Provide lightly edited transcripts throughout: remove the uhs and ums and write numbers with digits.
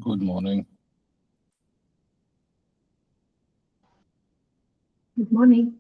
Good morning. Good morning.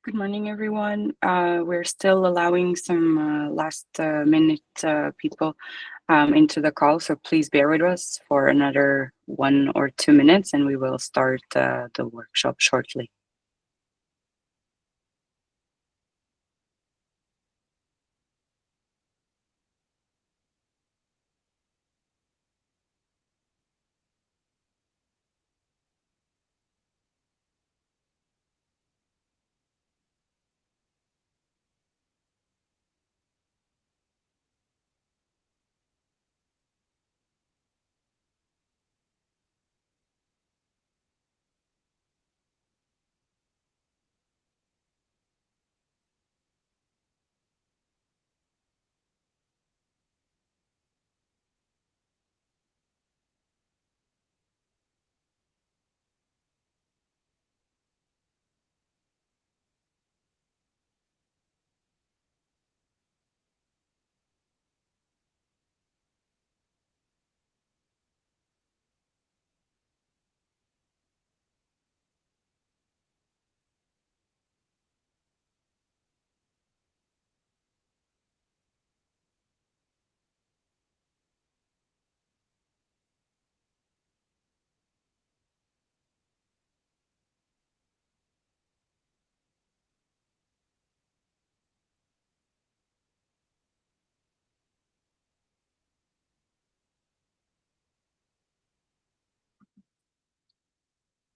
Good morning, everyone. We're still allowing some last minute people into the call, so please bear with us for another 1 or 2 minutes and we will start the workshop shortly.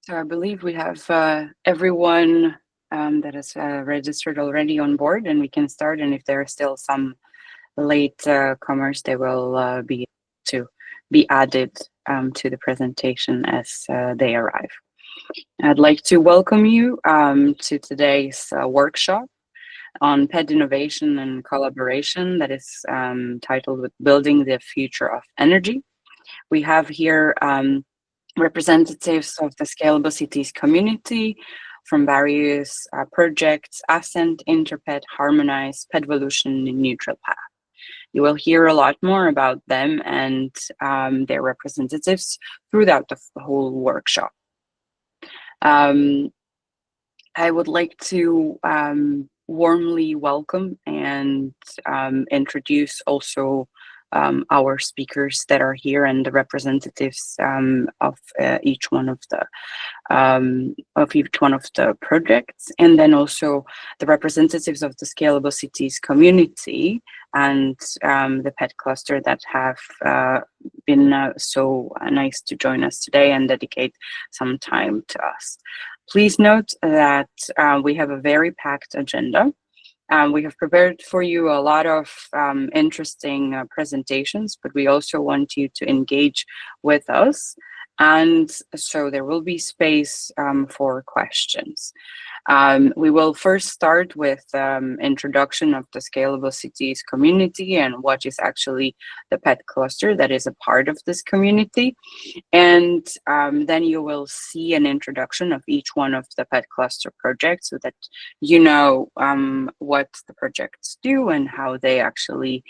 So I believe we have everyone that is registered already on board and we can start, and if there are still some late comers, they will be to be added to the presentation as they arrive. I'd like to welcome you to today's workshop on PED innovation and collaboration that is titled with Building the Future of Energy. We have here representatives of the Scalable Cities community from various projects: Ascent, InterPED, HARMONISE, PEDvolution, and NEUTRALPATH. You will hear a lot more about them and their representatives throughout the whole workshop. I would like to warmly welcome and introduce also our speakers that are here and the representatives of each one of the projects, and then also the representatives of the Scalable Cities community and the PED cluster that have been so nice to join us today and dedicate some time to us. Please note that we have a very packed agenda. We have prepared for you a lot of interesting presentations, but we also want you to engage with us. And so there will be space for questions. We will first start with introduction of the Scalable Cities community and what is actually the PED cluster that is a part of this community. And then you will see an introduction of each one of the PED cluster projects so that you know what the projects do and how they actually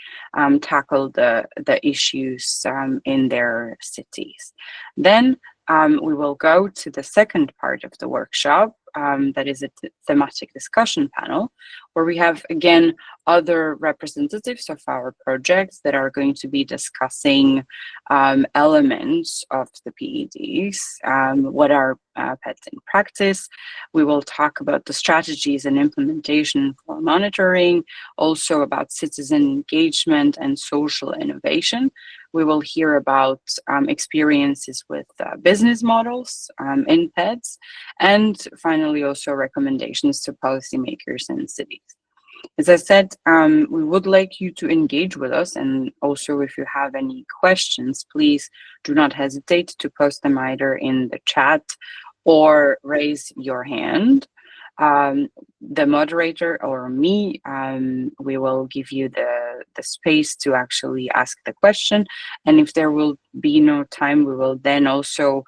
tackle the issues in their cities. Then we will go to the second part of the workshop, that is a thematic discussion panel, where we have, again, other representatives of our projects that are going to be discussing elements of the PEDs, what are PEDs in practice. We will talk about the strategies and implementation for monitoring, also about citizen engagement and social innovation. We will hear about experiences with business models in PEDs, and finally also recommendations to policymakers and cities. As I said, we would like you to engage with us, and also if you have any questions, please do not hesitate to post them either in the chat or raise your hand. The moderator or me, we will give you the space to actually ask the question, and if there will be no time, we will then also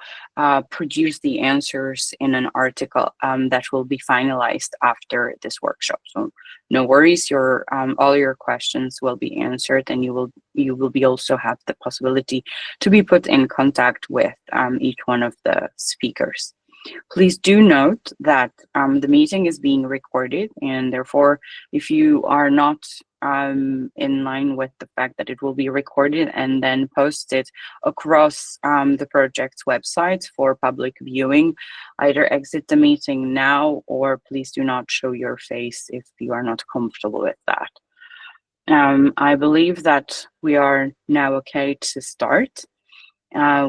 produce the answers in an article that will be finalized after this workshop. So no worries, your all your questions will be answered, and you will be also have the possibility to be put in contact with each one of the speakers. Please do note that the meeting is being recorded, and therefore, if you are not in line with the fact that it will be recorded and then posted across the project's website for public viewing, either exit the meeting now or please do not show your face if you are not comfortable with that. I believe that we are now okay to start.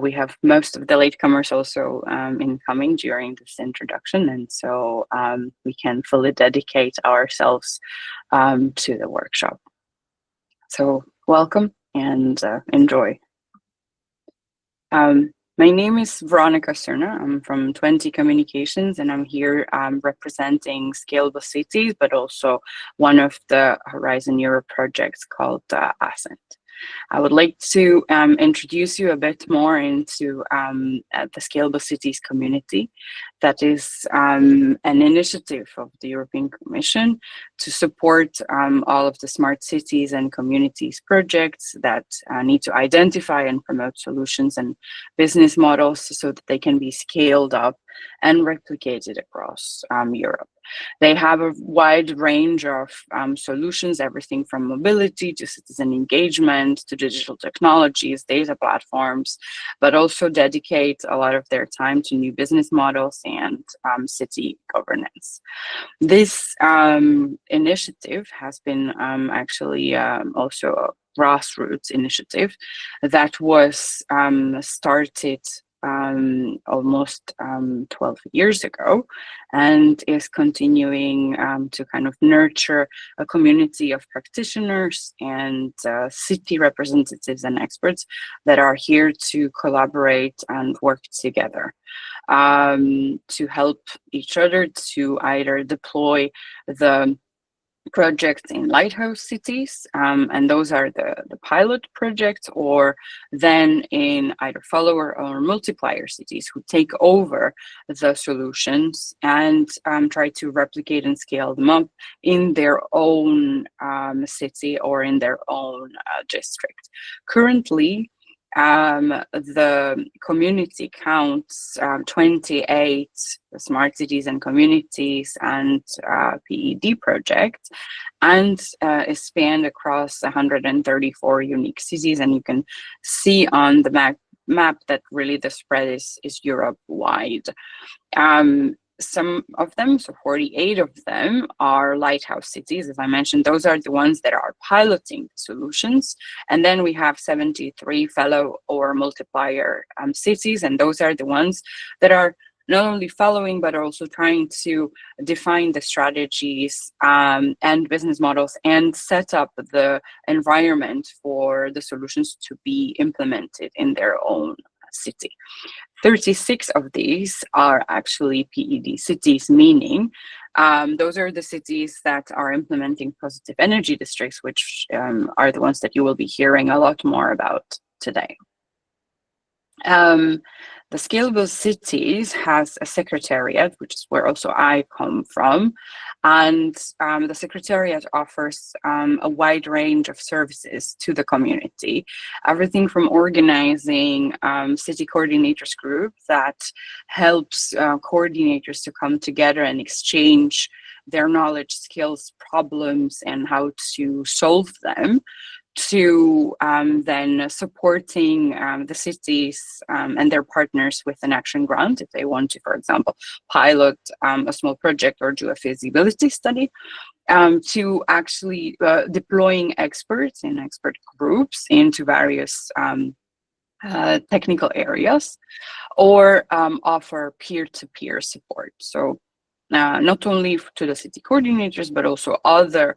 We have most of the latecomers also incoming during this introduction, and so we can fully dedicate ourselves to the workshop. So welcome and enjoy. My name is Veronica Cerna. I'm from 20 Communications, and I'm here representing Scalable Cities, but also one of the Horizon Europe projects called Ascent. I would like to introduce you a bit more into the Scalable Cities community. That is an initiative of the European Commission to support all of the smart cities and communities projects that need to identify and promote solutions and business models so that they can be scaled up and replicated across Europe. They have a wide range of solutions, everything from mobility to citizen engagement to digital technologies, data platforms, but also dedicate a lot of their time to new business models and city governance. This initiative has been actually also a grassroots initiative that was started almost 12 years ago, and is continuing to kind of nurture a community of practitioners and city representatives and experts that are here to collaborate and work together to help each other to either deploy the projects in lighthouse cities, and those are the pilot projects, or then in either follower or multiplier cities who take over the solutions and try to replicate and scale them up in their own city or in their own district. Currently, the community counts 28 smart cities and communities and PED projects, and is spanned across 134 unique cities. And you can see on the map that really the spread is Europe-wide. Some of them, so 48 of them, are lighthouse cities. As I mentioned, those are the ones that are piloting solutions. And then we have 73 fellow or multiplier cities, and those are the ones that are not only following, but also trying to define the strategies and business models and set up the environment for the solutions to be implemented in their own city. 36 of these are actually PED cities, meaning those are the cities that are implementing positive energy districts, which are the ones that you will be hearing a lot more about today. The Scalable Cities has a secretariat, which is where also I come from, and the secretariat offers a wide range of services to the community, everything from organizing city coordinators group that helps coordinators to come together and exchange their knowledge, skills, problems, and how to solve them, to then supporting the cities and their partners with an action grant if they want to, for example, pilot a small project or do a feasibility study, to actually deploying experts in expert groups into various technical areas, or offer peer-to-peer support. So not only to the city coordinators, but also other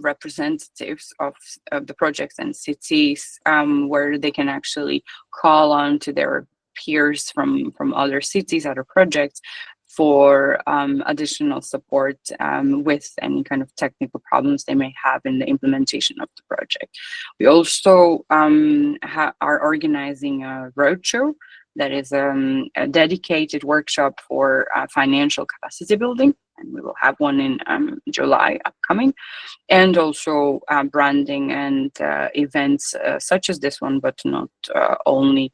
representatives of the projects and cities, where they can actually call on to their peers from other cities, other projects, for additional support with any kind of technical problems they may have in the implementation of the project. We also are organizing a roadshow that is a dedicated workshop for financial capacity building, and we will have one in July upcoming, and also branding and events such as this one, but not only,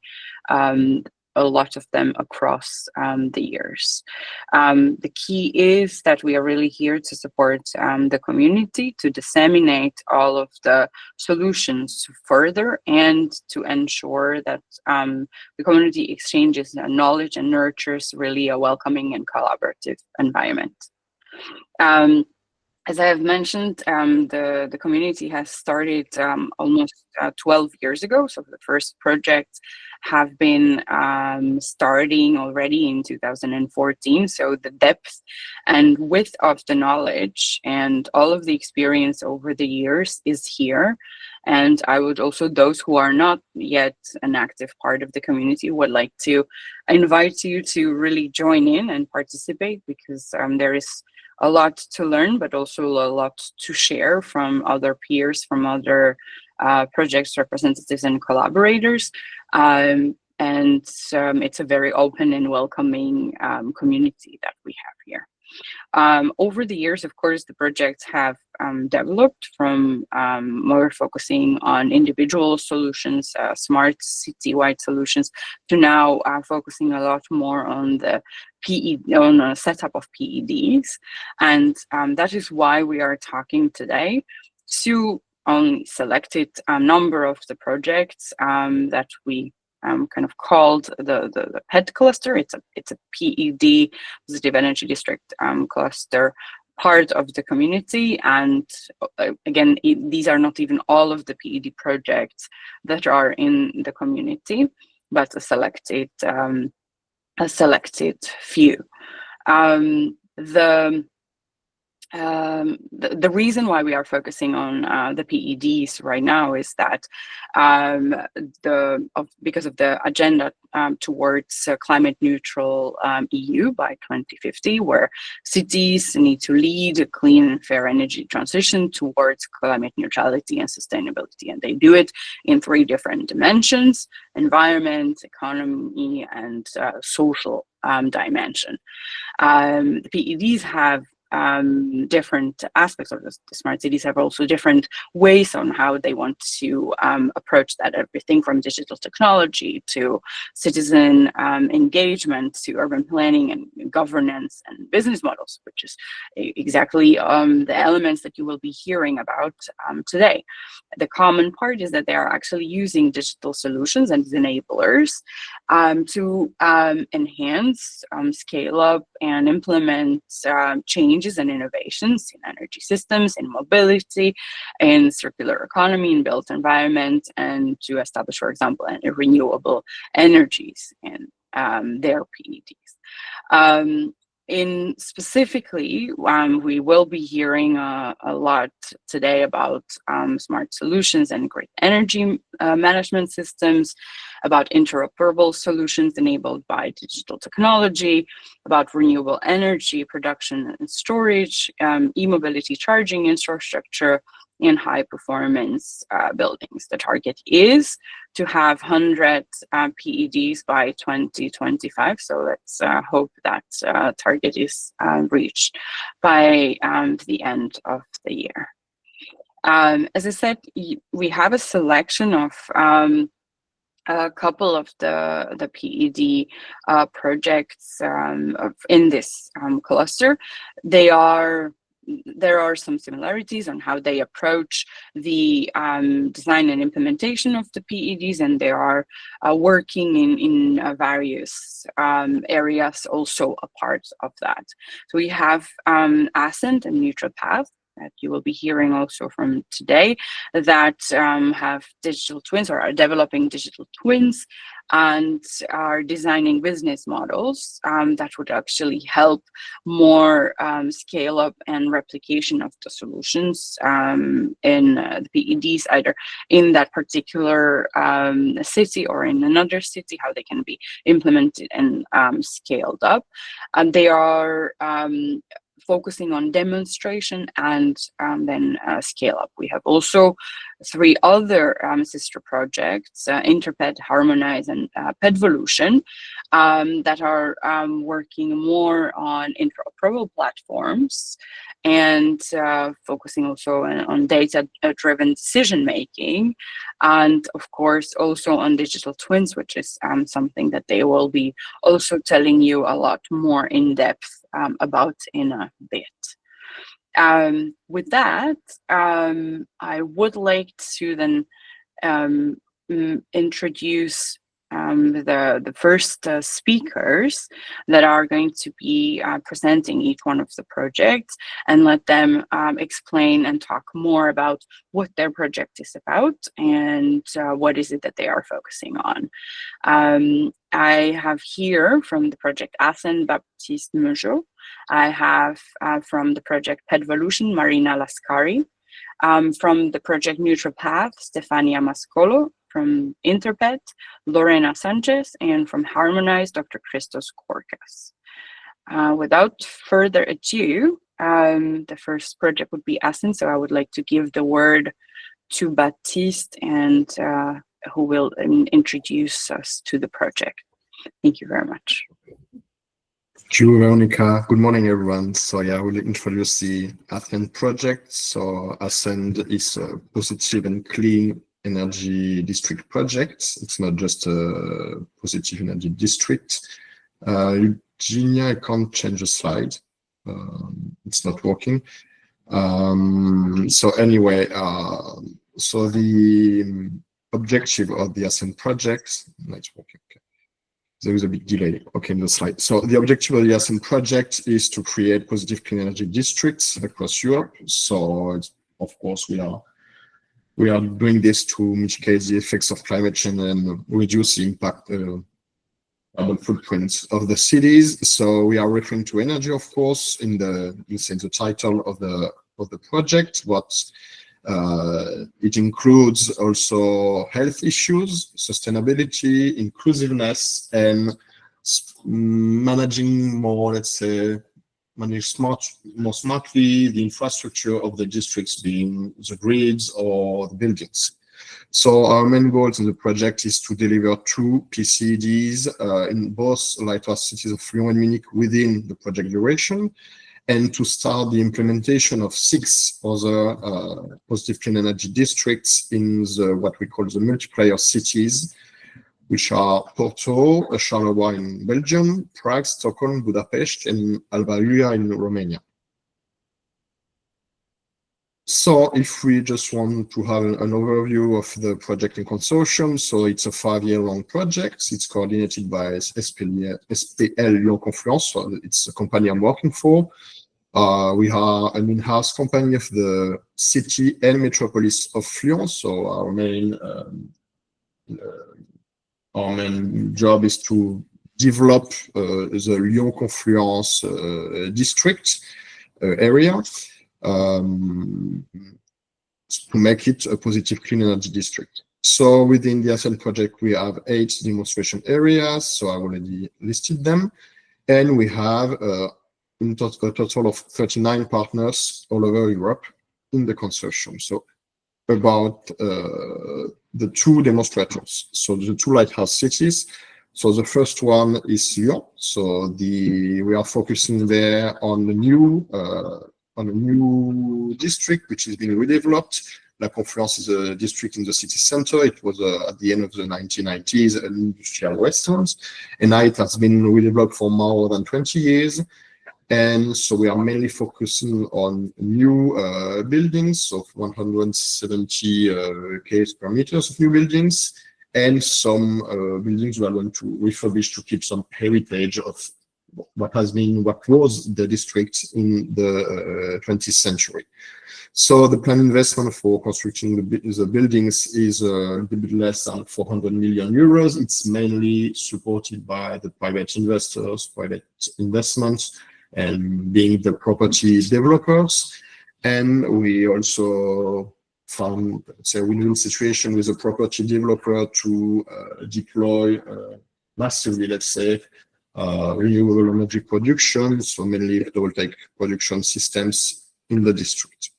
a lot of them across the years. The key is that we are really here to support the community, to disseminate all of the solutions further, and to ensure that the community exchanges knowledge and nurtures really a welcoming and collaborative environment. As I have mentioned, the community has started almost 12 years ago. So the first projects have been starting already in 2014. So the depth and width of the knowledge and all of the experience over the years is here. And I would also, those who are not yet an active part of the community, would like to invite you to really join in and participate, because there is a lot to learn, but also a lot to share from other peers, from other projects, representatives, and collaborators. And it's a very open and welcoming community that we have here. Over the years, of course, the projects have developed from more focusing on individual solutions, smart city-wide solutions, to now focusing a lot more on the on a setup of PEDs. And that is why we are talking today to only selected number of the projects that we kind of called the PED cluster. It's a PED, positive energy district cluster, part of the community. And again, these are not even all of the PED projects that are in the community, but a selected few. The reason why we are focusing on the PEDs right now is that because of the agenda towards climate neutral EU by 2050, where cities need to lead a clean and fair energy transition towards climate neutrality and sustainability. And they do it in 3 different dimensions: environment, economy, and social dimension. The PEDs have different aspects of this. The smart cities have also different ways on how they want to approach that, everything from digital technology to citizen engagement to urban planning and governance and business models, which is exactly the elements that you will be hearing about today. The common part is that they are actually using digital solutions and enablers to enhance, scale up, and implement changes and innovations in energy systems, in mobility, in circular economy, in built environment, and to establish, for example, renewable energies. And their PEDs. In specifically, we will be hearing a lot today about smart solutions and grid energy management systems, about interoperable solutions enabled by digital technology, about renewable energy production and storage, e-mobility charging infrastructure, and high performance buildings. The target is to have 100 PEDs by 2025. So let's hope that target is reached by the end of the year. As I said, we have a selection of a couple of the PED projects in this cluster. There are some similarities on how they approach the design and implementation of the PEDs, and they are working in various areas also a part of that. So we have Ascent and NEUTRALPATH that you will be hearing also from today, that have digital twins or are developing digital twins and are designing business models that would actually help more scale up and replication of the solutions in the PEDs, either in that particular city or in another city, how they can be implemented and scaled up. And they are focusing on demonstration and then scale up. We have also 3 other sister projects, InterPED, HARMONISE, and PEDvolution, that are working more on interoperable platforms and focusing also on data-driven decision-making, and of course also on digital twins, which is something that they will be also telling you a lot more in depth about in a bit. With that, I would like to then introduce the first speakers that are going to be presenting each one of the projects, and let them explain and talk more about what their project is about and what is it that they are focusing on. I have here from the project Ascent, Baptiste Meugeot. I have from the project PEDvolution, Marina Lascari. From the project NEUTRALPATH, Stefania Mascolo. From InterPED, Lorena Sanchez, and from HARMONISE, Dr. Christos Korkas. Without further ado, the first project would be Ascent, so I would like to give the word to Baptiste, and who will introduce us to the project. Thank you very much. Thank you, Veronica. Good morning, everyone. So yeah, I will introduce the Ascent project. So Ascent is a positive and clean energy district project. It's not just a positive energy district. Eugenia, I can't change the slide. It's not working. So anyway, so the objective of the Ascent project, it's working. Okay. There is a big delay. Okay, in the slide. So the objective of the Ascent project is to create positive clean energy districts across Europe. So of course we are doing this to mitigate the effects of climate change and reduce the impact carbon footprints of the cities. So we are referring to energy, of course, in the title of the project, but it includes also health issues, sustainability, inclusiveness, and managing more, let's say, manage more smartly the infrastructure of the districts, being the grids or the buildings. So our main goals in the project is to deliver 2 PCDs in both lighthouse cities of Lyon and Munich within the project duration, and to start the implementation of 6 other positive clean energy districts in what we call the multiplayer cities, which are Porto, Charleroi in Belgium, Prague, Stockholm, Budapest, and Alba Iulia in Romania. So if we just want to have an overview of the project in consortium, so it's a 5-year-long project. It's coordinated by SPL Lyon Confluence, so it's a company I'm working for. We are an in-house company of the city and metropolis of Lyon, so our main job is to develop the Lyon Confluence district area to make it a positive clean energy district. So within the ASCEND project, we have 8 demonstration areas, so I already listed them. And we have a total of 39 partners all over Europe in the consortium. So about the 2 demonstrators, so the 2 lighthouse cities. So the first one is Lyon. So we are focusing there on a new district which is being redeveloped. La Confluence is a district in the city center. It was at the end of the 1990s an industrial wasteland, and now it has been redeveloped for more than 20 years. And so we are mainly focusing on new buildings of 170 square meters of new buildings, and some buildings we are going to refurbish to keep some heritage of what was the district in the 20th century. So the planned investment for constructing the buildings is a little bit less than 400 million euros. It's mainly supported by the private investors, private investments, and being the property developers. And we also found, say, a win-win situation with a property developer to deploy massively, let's say, renewable energy production, so mainly photovoltaic production systems in the district.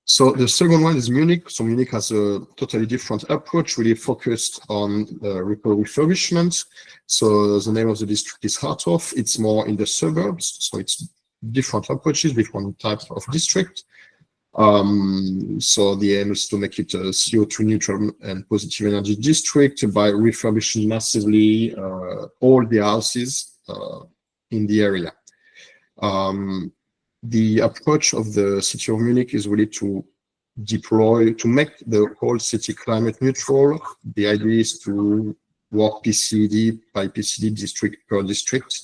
So the second one is Munich. So Munich has a totally different approach, really focused on refurbishment. So the name of the district is Harthof. It's more in the suburbs. So it's different approaches, different types of district. So the aim is to make it a CO2 neutral and positive energy district by refurbishing massively all the houses in the area. The approach of the city of Munich is really to make the whole city climate neutral. The idea is to work PCD by PCD, district per district,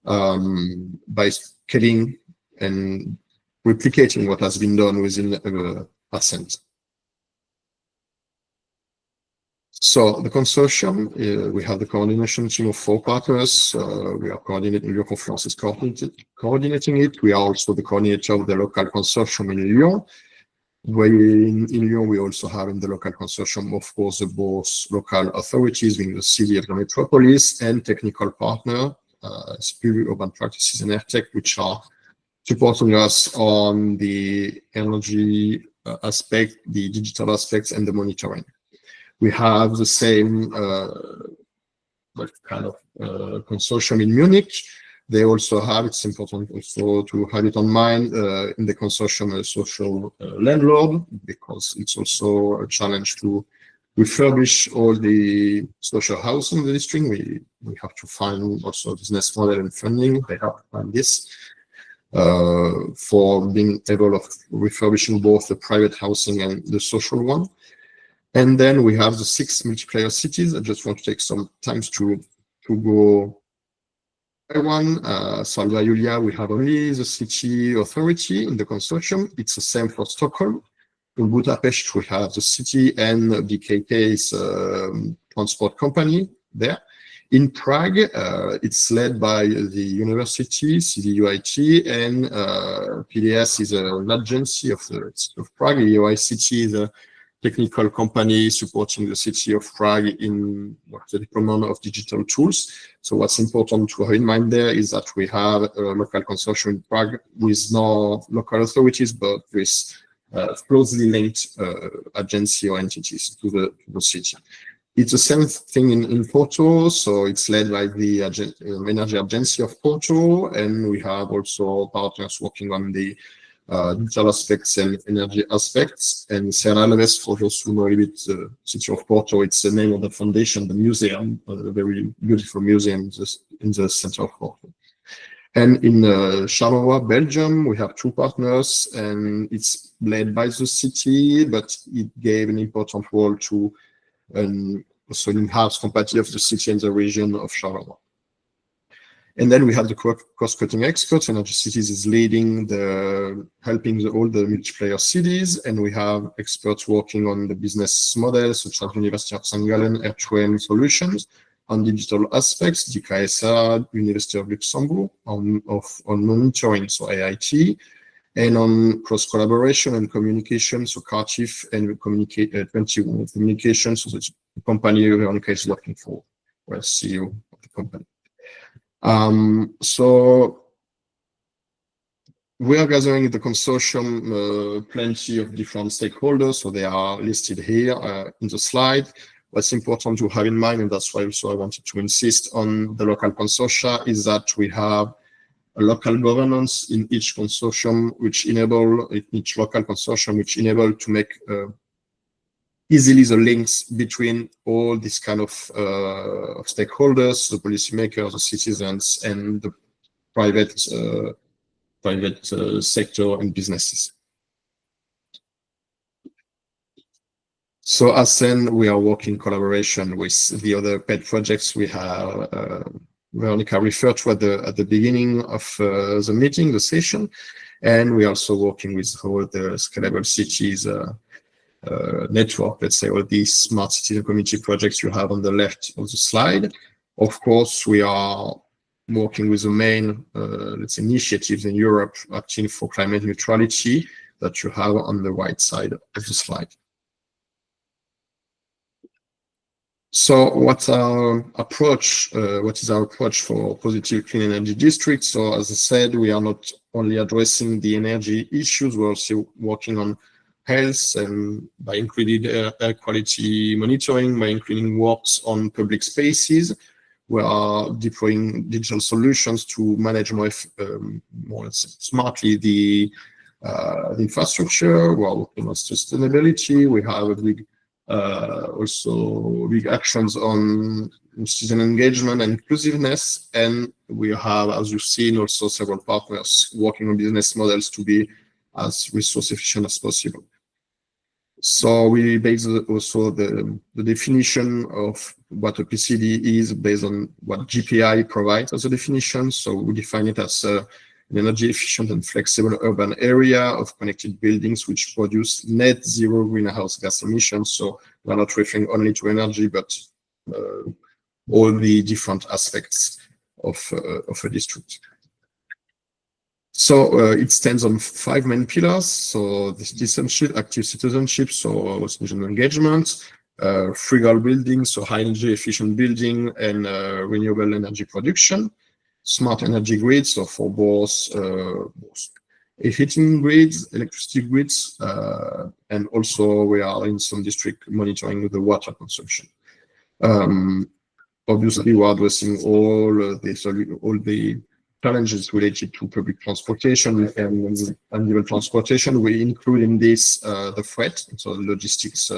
by scaling and replicating what has been done within ASCEND. So the consortium, we have the coordination team of 4 partners. We are coordinating, Lyon Confluence is coordinating it. We are also the coordinator of the local consortium in Lyon. In Lyon, we also have in the local consortium, of course, both local authorities, being the city of the metropolis, and technical partner, Spirit Urban Practices and ERTEC, which are supporting us on the energy aspect, the digital aspects, and the monitoring. We have the same kind of consortium in Munich. They also have, it's important also to have it on mind, in the consortium, a social landlord, because it's also a challenge to refurbish all the social housing in the district. We have to find also business model and funding. They have to find this for being able of refurbishing both the private housing and the social one. And then we have the 6 multiplayer cities. I just want to take some time to go by one. So Alba Iulia, we have only the city authority in the consortium. It's the same for Stockholm. In Budapest, we have the city and BKK's transport company there. In Prague, it's led by the university, CVUIT, and PDS is an agency of the city of Prague. EOICT is a technical company supporting the city of Prague in the deployment of digital tools. So what's important to have in mind there is that we have a local consortium in Prague with no local authorities, but with closely linked agency or entities to the city. It's the same thing in Porto, so it's led by the Energy Agency of Porto, and we have also partners working on the digital aspects and energy aspects. And Serra Alves, for those who know a bit the city of Porto, it's the name of the foundation, the museum, a very beautiful museum in the center of Porto. And in Charleroi, Belgium, we have 2 partners, and it's led by the city, but it gave an important role to also in-house compatibility of the city and the region of Charleroi. And then we have the cost-cutting experts. Energy Cities is leading helping all the multiplayer cities, and we have experts working on the business models such as University of St. Gallen, Airtrain Solutions, on digital aspects, DKSR, University of Luxembourg, on monitoring, so AIT, and on cross collaboration and communication, so CARTIF and 21 communication, so the company Veronica is working for, or CEO of the company. So we are gathering in the consortium plenty of different stakeholders, so they are listed here in the slide. What's important to have in mind, and that's why also I wanted to insist on the local consortia, is that we have a local governance in each consortium, which enable each local consortium, which enable to make easily the links between all these kind of stakeholders, the policymakers, the citizens, and the private sector and businesses. So as then we are working in collaboration with the other PED projects we have. Veronica referred to at the beginning of the meeting, the session, and we are also working with all the Scalable Cities network, let's say, all these smart cities and community projects you have on the left of the slide. Of course, we are working with the main, let's say, initiatives in Europe acting for climate neutrality that you have on the right side of the slide. So what's our approach? What is our approach for positive clean energy districts? So as I said, we are not only addressing the energy issues, we're also working on health and by including air quality monitoring, by including works on public spaces. We are deploying digital solutions to manage more smartly the infrastructure. We are working on sustainability. We have a big also big actions on citizen engagement and inclusiveness, and we have, as you've seen, also several partners working on business models to be as resource efficient as possible. So we base also the definition of what a PCD is based on what GPI provides as a definition. So we define it as an energy efficient and flexible urban area of connected buildings which produce net zero greenhouse gas emissions. So we're not referring only to energy, but all the different aspects of a district. So it stands on 5 main pillars. So the citizenship, active citizenship, so citizen engagement, frugal building, so high energy efficient building and renewable energy production, smart energy grids, so for both heating grids, electricity grids, and also we are in some district monitoring the water consumption. Obviously, we are addressing all the challenges related to public transportation and uneven transportation. We include in this the freight, so logistics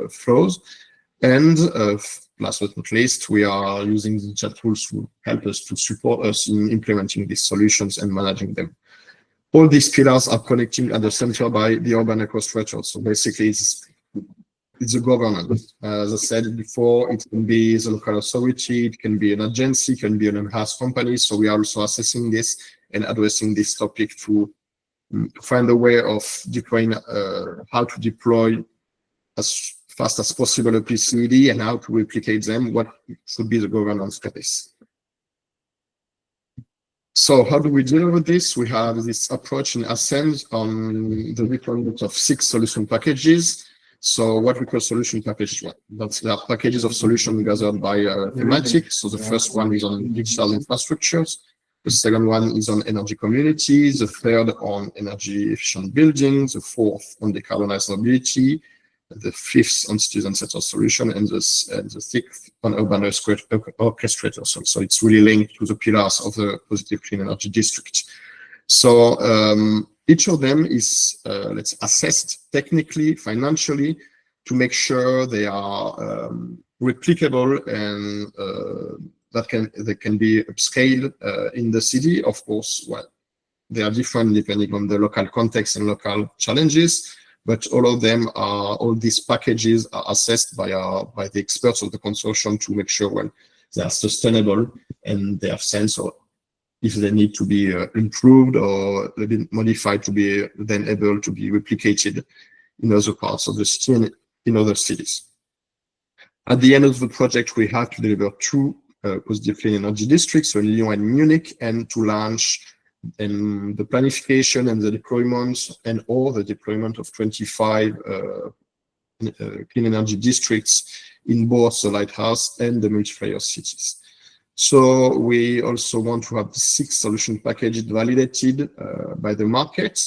flows, and last but not least, we are using the chat tools to help us to support us in implementing these solutions and managing them. All these pillars are connecting at the center by the urban ecostructure. So basically, it's a governance. As I said before, it can be the local authority, it can be an agency, it can be an in-house company. So we are also assessing this and addressing this topic to find a way of deploying, how to deploy as fast as possible a PCD and how to replicate them, what should be the governance for this. So how do we deal with this? We have this approach in Ascend on the deployment of 6 solution packages. So what we call solution packages, there are packages of solutions gathered by thematic. So the first one is on digital infrastructures. The second one is on energy communities. The third on energy efficient buildings. The fourth on decarbonized mobility. The fifth on citizen-centered solution, and the sixth on urban orchestrators. So it's really linked to the pillars of the positive clean energy district. So each of them is let's assessed technically, financially, to make sure they are replicable and they can be upscaled in the city. Of course, well, they are different depending on the local context and local challenges. But all these packages are assessed by the experts of the consortium to make sure, well, they are sustainable and they have sense, or if they need to be improved or a bit modified to be then able to be replicated in other parts of the city and in other cities. At the end of the project, we have to deliver 2 positive clean energy districts, so Lyon and Munich, and to launch the planification and the deployment or the deployment of 25 clean energy districts in both the lighthouse and the multiplier cities. So we also want to have the 6 solution packages validated by the market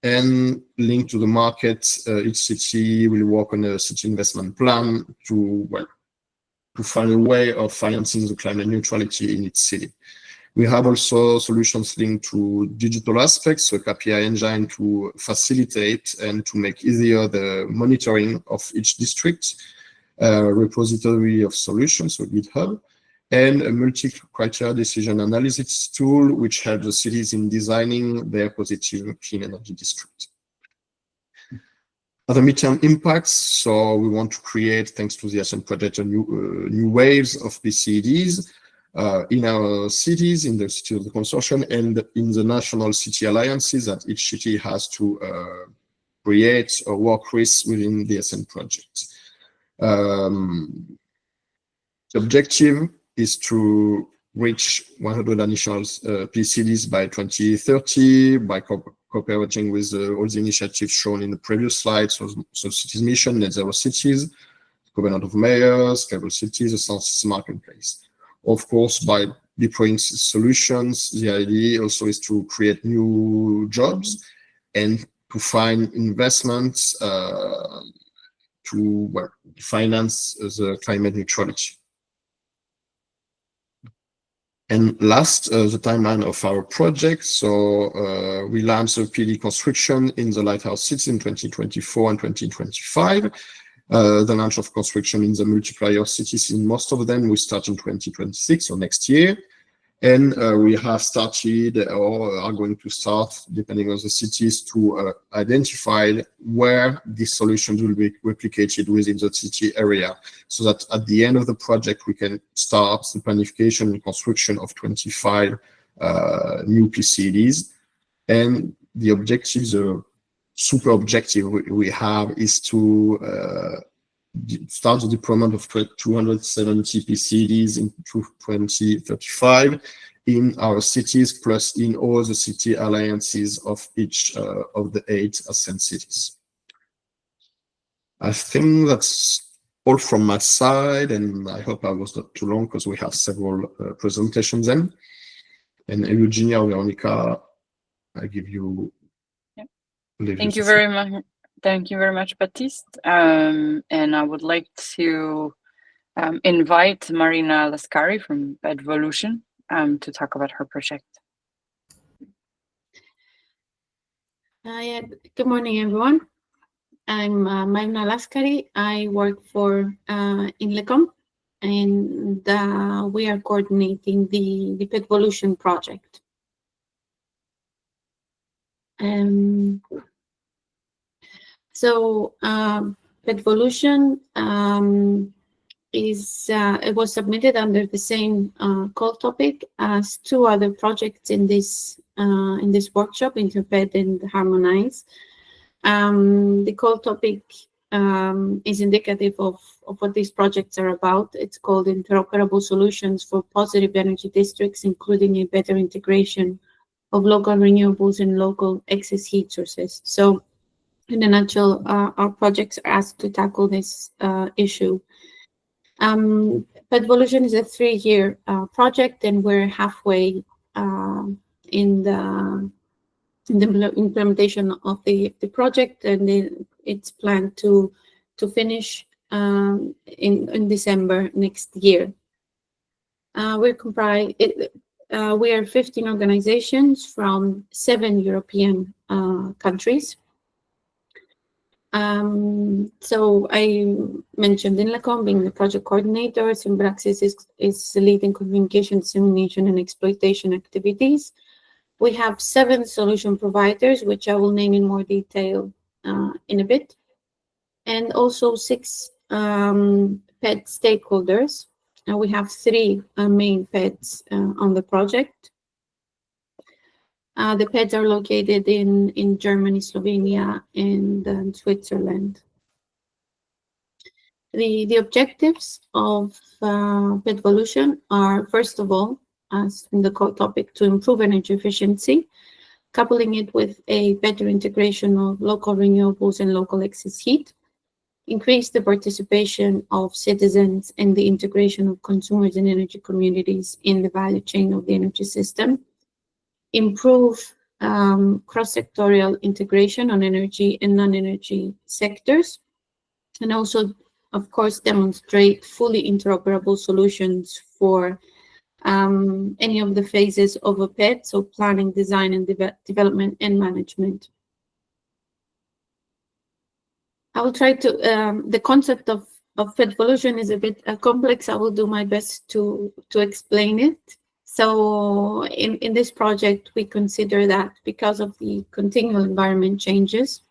and linked to the market. Each city will work on a city investment plan to find a way of financing the climate neutrality in its city. We have also solutions linked to digital aspects, so KPI engine to facilitate and to make easier the monitoring of each district, repository of solutions, so GitHub, and a multi-criteria decision analysis tool, which helps the cities in designing their positive clean energy district. Other midterm impacts, so we want to create, thanks to the Ascent project, a new waves of PCDs in our cities, in the city of the consortium, and in the national city alliances that each city has to create or work with within the Ascent project. The objective is to reach 100 additional PCDs by 2030 by cooperating with all the initiatives shown in the previous slides, so Cities Mission, Net Zero Cities, Covenant of Mayors, Scalable Cities, the Census Marketplace. Of course, by deploying solutions, the idea also is to create new jobs and to find investments to finance the climate neutrality. And last, the timeline of our project. So we launched the PED construction in the lighthouse cities in 2024 and 2025. The launch of construction in the multiplier cities, in most of them, we start in 2026 or next year. And we have started or are going to start, depending on the cities, to identify where these solutions will be replicated within the city area, so that at the end of the project, we can start the planification and construction of 25 new PCDs. And the objective, the super objective we have, is to start the deployment of 270 PCDs in 2035 in our cities, plus in all the city alliances of each of the 8 Ascent cities. I think that's all from my side, and I hope I was not too long because we have several presentations then. And Eugenia or Veronica, I give you. Yep. Thank you very much. Thank you very much, Baptiste. And I would like to invite Marina Lascari from PEDvolution to talk about her project. Yeah. Good morning, everyone. I'm Marina Lascari. I work for InLecom, and we are coordinating the PEDvolution project. So PEDvolution it was submitted under the same call topic as 2 other projects in this workshop, InterPED and HARMONISE. The call topic is indicative of what these projects are about. It's called Interoperable Solutions for Positive Energy Districts, including a better integration of local renewables and local excess heat sources. So in a nutshell, our projects are asked to tackle this issue. PEDvolution is a 3-year project, and we're halfway in the implementation of the project, and it's planned to finish in December next year. We are 15 organizations from 7 European countries. So I mentioned InLecom being the project coordinator. Symbraxis is leading communication, dissemination, and exploitation activities. We have 7 solution providers, which I will name in more detail in a bit, and also 6 PED stakeholders. And we have 3 main PEDs on the project. The PEDs are located in Germany, Slovenia, and Switzerland. The objectives of PEDvolution are, first of all, as in the core topic, to improve energy efficiency, coupling it with a better integration of local renewables and local excess heat, increase the participation of citizens and the integration of consumers and energy communities in the value chain of the energy system, improve cross-sectorial integration on energy and non-energy sectors, and also, of course, demonstrate fully interoperable solutions for any of the phases of a PED, so planning, design, and development and management. I will try to, the concept of PEDvolution is a bit complex. I will do my best to explain it. So in this project, we consider that because of the continual environment changes,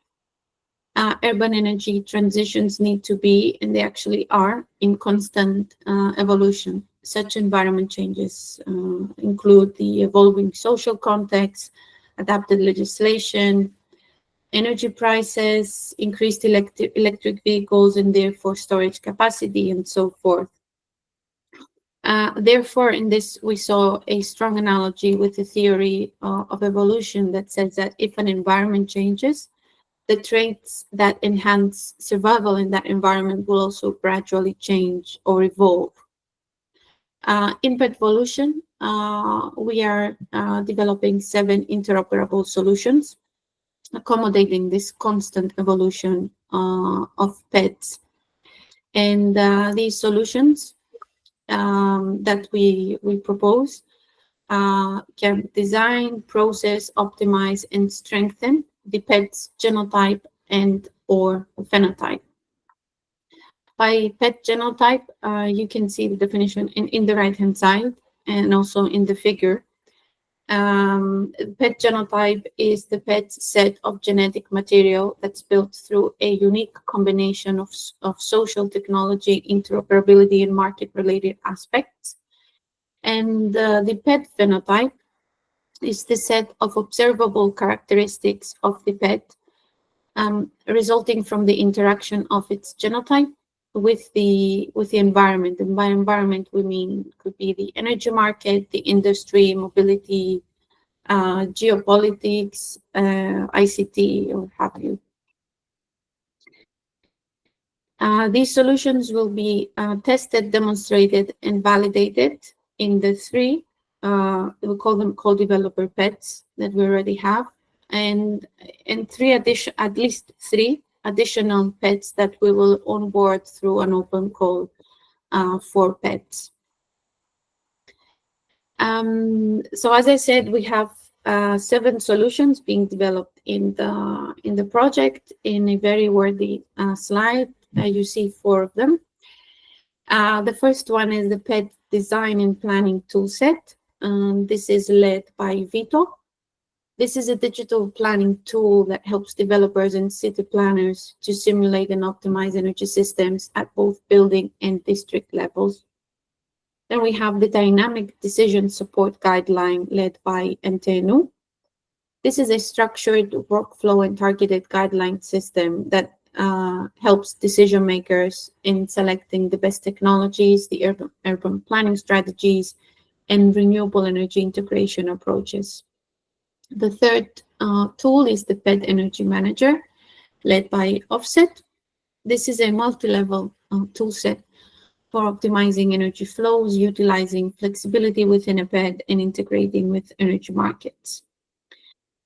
urban energy transitions need to be, and they actually are, in constant evolution. Such environment changes include the evolving social context, adapted legislation, energy prices, increased electric vehicles, and therefore storage capacity, and so forth. Therefore, in this, we saw a strong analogy with the theory of evolution that says that if an environment changes, the traits that enhance survival in that environment will also gradually change or evolve. In PEDvolution, we are developing 7 interoperable solutions, accommodating this constant evolution of PEDs. And these solutions that we propose can design, process, optimize, and strengthen the PED's genotype and or phenotype. By PED genotype, you can see the definition in the right-hand side and also in the figure. PED genotype is the PED's set of genetic material that's built through a unique combination of social technology, interoperability, and market-related aspects. And the PED phenotype is the set of observable characteristics of the PED resulting from the interaction of its genotype with the environment. And by environment, we mean could be the energy market, the industry, mobility, geopolitics, ICT, or have you. These solutions will be tested, demonstrated, and validated in the 3, we call them co-developer PEDs that we already have, and at least 3 additional PEDs that we will onboard through an open call for PEDs. So as I said, we have 7 solutions being developed in the project. In a very worthy slide, you see 4 of them. The first one is the PED design and planning toolset. This is led by Vito. This is a digital planning tool that helps developers and city planners to simulate and optimize energy systems at both building and district levels. Then we have the dynamic decision support guideline led by NTNU. This is a structured workflow and targeted guideline system that helps decision makers in selecting the best technologies, the urban planning strategies, and renewable energy integration approaches. The third tool is the PED Energy Manager, led by Offset. This is a multi-level toolset for optimizing energy flows, utilizing flexibility within a PED, and integrating with energy markets.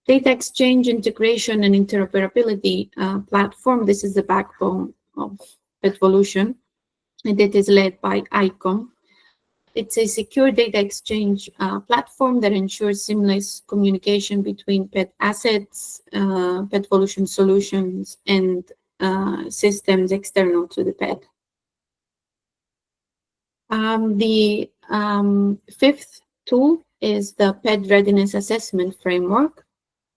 Data exchange, integration, and interoperability platform. This is the backbone of PEDvolution, and it is led by ICOM. It's a secure data exchange platform that ensures seamless communication between PED assets, PEDvolution solutions, and systems external to the PED. The 5th tool is the PED Readiness Assessment Framework,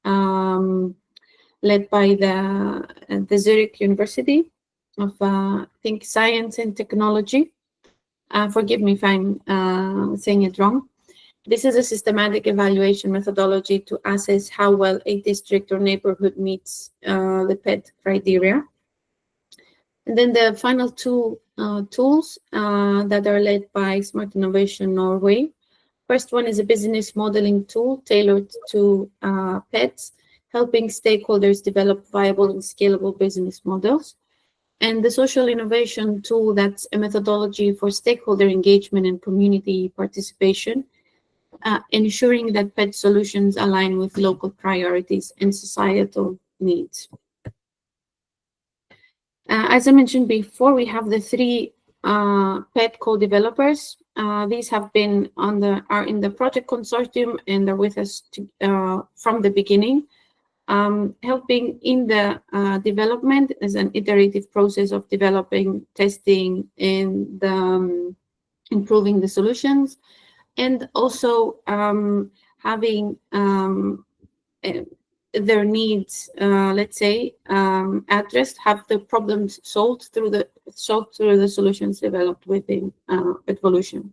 led by the Zurich University of Think Science and Technology. Forgive me if I'm saying it wrong. This is a systematic evaluation methodology to assess how well a district or neighborhood meets the PED criteria. And then the final two tools that are led by Smart Innovation Norway. First one is a business modeling tool tailored to PEDs, helping stakeholders develop viable and scalable business models. And the social innovation tool, that's a methodology for stakeholder engagement and community participation, ensuring that PED solutions align with local priorities and societal needs. As I mentioned before, we have the three PED co-developers. These have been are in the project consortium and are with us from the beginning, helping in the development as an iterative process of developing, testing, and improving the solutions, and also having their needs, let's say, addressed, have the problems solved through the solutions developed within PEDvolution.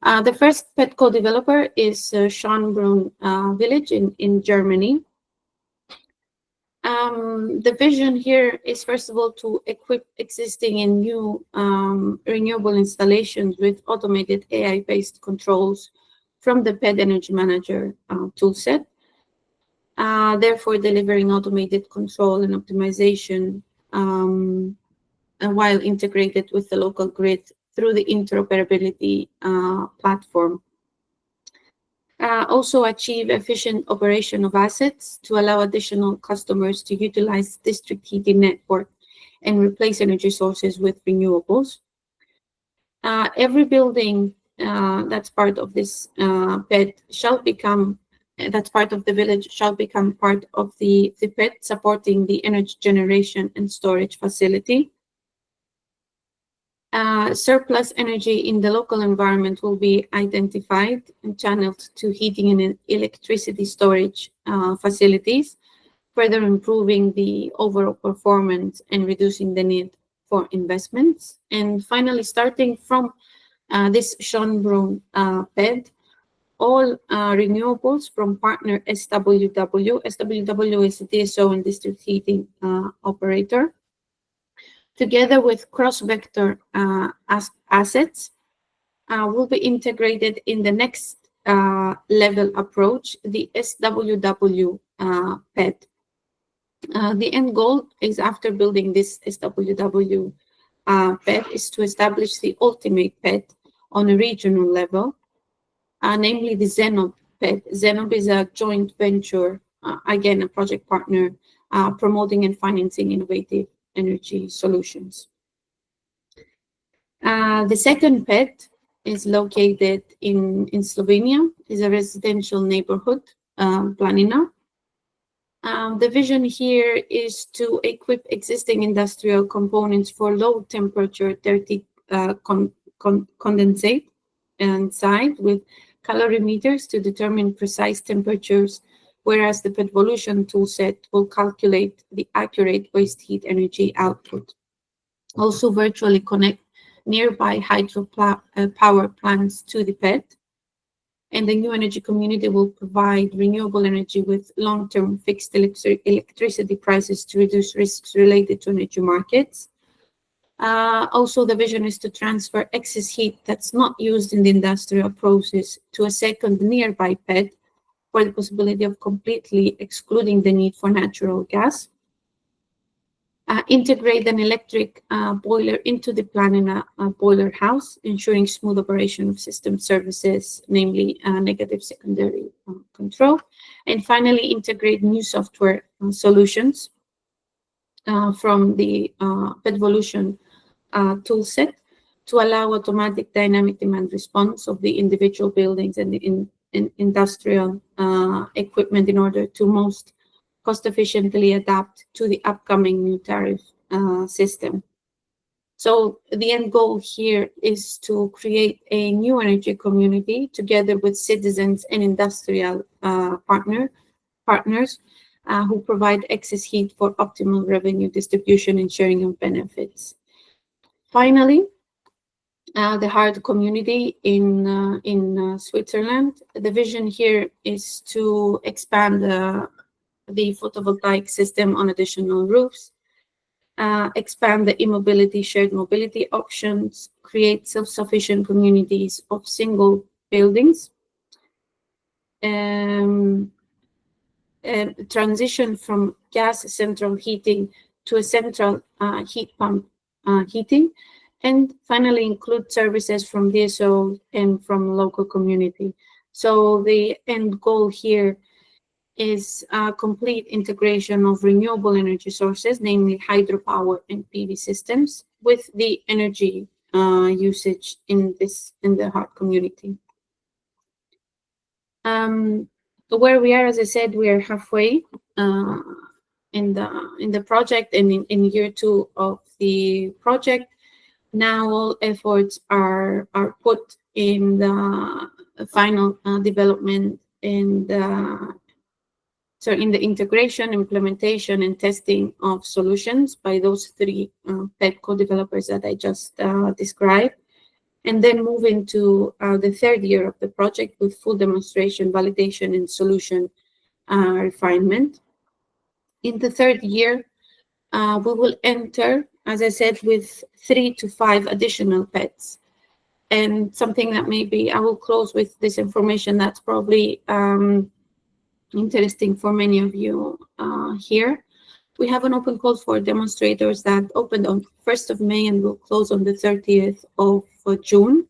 The first PED co-developer is Schönbrunn village in Germany. The vision here is, first of all, to equip existing and new renewable installations with automated AI-based controls from the PED Energy Manager toolset, therefore delivering automated control and optimization while integrated with the local grid through the interoperability platform. Also achieve efficient operation of assets to allow additional customers to utilize district heating network and replace energy sources with renewables. Every building that's part of this PED shall become, that's part of the village, shall become part of the PED, supporting the energy generation and storage facility. Surplus energy in the local environment will be identified and channeled to heating and electricity storage facilities, further improving the overall performance and reducing the need for investments. And finally, starting from this Schönbrunn PED, all renewables from partner SWW. SWW is a DSO and district heating operator, together with cross-vector assets, will be integrated in the next level approach, the SWW PED. The end goal is, after building this SWW PED, is to establish the ultimate PED on a regional level, namely the Zenob PED. Zenob is a joint venture, again, a project partner, promoting and financing innovative energy solutions. The second PED is located in Slovenia, is a residential neighborhood, Planina. The vision here is to equip existing industrial components for low temperature dirty condensate inside with calorimeters to determine precise temperatures, whereas the PEDvolution toolset will calculate the accurate waste heat energy output. Also virtually connect nearby hydro power plants to the PED. And the new energy community will provide renewable energy with long-term fixed electricity prices to reduce risks related to energy markets. Also, the vision is to transfer excess heat that's not used in the industrial process to a second nearby PED, for the possibility of completely excluding the need for natural gas. Integrate an electric boiler into the Planina boiler house, ensuring smooth operation of system services, namely negative secondary control. And finally, integrate new software solutions from the PEDvolution toolset to allow automatic dynamic demand response of the individual buildings and the industrial equipment in order to most cost efficiently adapt to the upcoming new tariff system. So the end goal here is to create a new energy community together with citizens and industrial partners who provide excess heat for optimal revenue distribution and sharing of benefits. Finally, the hard community in Switzerland. The vision here is to expand the photovoltaic system on additional roofs, expand the e-mobility, shared mobility options, create self-sufficient communities of single buildings, transition from gas central heating to a central heat pump heating, and finally include services from DSO and from local community. So the end goal here is a complete integration of renewable energy sources, namely hydropower and PV systems, with the energy usage in the heart community. Where we are, as I said, we are halfway in the project, and in year 2 of the project. Now all efforts are put in the final development and in the integration, implementation, and testing of solutions by those 3 PED co-developers that I just described, and then move into the 3rd year of the project with full demonstration, validation, and solution refinement. In the 3rd year, we will enter, as I said, with 3 to 5 additional PEDs. And something that maybe I will close with this information that's probably interesting for many of you here. We have an open call for demonstrators that opened on 1st of May and will close on the 30th of June.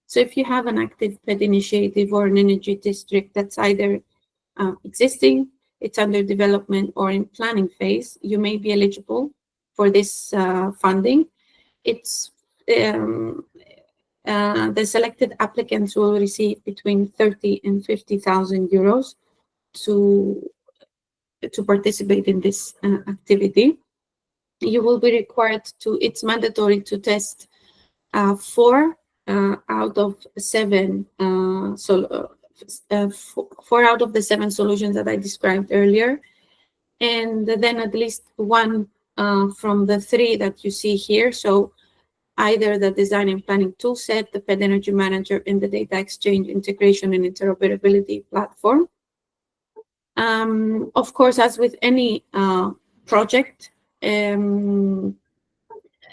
So if you have an active PED initiative or an energy district that's either existing, it's under development, or in planning phase, you may be eligible for this funding. It's the selected applicants will receive between 30 and 50,000 euros to participate in this activity. You will be required to, it's mandatory to test 4 out of 7 4 out of the 7 solutions that I described earlier, and then at least 1 from the 3 that you see here. So either the design and planning toolset, the PED Energy Manager, and the data exchange, integration, and interoperability platform. Of course, as with any project,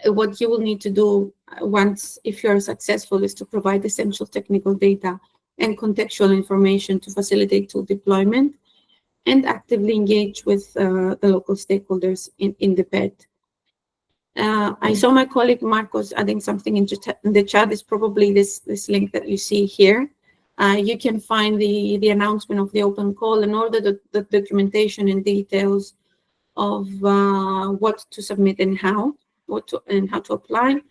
what you will need to do once, if you're successful, is to provide essential technical data and contextual information to facilitate tool deployment, and actively engage with the local stakeholders in the PED. I saw my colleague Marcos adding something in the chat. Is probably this link that you see here. You can find the announcement of the open call and all the documentation and details of what to submit and how to apply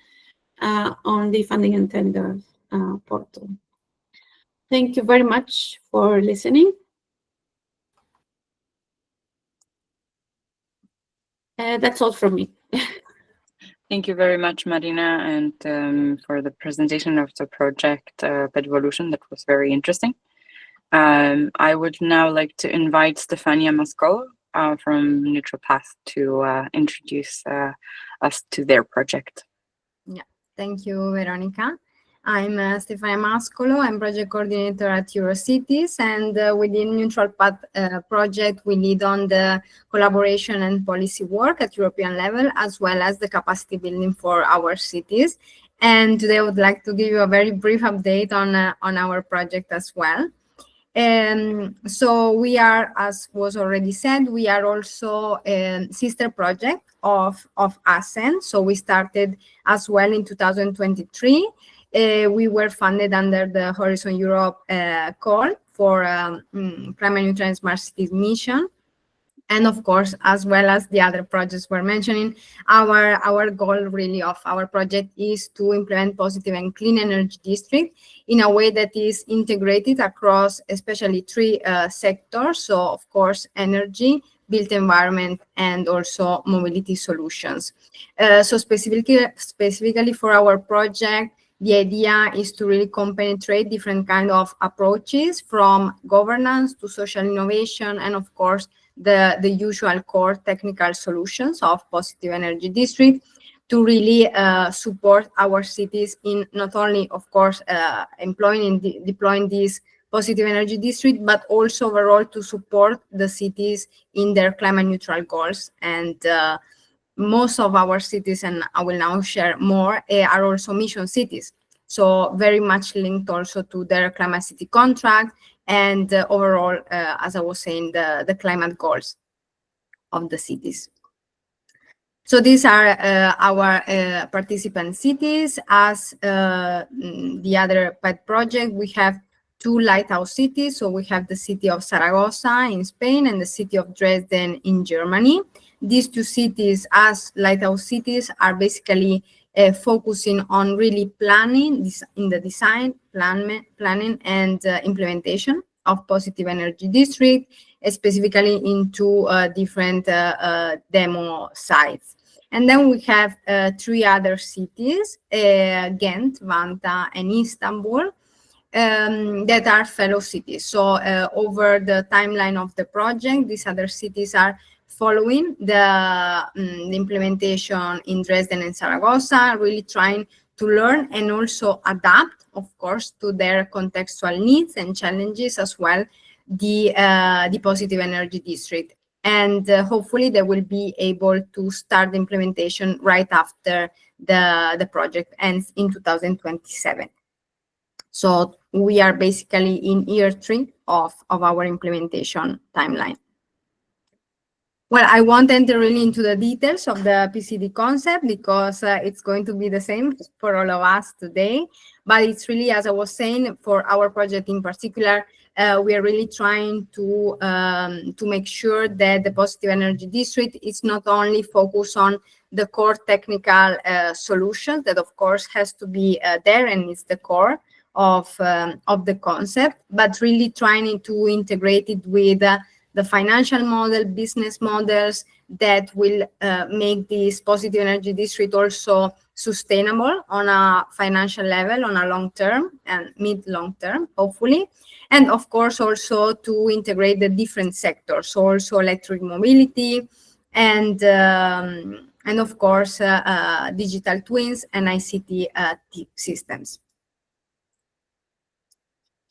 on the funding and tender portal. Thank you very much for listening. That's all from me. Thank you very much, Marina, and for the presentation of the project PEDvolution. That was very interesting. I would now like to invite Stefania Mascolo from NeutralPath to introduce us to their project. Yeah, thank you, Veronica. I'm Stefania Mascolo. I'm project coordinator at EuroCities, and within NeutralPath project, we lead on the collaboration and policy work at European level, as well as the capacity building for our cities. And today I would like to give you a very brief update on our project as well. So we are, as was already said, we are also a sister project of ASCEN. So we started as well in 2023. We were funded under the Horizon Europe call for climate neutral and smart cities mission. And of course, as well as the other projects we're mentioning, our goal really of our project is to implement positive and clean energy district in a way that is integrated across especially 3 sectors. So of course, energy, built environment, and also mobility solutions. So specifically for our project, the idea is to really compenetrate different kind of approaches, from governance to social innovation, and of course, the usual core technical solutions of positive energy district to really support our cities in not only, of course, employing and deploying these positive energy district, but also overall to support the cities in their climate neutral goals. And most of our cities, and I will now share more, are also mission cities. So very much linked also to their climate city contract and overall, as I was saying, the climate goals of the cities. So these are our participant cities. As the other PED project, we have 2 lighthouse cities. So we have the city of Zaragoza in Spain and the city of Dresden in Germany. These 2 cities as lighthouse cities are basically focusing on really planning this in the design, planning and implementation of positive energy district, specifically into different demo sites. And then we have 3 other cities, Ghent, Vantaa, and Istanbul, that are fellow cities. So over the timeline of the project, these other cities are following the implementation in Dresden and Zaragoza, really trying to learn and also adapt, of course, to their contextual needs and challenges as well, the positive energy district. And hopefully they will be able to start the implementation right after the project ends in 2027. So we are basically in year 3 of our implementation timeline. Well, I won't enter really into the details of the PCD concept because it's going to be the same for all of us today. But it's really, as I was saying, for our project in particular, we are really trying to make sure that the positive energy district is not only focused on the core technical solutions that, of course, has to be there and is the core of the concept, but really trying to integrate it with the financial model, business models that will make this positive energy district also sustainable on a financial level, on a long term and mid-long term, hopefully. And of course, also to integrate the different sectors, so also electric mobility and of course, digital twins and ICT systems.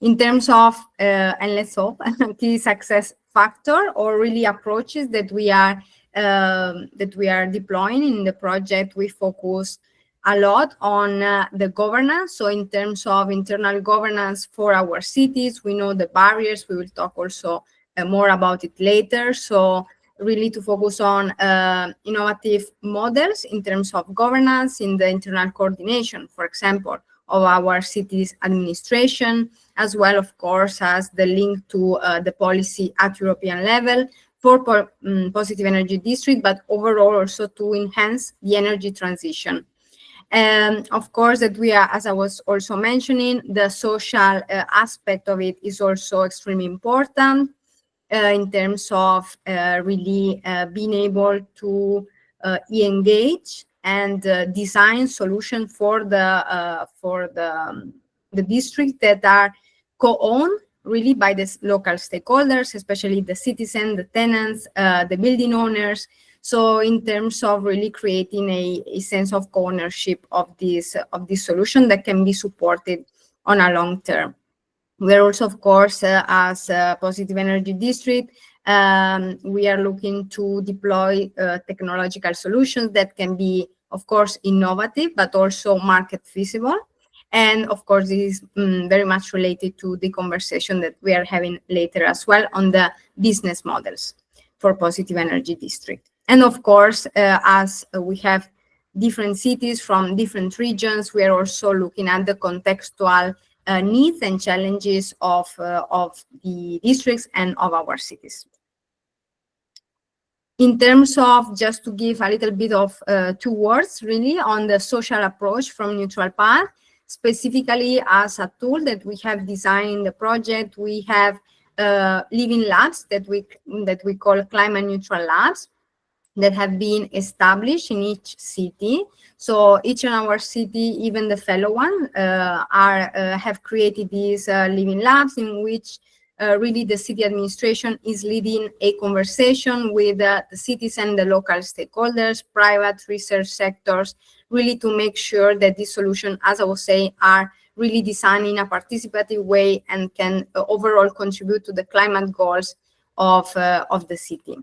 In terms of, and let's hope, key success factor or really approaches that we are deploying in the project, we focus a lot on the governance. So in terms of internal governance for our cities, we know the barriers. We will talk also more about it later. So really to focus on innovative models in terms of governance in the internal coordination, for example, of our city's administration, as well, of course, as the link to the policy at European level for positive energy district, but overall also to enhance the energy transition. And of course, that we are, as I was also mentioning, the social aspect of it is also extremely important in terms of really being able to engage and design solutions for the district that are co-owned really by the local stakeholders, especially the citizens, the tenants, the building owners. So in terms of really creating a sense of co-ownership of this solution that can be supported on a long term. We're also, of course, as a positive energy district, we are looking to deploy technological solutions that can be, of course, innovative, but also market feasible. And of course, this is very much related to the conversation that we are having later as well on the business models for positive energy district. And of course, as we have different cities from different regions, we are also looking at the contextual needs and challenges of the districts and of our cities. In terms of, just to give a little bit of 2 words really on the social approach from NeutralPath, specifically as a tool that we have designed in the project, we have living labs that we call climate neutral labs that have been established in each city. So each in our city, even the fellow one, have created these living labs in which really the city administration is leading a conversation with the citizens, the local stakeholders, private research sectors, really to make sure that these solutions, as I was saying, are really designed in a participative way and can overall contribute to the climate goals of the city.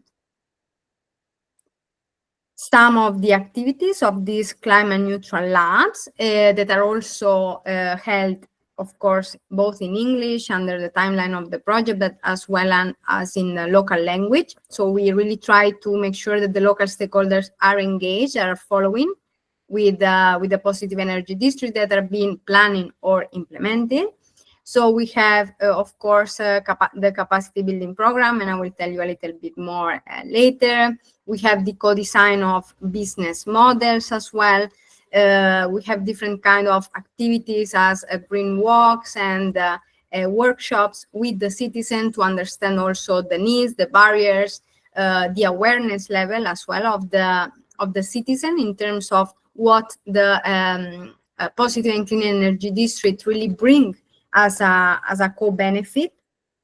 some of the activities of these climate neutral labs that are also held, of course, both in English under the timeline of the project, but as well as in the local language. So we really try to make sure that the local stakeholders are engaged, are following with the positive energy district that are being planning or implemented. So we have, of course, the capacity building program, and I will tell you a little bit more later. We have the co-design of business models as well. We have different kind of activities as green walks and workshops with the citizen to understand also the needs, the barriers, the awareness level as well of the citizen in terms of what the positive and clean energy district really bring as a co-benefit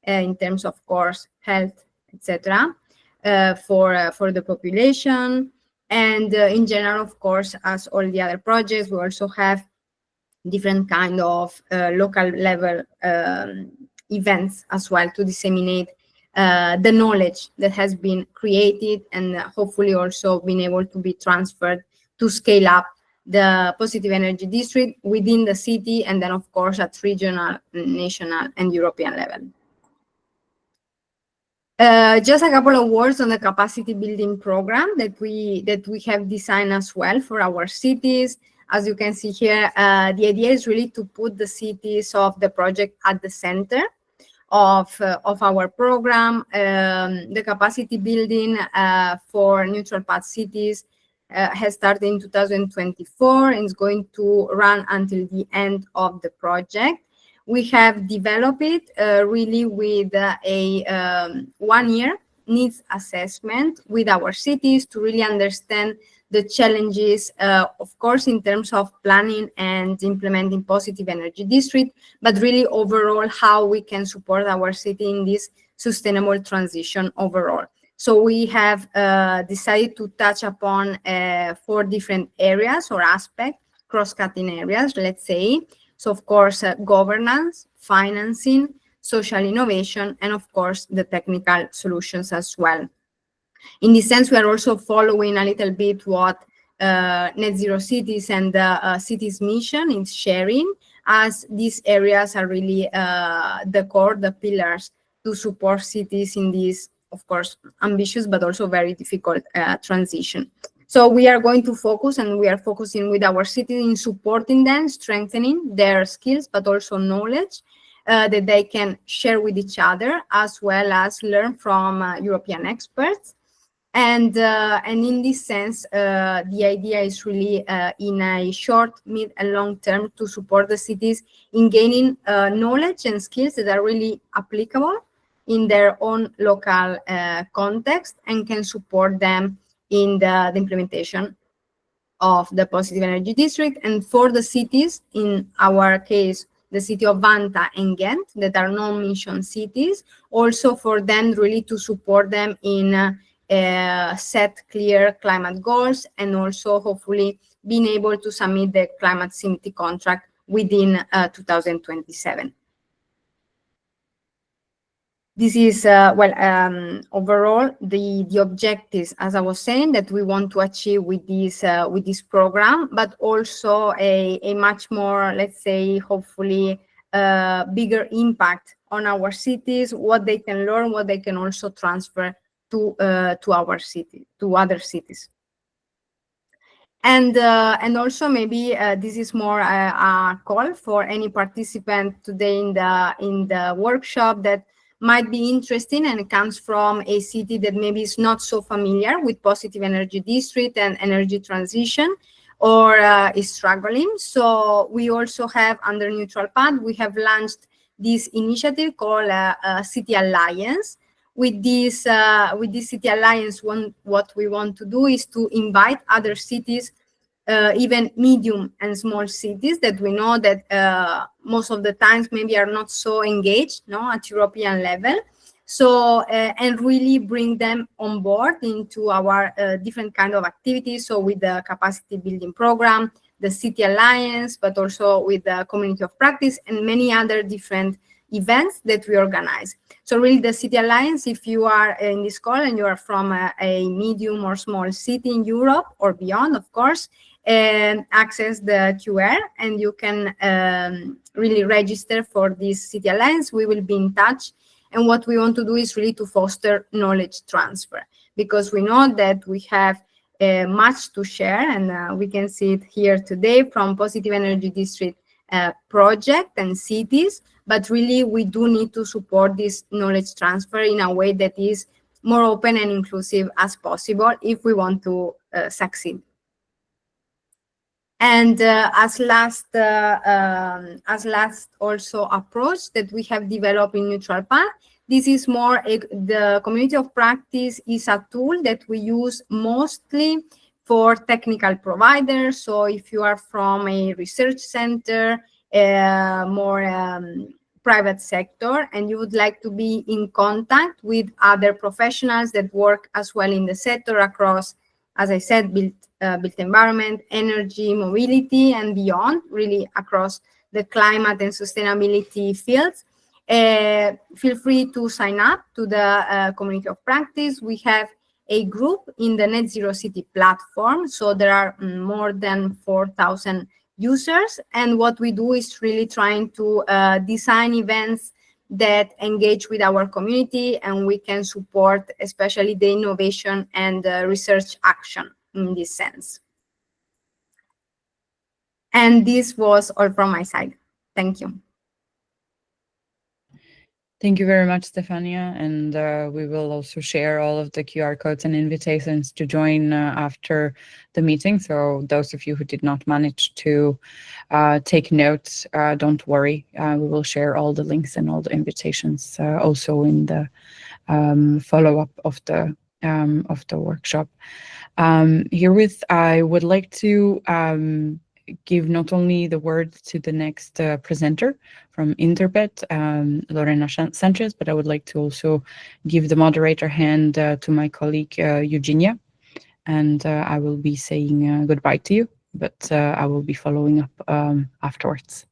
in terms of course health, etc. For the population. And in general, of course, as all the other projects, we also have different kind of local level events as well to disseminate the knowledge that has been created and hopefully also been able to be transferred to scale up the positive energy district within the city, and then of course at regional, national, and European level. Just a couple of words on the capacity building program that we have designed as well for our cities. As you can see here, the idea is really to put the cities of the project at the center of our program. The capacity building for neutral path cities has started in 2024 and is going to run until the end of the project. We have developed it really with a 1-year needs assessment with our cities to really understand the challenges, of course, in terms of planning and implementing positive energy district, but really overall how we can support our city in this sustainable transition overall. So we have decided to touch upon 4 different areas or aspects, cross-cutting areas, let's say. So of course, governance, financing, social innovation, and of course, the technical solutions as well. In this sense, we are also following a little bit what Net Zero Cities and the city's mission is sharing, as these areas are really the core, the pillars to support cities in this, of course, ambitious but also very difficult transition. So we are going to focus, and we are focusing with our cities in supporting them, strengthening their skills, but also knowledge that they can share with each other, as well as learn from European experts. And in this sense, the idea is really in a short, mid, and long term to support the cities in gaining knowledge and skills that are really applicable in their own local context and can support them in the implementation of the positive energy district. And for the cities, in our case, the city of Vanta and Ghent, that are non-mission cities, also for them really to support them in set clear climate goals, and also hopefully being able to submit the climate civility contract within 2027. This is, overall, the objectives, as I was saying, that we want to achieve with this program, but also a much more, let's say, hopefully, bigger impact on our cities, what they can learn, what they can also transfer to our city, to other cities. And also maybe this is more a call for any participant today in the workshop that might be interesting and comes from a city that maybe is not so familiar with positive energy district and energy transition, or is struggling. So we also have, under NeutralPath, we have launched this initiative called City Alliance. With this City Alliance, what we want to do is to invite other cities, even medium and small cities that we know that most of the times maybe are not so engaged, at European level. So, and really bring them on board into our different kind of activities. So with the capacity building program, the City Alliance, but also with the community of practice and many other different events that we organize. So really the City Alliance, if you are in this call and you are from a medium or small city in Europe or beyond, of course, access the QR and you can really register for this City Alliance. We will be in touch. And what we want to do is really to foster knowledge transfer, because we know that we have much to share, and we can see it here today from Positive Energy District project and cities, but really we do need to support this knowledge transfer in a way that is more open and inclusive as possible if we want to succeed. And as last also approach that we have developed in NeutralPath, this is more the community of practice is a tool that we use mostly for technical providers. So if you are from a research center, more private sector, and you would like to be in contact with other professionals that work as well in the sector across, as I said, built environment, energy, mobility, and beyond, really across the climate and sustainability fields, feel free to sign up to the community of practice. We have a group in the Net Zero City platform, so there are more than 4,000 users, and what we do is really trying to design events that engage with our community, and we can support especially the innovation and research action in this sense. And this was all from my side. Thank you. Thank you very much, Stefania. And we will also share all of the QR codes and invitations to join after the meeting. So those of you who did not manage to take notes, don't worry. We will share all the links and all the invitations also in the follow-up of the workshop. Herewith, I would like to give not only the word to the next presenter from InterPED, Lorena Sanchez, but I would like to also give the moderator hand to my colleague, Eugenia, and I will be saying goodbye to you, but I will be following up afterwards.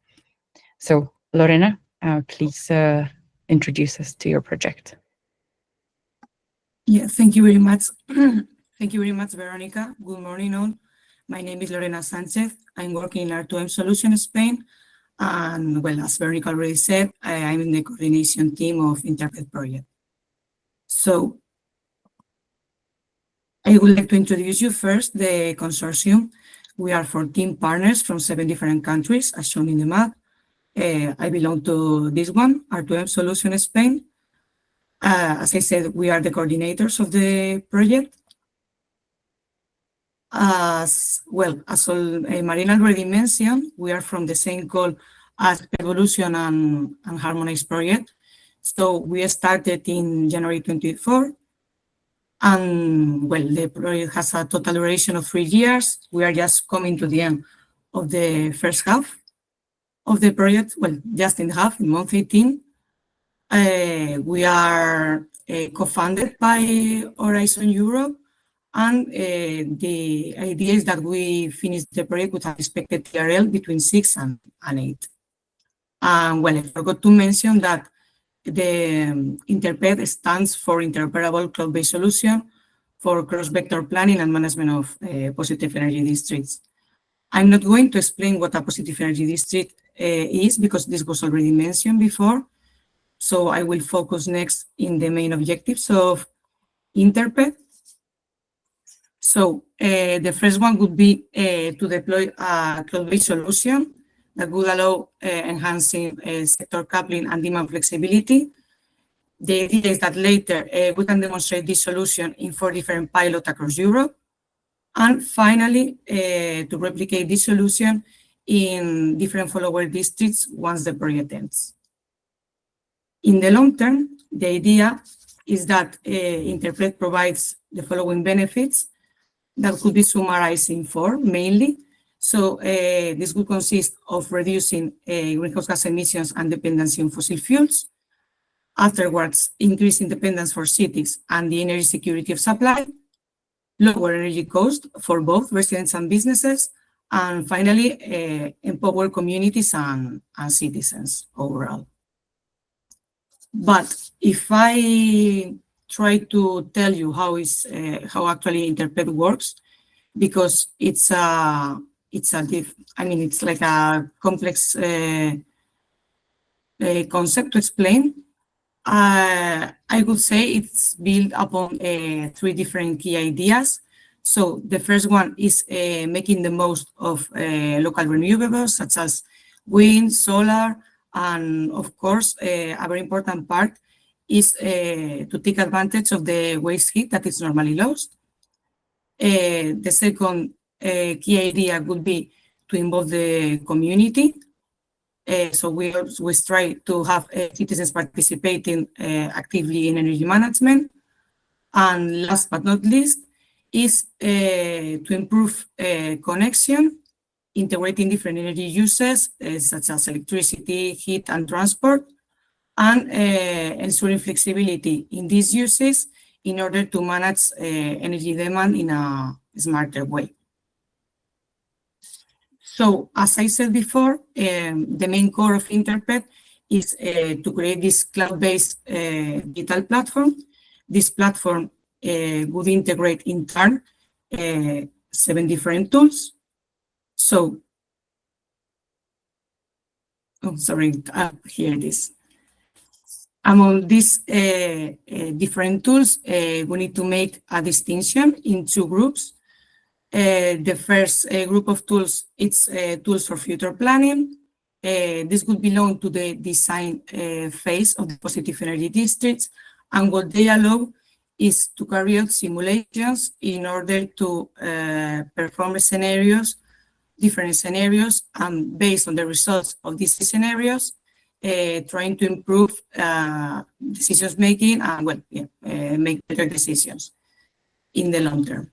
So, Lorena, please introduce us to your project. Yeah, thank you very much. Thank you very much, Veronica. Good morning, all. My name is Lorena Sanchez. I'm working in R2M Solution Spain. And well, as Veronica already said, I'm in the coordination team of InterPED project. So I would like to introduce you first the consortium. We are 14 partners from 7 different countries, as shown in the map. I belong to this one, R2M Solution Spain. As I said, we are the coordinators of the project. As well, as Marina already mentioned, we are from the same call as PEDvolution and HARMONISE project. So we started in January 24. And well, the project has a total duration of 3 years. We are just coming to the end of the first half of the project. Well, just in half, in month 18. We are co-funded by Horizon Europe. And the idea is that we finish the project with an expected TRL between 6 and 8. And well, I forgot to mention that the InterPED stands for Interoperable Cloud-Based Solution for Cross-Vector Planning and Management of Positive Energy Districts. I'm not going to explain what a Positive Energy District is, because this was already mentioned before. So I will focus next in the main objectives of InterPED. So the first one would be to deploy a cloud-based solution that would allow enhancing sector coupling and demand flexibility. The idea is that later we can demonstrate this solution in 4 different pilots across Europe. And finally, to replicate this solution in different follower districts once the project ends. In the long term, the idea is that InterPED provides the following benefits that could be summarized in 4 mainly. So this will consist of reducing greenhouse gas emissions and dependency on fossil fuels. Afterwards, increase independence for cities and the energy security of supply, lower energy cost for both residents and businesses, and finally, empower communities and citizens overall. But if I try to tell you how actually InterPED works, because it's like a complex concept to explain. I would say it's built upon 3 different key ideas. So the first one is making the most of local renewables, such as wind, solar, and of course, a very important part is to take advantage of the waste heat that is normally lost. The second key idea would be to involve the community. So we always try to have citizens participating actively in energy management. And last but not least is to improve connection, integrating different energy uses such as electricity, heat, and transport, and ensuring flexibility in these uses in order to manage energy demand in a smarter way. So, as I said before, the main core of InterPED is to create this cloud-based digital platform. This platform would integrate in turn 7 different tools. So, here it is. Among these different tools, we need to make a distinction in 2 groups. The first group of tools, it's tools for future planning. This would belong to the design phase of the positive energy districts, and what they allow is to carry out simulations in order to perform scenarios, different scenarios, and based on the results of these scenarios, trying to improve decisions making and make better decisions in the long term.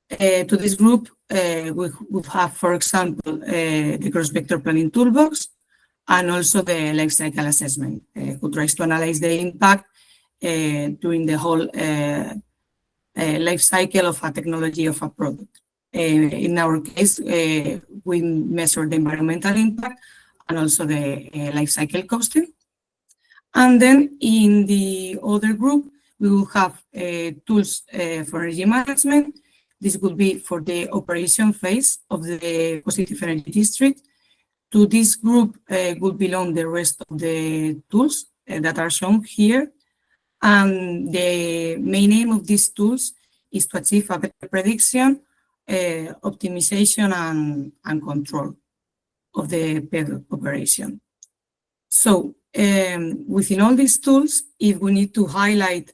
To this group, we would have, for example, the cross-vector planning toolbox and also the life cycle assessment, who tries to analyze the impact during the whole life cycle of a technology of a product. In our case, we measure the environmental impact and also the life cycle costing. And then in the other group, we will have tools for energy management. This would be for the operation phase of the positive energy district. To this group would belong the rest of the tools that are shown here. And the main aim of these tools is to achieve a better prediction, optimization, and control of the PED operation. So within all these tools, if we need to highlight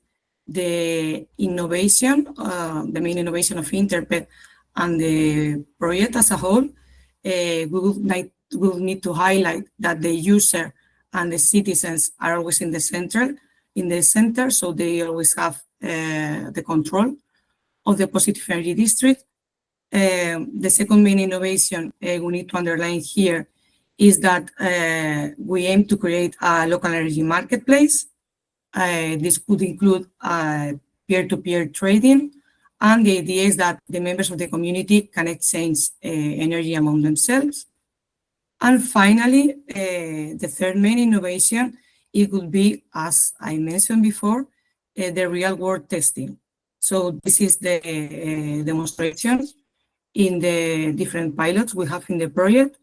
the innovation, the main innovation of InterPED and the project as a whole, we will need to highlight that the user and the citizens are always in the center, so they always have the control of the positive energy district. The second main innovation we need to underline here is that we aim to create a local energy marketplace. This could include peer-to-peer trading, and the idea is that the members of the community can exchange energy among themselves. And finally, the third main innovation, it would be, as I mentioned before, the real-world testing. So this is the demonstration in the different pilots we have in the project.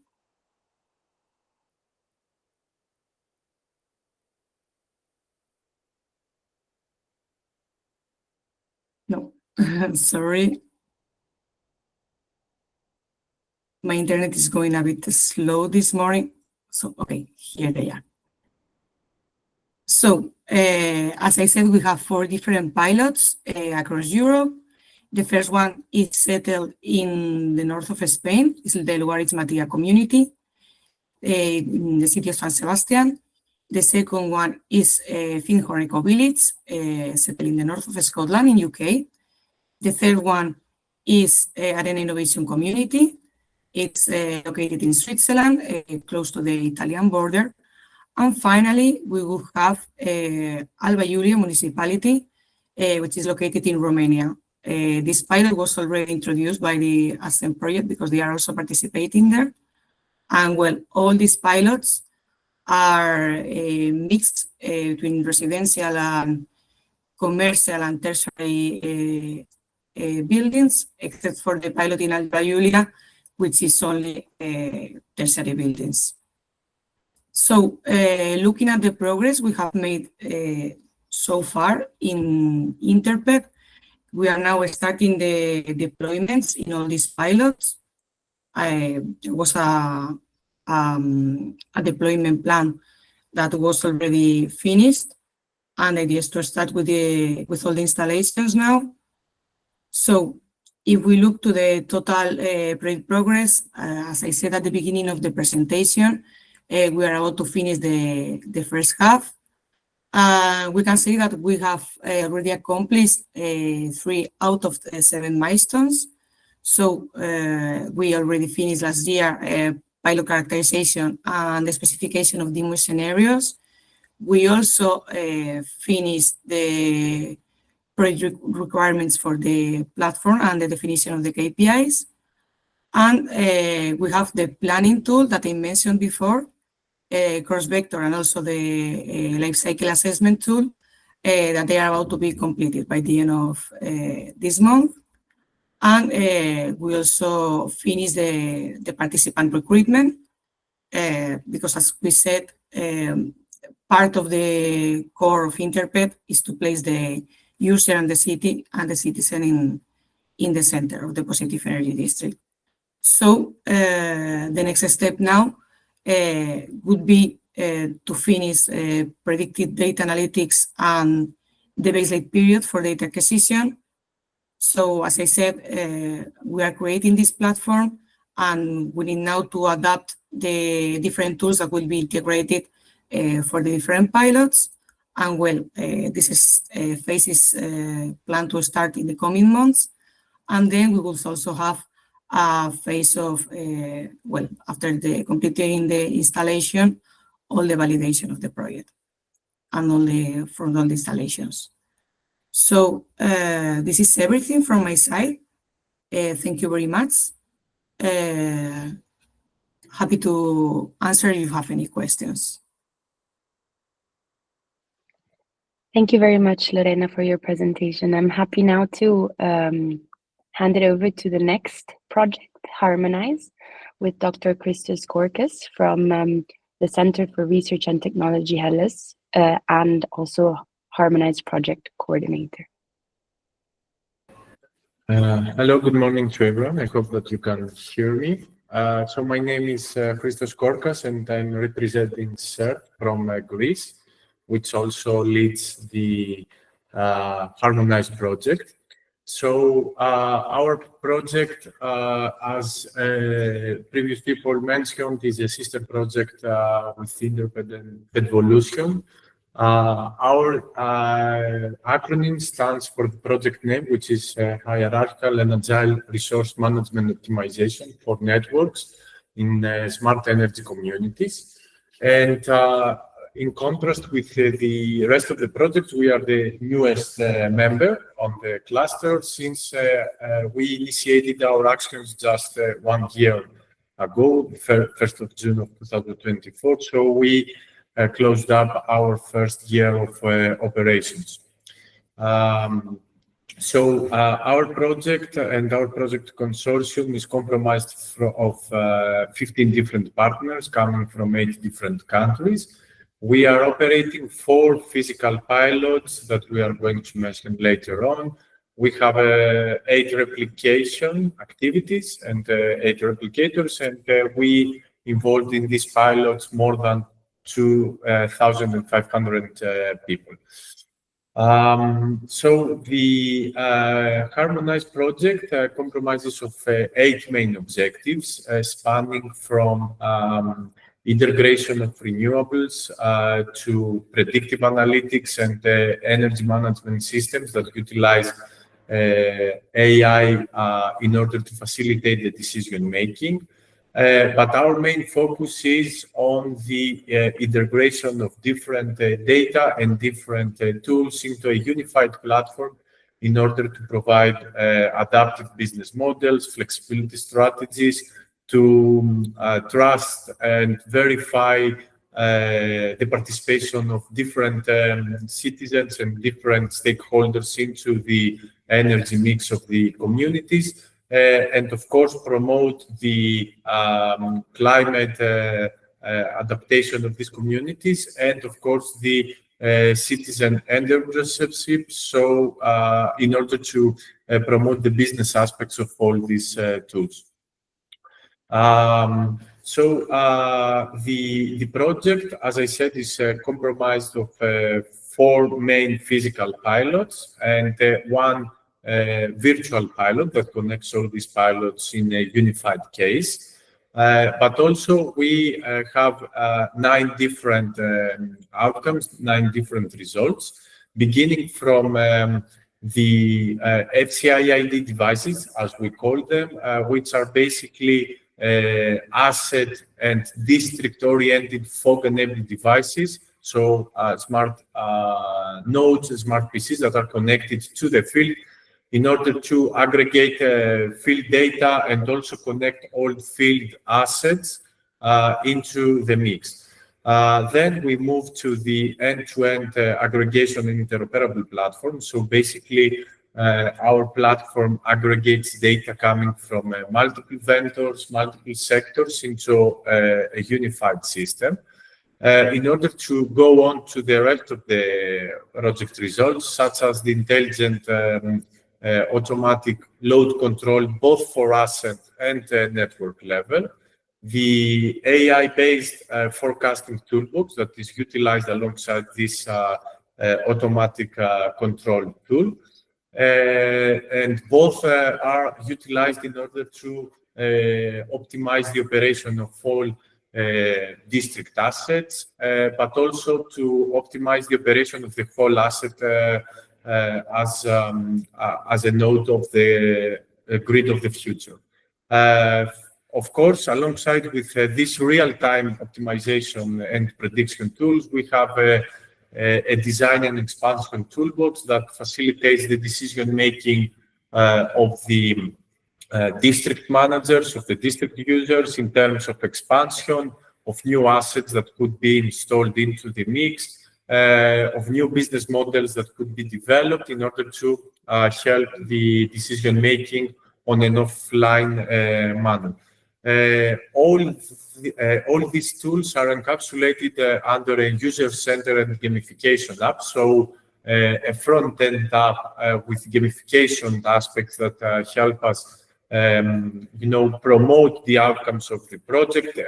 No, sorry. My internet is going a bit slow this morning. So, okay, here they are. So, as I said, we have 4 different pilots across Europe. The first one is settled in the north of Spain. It's the Lugaritz Matia community in the city of San Sebastian. The second one is Findhorn Eco Village, settled in the north of Scotland in UK. The third one is Arena Innovation Community. It's located in Switzerland, close to the Italian border. And finally, we will have Alba Iulia municipality, which is located in Romania. This pilot was already introduced by the ASCEND project because they are also participating there. And well, all these pilots are a mix between residential and commercial and tertiary buildings, except for the pilot in Alta Julia, which is only tertiary buildings. So looking at the progress we have made so far in InterPED, we are now starting the deployments in all these pilots. There was a deployment plan that was already finished, and the idea is to start with all the installations now. So if we look to the total project progress, as I said at the beginning of the presentation, we are about to finish the first half. We can say that we have already accomplished 3 out of the 7 milestones. So we already finished last year pilot characterization and the specification of demo scenarios. We also finished the project requirements for the platform and the definition of the KPIs. And we have the planning tool that I mentioned before, cross-vector, and also the life cycle assessment tool that they are about to be completed by the end of this month. And we also finished the participant recruitment because, as we said, part of the core of InterPED is to place the user and the city and the citizen in the center of the positive energy district. So the next step now would be to finish predictive data analytics and the baseline period for data acquisition. So as I said, we are creating this platform, and we need now to adapt the different tools that will be integrated for the different pilots. And well, this phase is planned to start in the coming months. And then we will also have a phase of, well, after completing the installation, all the validation of the project and all the front-end installations. So this is everything from my side. Thank you very much. Happy to answer if you have any questions. Thank you very much, Lorena, for your presentation. I'm happy now to hand it over to the next project, HARMONISE, with Dr. Christos Korkas from the Center for Research and Technology, HELLAS, and also HARMONISE project coordinator. Hello, good morning to everyone. I hope that you can hear me. So my name is Christos Korkas, and I'm representing CERT from Greece, which also leads the HARMONISE project. So our project, as previous people mentioned, is a sister project with InterPED and PEDvolution. Our acronym stands for the project name, which is Hierarchical and Agile Resource Management Optimization for Networks in Smart Energy Communities. And in contrast with the rest of the project, we are the newest member on the cluster since we initiated our actions just 1 year ago, 1st of June of 2024. So we closed up our first year of operations. So our project and our project consortium is comprised of 15 different partners coming from 8 different countries. We are operating 4 physical pilots that we are going to mention later on. We have 8 replication activities and 8 replicators, and we involved in these pilots more than 2,500 people. So the HARMONISE project comprises of 8 main objectives, spanning from integration of renewables to predictive analytics and energy management systems that utilize AI in order to facilitate the decision making. But our main focus is on the integration of different data and different tools into a unified platform in order to provide adaptive business models, flexibility strategies, to trust and verify the participation of different citizens and different stakeholders into the energy mix of the communities, and of course promote the climate adaptation of these communities, and of course the citizen entrepreneurship. So in order to promote the business aspects of all these tools. So the project, as I said, is comprised of 4 main physical pilots and 1 virtual pilot that connects all these pilots in a unified case. But also we have 9 different outcomes, 9 different results, beginning from the FCIID devices, as we call them, which are basically asset and district-oriented fog-enabled devices. So smart nodes, smart PCs that are connected to the field in order to aggregate field data and also connect all field assets into the mix. Then we move to the end-to-end aggregation and interoperable platform. So basically, our platform aggregates data coming from multiple vendors, multiple sectors into a unified system. In order to go on to the rest of the project results, such as the intelligent automatic load control, both for asset and network level, the AI-based forecasting toolbox that is utilized alongside this automatic control tool. And both are utilized in order to optimize the operation of all district assets, but also to optimize the operation of the whole asset as a node of the grid of the future. Of course, alongside with this real-time optimization and prediction tools, we have a design and expansion toolbox that facilitates the decision-making of the district managers, of the district users in terms of expansion, of new assets that could be installed into the mix, of new business models that could be developed in order to help the decision-making on an offline manner. All these tools are encapsulated under a user-centered gamification app. So a front-end app with gamification aspects that help us, promote the outcomes of the project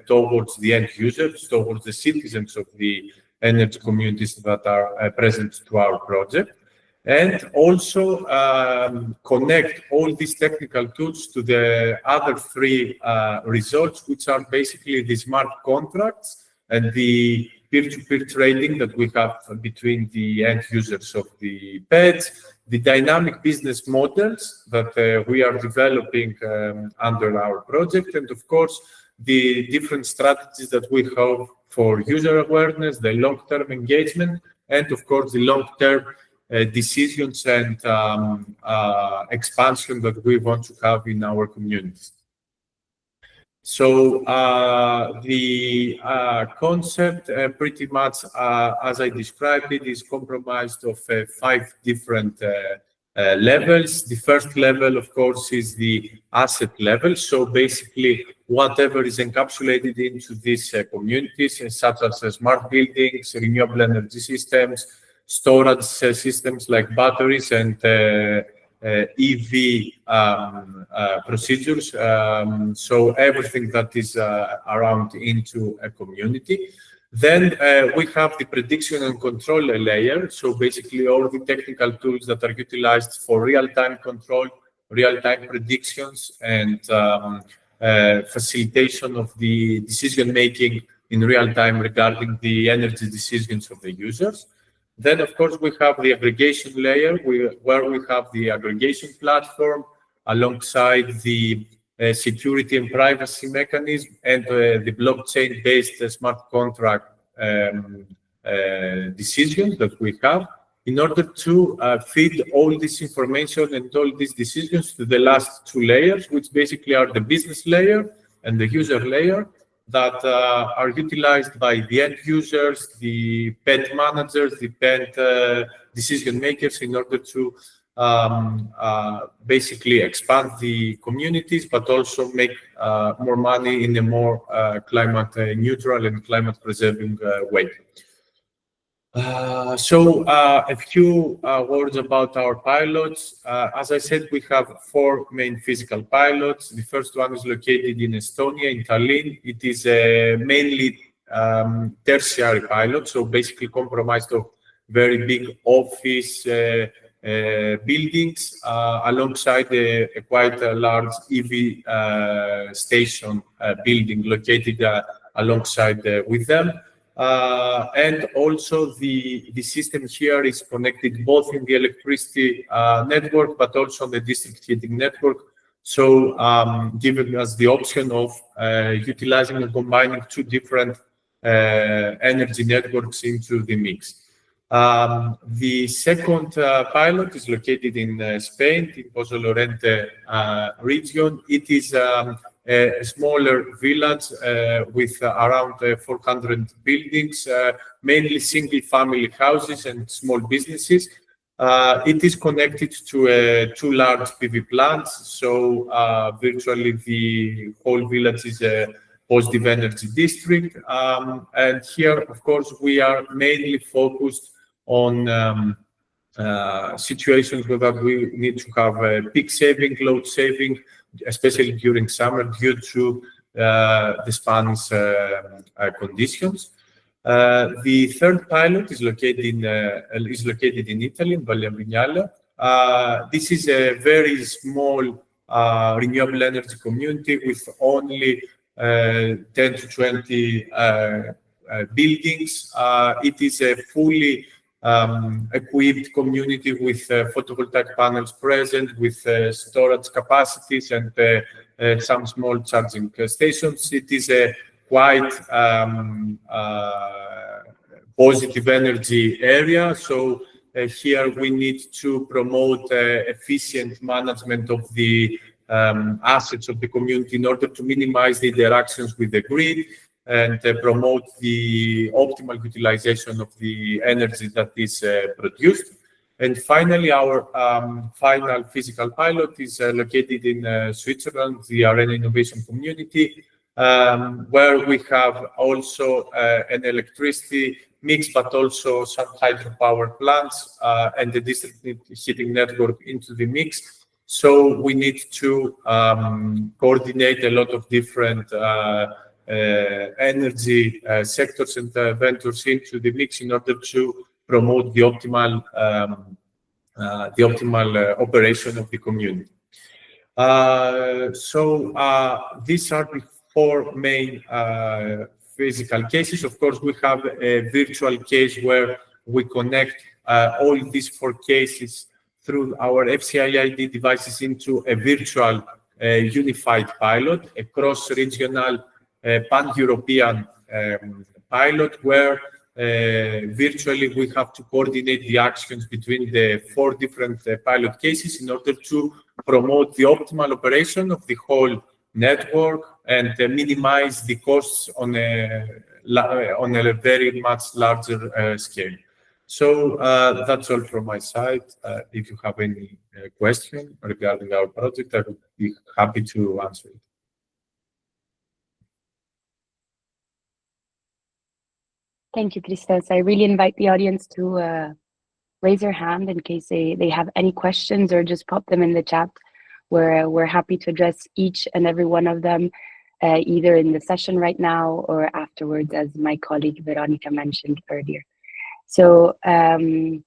towards the end users, towards the citizens of the energy communities that are present to our project. And also connect all these technical tools to the other 3 results, which are basically the smart contracts and the peer-to-peer trading that we have between the end users of the PEDs, the dynamic business models that we are developing under our project, and of course, the different strategies that we have for user awareness, the long-term engagement, and of course, the long-term decisions and expansion that we want to have in our communities. So the concept pretty much, as I described it, is comprised of 5 different levels. The first level, of course, is the asset level. So basically, whatever is encapsulated into these communities, such as smart buildings, renewable energy systems, storage systems like batteries and EV procedures. So everything that is around into a community. Then we have the prediction and control layer. So basically all the technical tools that are utilized for real-time control, real-time predictions, and facilitation of the decision-making in real time regarding the energy decisions of the users. Then, of course, we have the aggregation layer where we have the aggregation platform alongside the security and privacy mechanism and the blockchain-based smart contract decisions that we have in order to feed all this information and all these decisions to the last 2 layers, which basically are the business layer and the user layer, that are utilized by the end users, the PED managers, the PED decision makers in order to basically expand the communities, but also make more money in a more climate neutral and climate preserving way. A few words about our pilots. As I said, we have 4 main physical pilots. The first one is located in Estonia, in Tallinn. It is a mainly tertiary pilot, so basically comprised of very big office buildings alongside a quite large EV station building located alongside with them. And also the system here is connected both in the electricity network, but also on the district heating network. So giving us the option of utilizing and combining 2 different energy networks into the mix. The second pilot is located in Spain, in Pozo Lorente region. It is a smaller village with around 400 buildings, mainly single-family houses and small businesses. It is connected to 2 large PV plants, so virtually the whole village is a positive energy district. And here, of course, we are mainly focused on situations where we need to have peak saving, load saving, especially during summer due to the Spanish conditions. The third pilot is located in Italy, in Valle Vignale. This is a very small renewable energy community with only 10 to 20 buildings. It is a fully equipped community with photovoltaic panels present, with storage capacities and some small charging stations. It is a quite positive energy area. So here we need to promote efficient management of the assets of the community in order to minimize the interactions with the grid and promote the optimal utilization of the energy that is produced. And finally, our final physical pilot is located in Switzerland, the Arena Innovation Community, where we have also an electricity mix, but also some hydropower plants and the district heating network into the mix. So we need to coordinate a lot of different energy sectors and ventures into the mix in order to promote the optimal operation of the community. These are the 4 main physical cases. Of course, we have a virtual case where we connect all these 4 cases through our FCIID devices into a virtual unified pilot, a cross-regional pan-European pilot where virtually we have to coordinate the actions between the 4 different pilot cases in order to promote the optimal operation of the whole network and minimize the costs on a very much larger scale. So that's all from my side. If you have any question regarding our project, I would be happy to answer it. Thank you, Christos. I really invite the audience to raise their hand in case they have any questions, or just pop them in the chat. We're happy to address each and every one of them, either in the session right now or afterwards, as my colleague Veronica mentioned earlier. So thank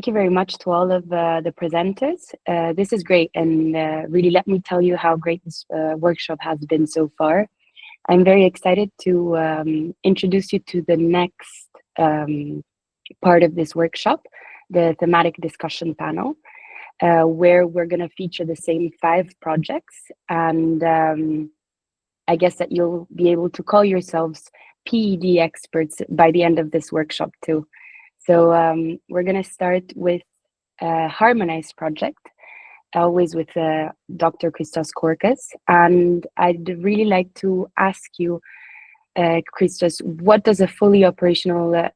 you very much to all of the presenters. This is great, and really let me tell you how great this workshop has been so far. I'm very excited to introduce you to the next part of this workshop, the thematic discussion panel, where we're going to feature the same 5 projects. And I guess that you'll be able to call yourselves PED experts by the end of this workshop too. So we're going to start with HARMONISE project, always with Dr. Christos Korkas. And I'd really like to ask you, Christos, what does a fully operational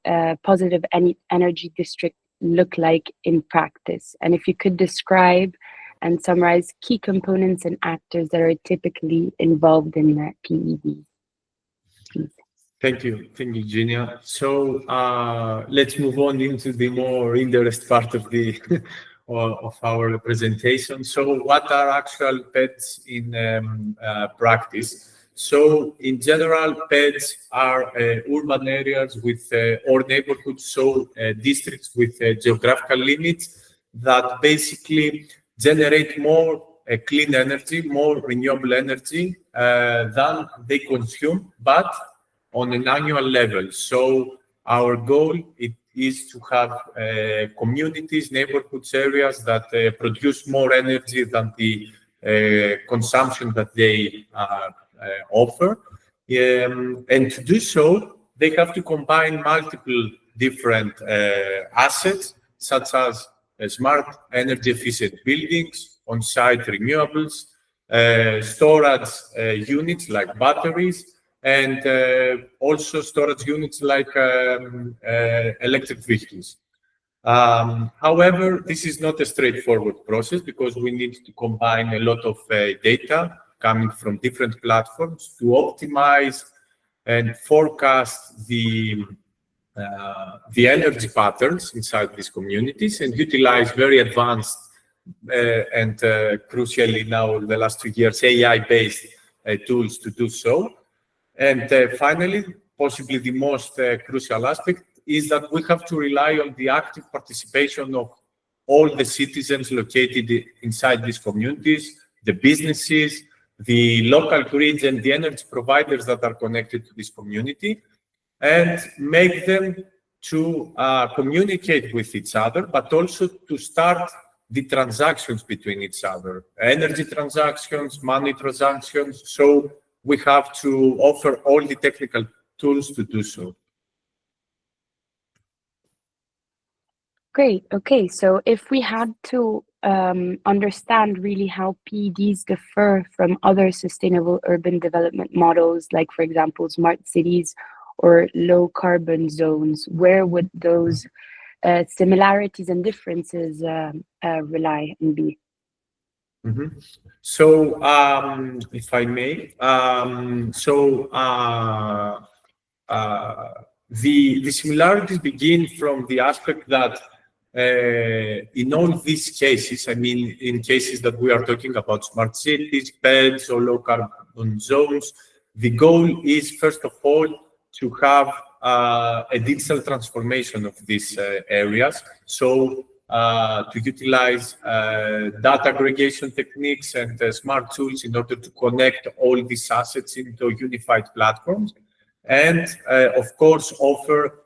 positive energy district look like in practice? And if you could describe and summarize key components and actors that are typically involved in PEDs, please. Thank you, Genia. So let's move on into the more interest part of the of our presentation. So, what are actual PEDs in practice? So, in general, PEDs are urban areas with or neighborhoods, so districts with geographical limits that basically generate more clean energy, more renewable energy than they consume, but on an annual level. So our goal is to have communities, neighborhoods, areas that produce more energy than the consumption that they offer. And to do so, they have to combine multiple different assets, such as smart energy efficient buildings, on-site renewables, storage units like batteries, and also storage units like electric vehicles. However, this is not a straightforward process because we need to combine a lot of data coming from different platforms to optimize and forecast the energy patterns inside these communities and utilize very advanced and crucially now the last 2 years AI-based tools to do so. And finally, possibly the most crucial aspect is that we have to rely on the active participation of all the citizens located inside these communities, the businesses, the local grids, and the energy providers that are connected to this community, and make them to communicate with each other, but also to start the transactions between each other, energy transactions, money transactions. So we have to offer all the technical tools to do so. Great. Okay, so if we had to understand really how PEDs differ from other sustainable urban development models, like, for example, smart cities or low carbon zones, where would those similarities and differences rely and be? Mm-hmm. So, if I may, the similarities begin from the aspect that in all these cases, I mean, in cases that we are talking about smart cities, PEDs, or low carbon zones, the goal is, first of all, to have a digital transformation of these areas. So, to utilize data aggregation techniques and smart tools in order to connect all these assets into unified platforms. And, of course, offer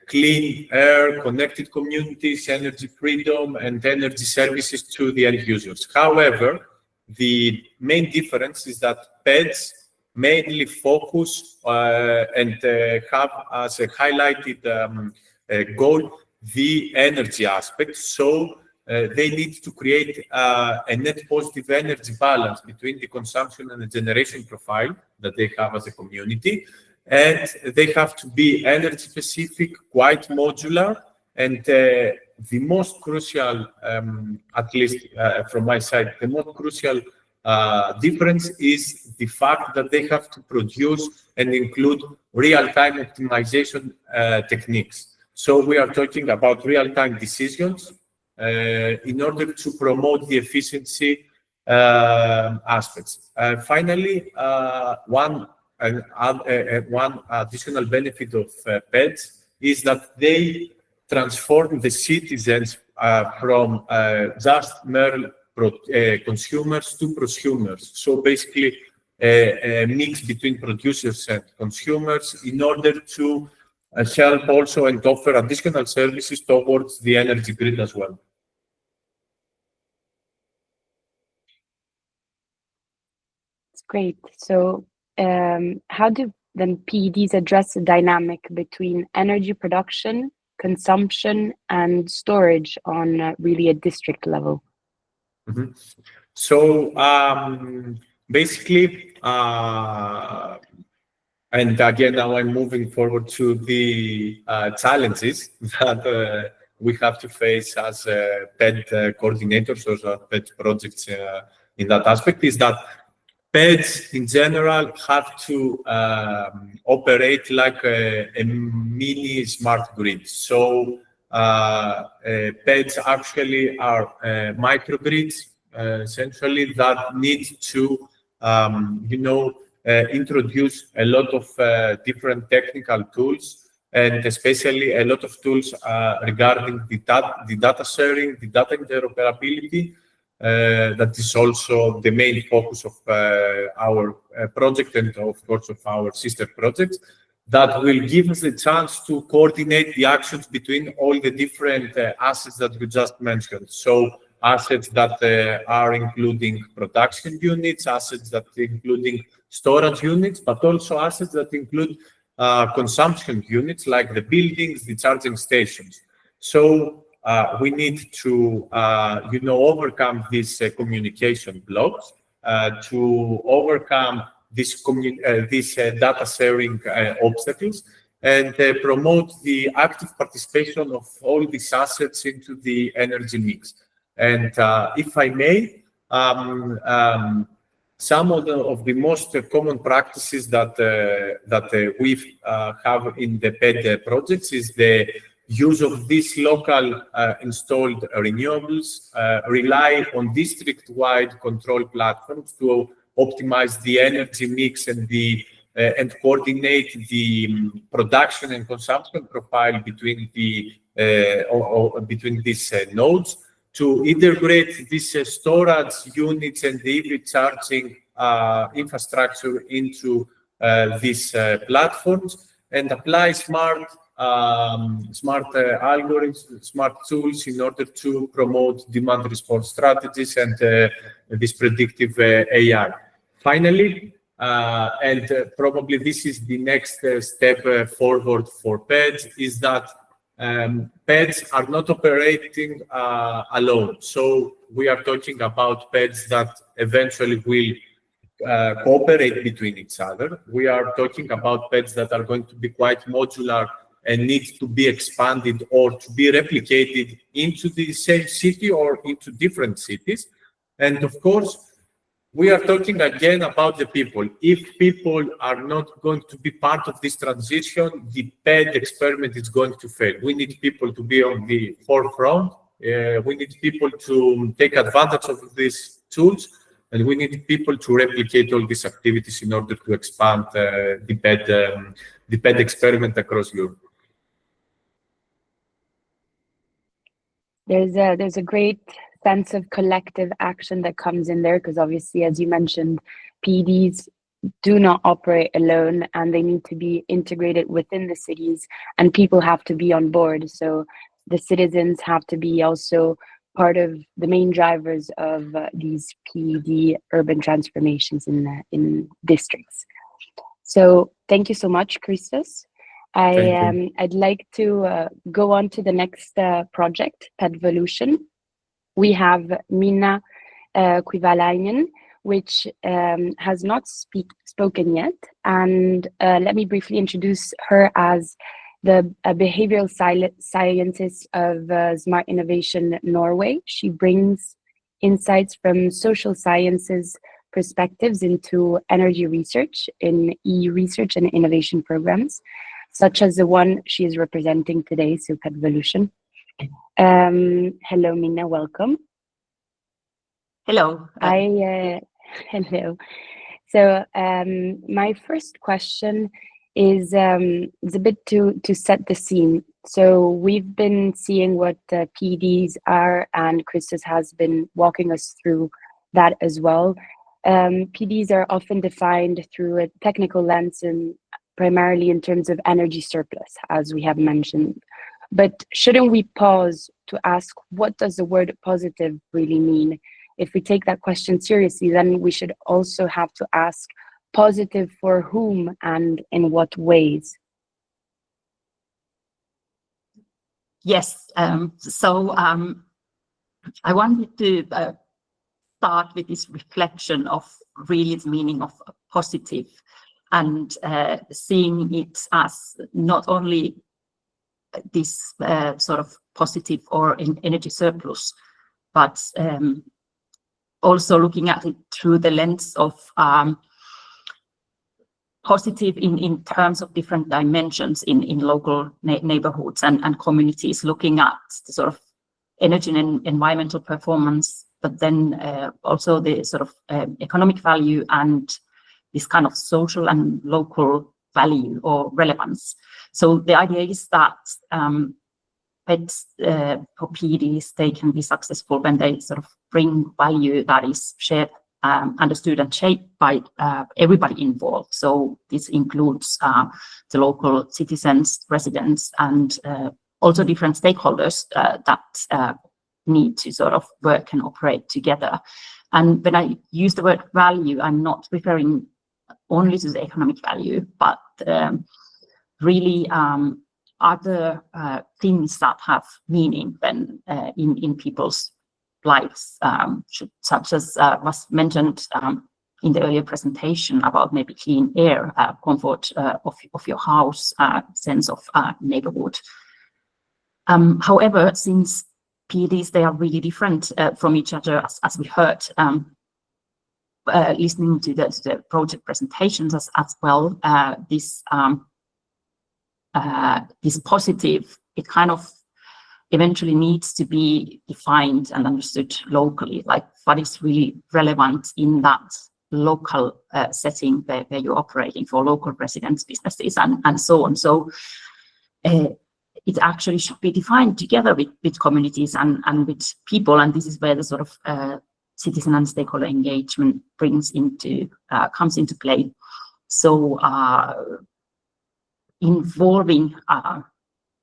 clean air, connected communities, energy freedom, and energy services to the end users. However, the main difference is that PEDs mainly focus and have as a highlighted goal the energy aspect. So they need to create a net positive energy balance between the consumption and the generation profile that they have as a community. And they have to be energy specific, quite modular. And the most crucial, at least from my side, the most crucial difference is the fact that they have to produce and include real-time optimization techniques. So we are talking about real-time decisions in order to promote the efficiency aspects. Finally, one additional benefit of PEDs is that they transform the citizens from just mere consumers to prosumers. So basically, a mix between producers and consumers in order to help also and offer additional services towards the energy grid as well. That's great. So how do then PEDs address the dynamic between energy production consumption and storage on really a district level? Mhm. So basically, and again, now I'm moving forward to the challenges that we have to face as PED coordinators or PED projects in that aspect, is that PEDs in general have to operate like a mini smart grid. So PEDs actually are microgrids, essentially, that need to, introduce a lot of different technical tools, and especially a lot of tools regarding the data sharing, the data interoperability. That is also the main focus of our project and, of course, of our sister projects, that will give us a chance to coordinate the actions between all the different assets that we just mentioned. So assets that are including production units, assets that are including storage units, but also assets that include consumption units like the buildings, the charging stations. So we need to, overcome these communication blocks, to overcome these data sharing obstacles, and promote the active participation of all these assets into the energy mix. And if I may, some of the most common practices that we have in the PED projects is the use of these local installed renewables, rely on district-wide control platforms to optimize the energy mix and coordinate the production and consumption profile between between these nodes, to integrate these storage units and the EV charging infrastructure into these platforms, and apply smart algorithms, smart tools in order to promote demand response strategies and this predictive AI. Finally, and probably this is the next step forward for PEDs, is that PEDs are not operating alone. So we are talking about PEDs that eventually will cooperate between each other. We are talking about PEDs that are going to be quite modular and need to be expanded or to be replicated into the same city or into different cities. And of course, we are talking again about the people. If people are not going to be part of this transition, the PED experiment is going to fail. We need people to be on the forefront. We need people to take advantage of these tools, and we need people to replicate all these activities in order to expand the PED experiment across Europe. There's a great sense of collective action that comes in there, because obviously, as you mentioned, PEDs do not operate alone, and they need to be integrated within the cities, and people have to be on board. So the citizens have to be also part of the main drivers of these PED urban transformations in districts. So thank you so much, Christos. I'd like to go on to the next project, PEDvolution. We have Minna Kuivalainen, which has not spoken yet. And let me briefly introduce her as the behavioral scientist of Smart Innovation Norway. She brings insights from social sciences perspectives into energy research in EU research and innovation programs, such as the one she is representing today, so PEDvolution. Hello, Minna, welcome. Hello. Hello. So my first question is a bit to set the scene. So we've been seeing what PEDs are, and Christos has been walking us through that as well. PEDs are often defined through a technical lens and primarily in terms of energy surplus, as we have mentioned. But shouldn't we pause to ask, what does the word positive really mean? If we take that question seriously, then we should also have to ask, positive for whom and in what ways? Yes, I wanted to start with this reflection of really the meaning of positive, and seeing it as not only this sort of positive or an energy surplus, but also looking at it through the lens of positive in terms of different dimensions in local neighborhoods and communities, looking at the sort of energy and environmental performance, but then also the sort of economic value and this kind of social and local value or relevance. So the idea is that PEDs or PEDs, they can be successful when they sort of bring value that is shared, understood and shaped by everybody involved. So this includes the local citizens, residents, and also different stakeholders that need to sort of work and operate together. And when I use the word value, I'm not referring only to the economic value, but really other things that have meaning then in people's lives, such as was mentioned in the earlier presentation about maybe clean air, comfort of your house, sense of neighborhood. However, since PEDs, they are really different from each other, as we heard, listening to the project presentations as well, this positive, it kind of eventually needs to be defined and understood locally, like what is really relevant in that local setting where you're operating for local residents, businesses, and so on. So it actually should be defined together with communities and with people, and this is where the sort of citizen and stakeholder engagement comes into play. So involving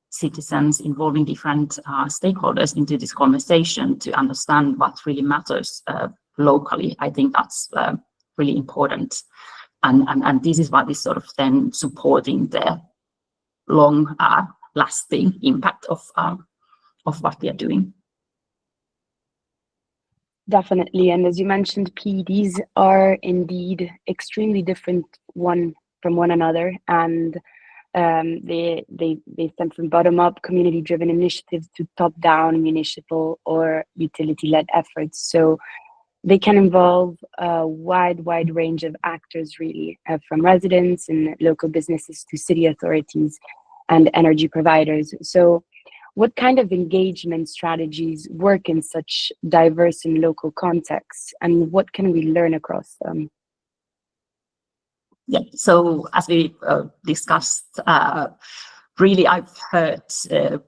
citizens, involving different stakeholders into this conversation to understand what really matters locally, I think that's really important. And this is what is sort of then supporting the long lasting impact of what we are doing. Definitely. And as you mentioned, PEDs are indeed extremely different from one another. And they stem from bottom-up community-driven initiatives to top-down municipal or utility-led efforts. So they can involve a wide range of actors, really, from residents and local businesses to city authorities and energy providers. So what kind of engagement strategies work in such diverse and local contexts, and what can we learn across them? Yeah, so as we discussed, really I've heard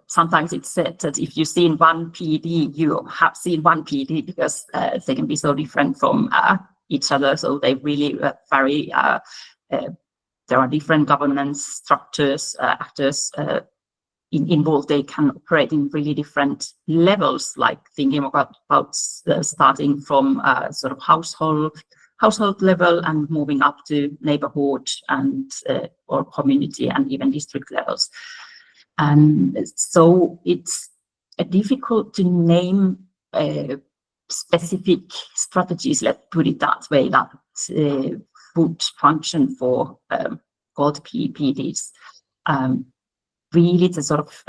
sometimes it's said that if you've seen one PED, you have seen one PED, because they can be so different from each other. So they really vary. There are different governance structures, actors involved. They can operate in really different levels, like thinking about starting from sort of household level and moving up to neighborhood and or community and even district levels. And so it's difficult to name specific strategies, let's put it that way, that would function for called PEDs. Really the sort of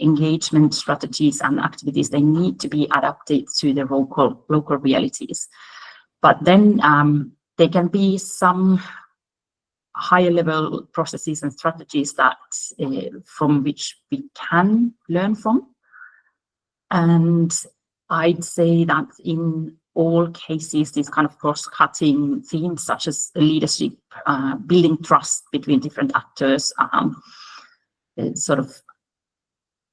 engagement strategies and activities, they need to be adapted to the local realities. But then there can be some higher level processes and strategies that from which we can learn from. And I'd say that in all cases, these kind of cross-cutting themes such as leadership, building trust between different actors, sort of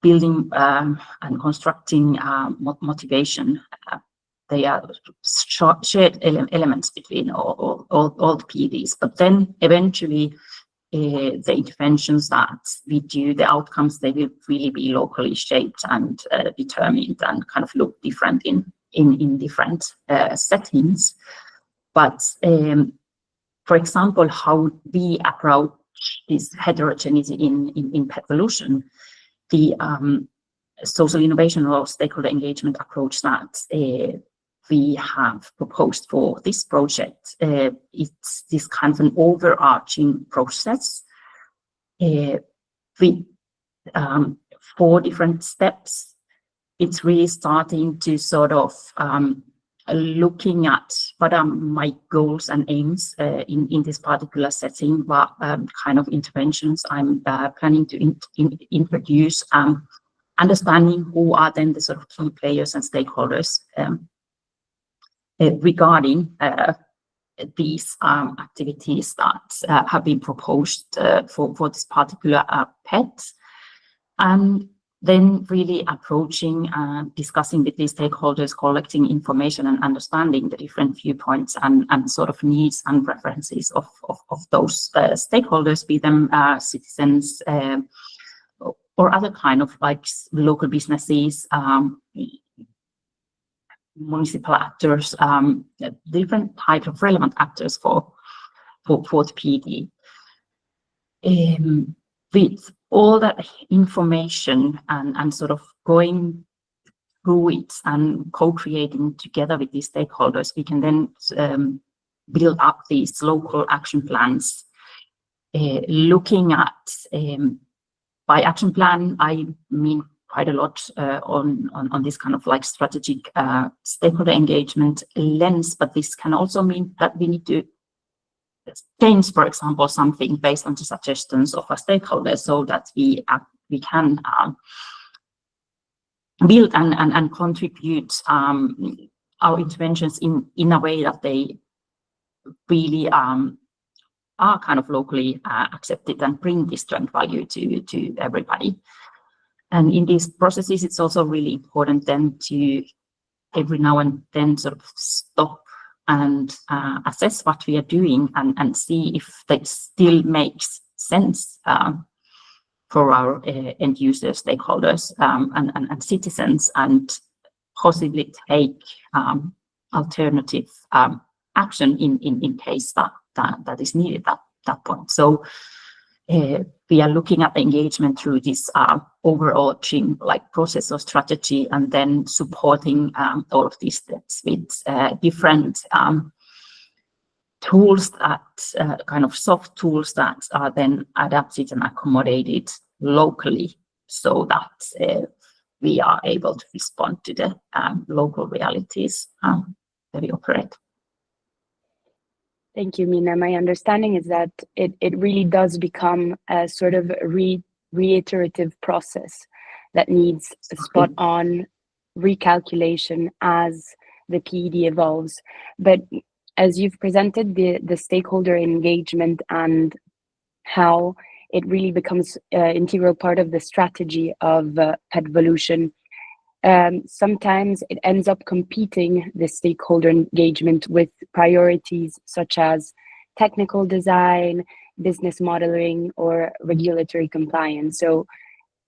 building and constructing motivation, they are shared elements between all the PEDs. But then eventually the interventions that we do, the outcomes, they will really be locally shaped and determined and kind of look different in different settings. But for example, how we approach this heterogeneity in PEDvolution, social innovation or stakeholder engagement approach that we have proposed for this project. It's this kind of an overarching process with 4 different steps. It's really starting to sort of looking at what are my goals and aims in this particular setting, what kind of interventions I'm planning to introduce, understanding who are then the sort of key players and stakeholders regarding these activities that have been proposed for this particular PED. And then really approaching and discussing with these stakeholders, collecting information and understanding the different viewpoints and sort of needs and preferences of those stakeholders, be them citizens or other kind of like local businesses, municipal actors, different type of relevant actors for the PED. With all that information and sort of going through it and co-creating together with these stakeholders, we can then build up these local action plans. Looking at, by action plan, I mean quite a lot on this kind of like strategic stakeholder engagement lens, but this can also mean that we need to change, for example, something based on the suggestions of a stakeholder, so that we can build and contribute our interventions in a way that they really are kind of locally accepted and bring this joint value to everybody. And in these processes, it's also really important then to every now and then sort of stop and assess what we are doing and see if that still makes sense for our end users, stakeholders, and citizens, and possibly take alternative action in case that is needed at that point. So we are looking at the engagement through this overarching like process or strategy, and then supporting all of these steps with different tools that kind of soft tools that are then adapted and accommodated locally, so that we are able to respond to the local realities that we operate. Thank you, Mina. My understanding is that it really does become a sort of reiterative process that needs a spot-on recalculation as the PED evolves. But as you've presented the stakeholder engagement and how it really becomes an integral part of the strategy of PEDvolution, sometimes it ends up competing, the stakeholder engagement, with priorities such as technical design, business modeling, or regulatory compliance. So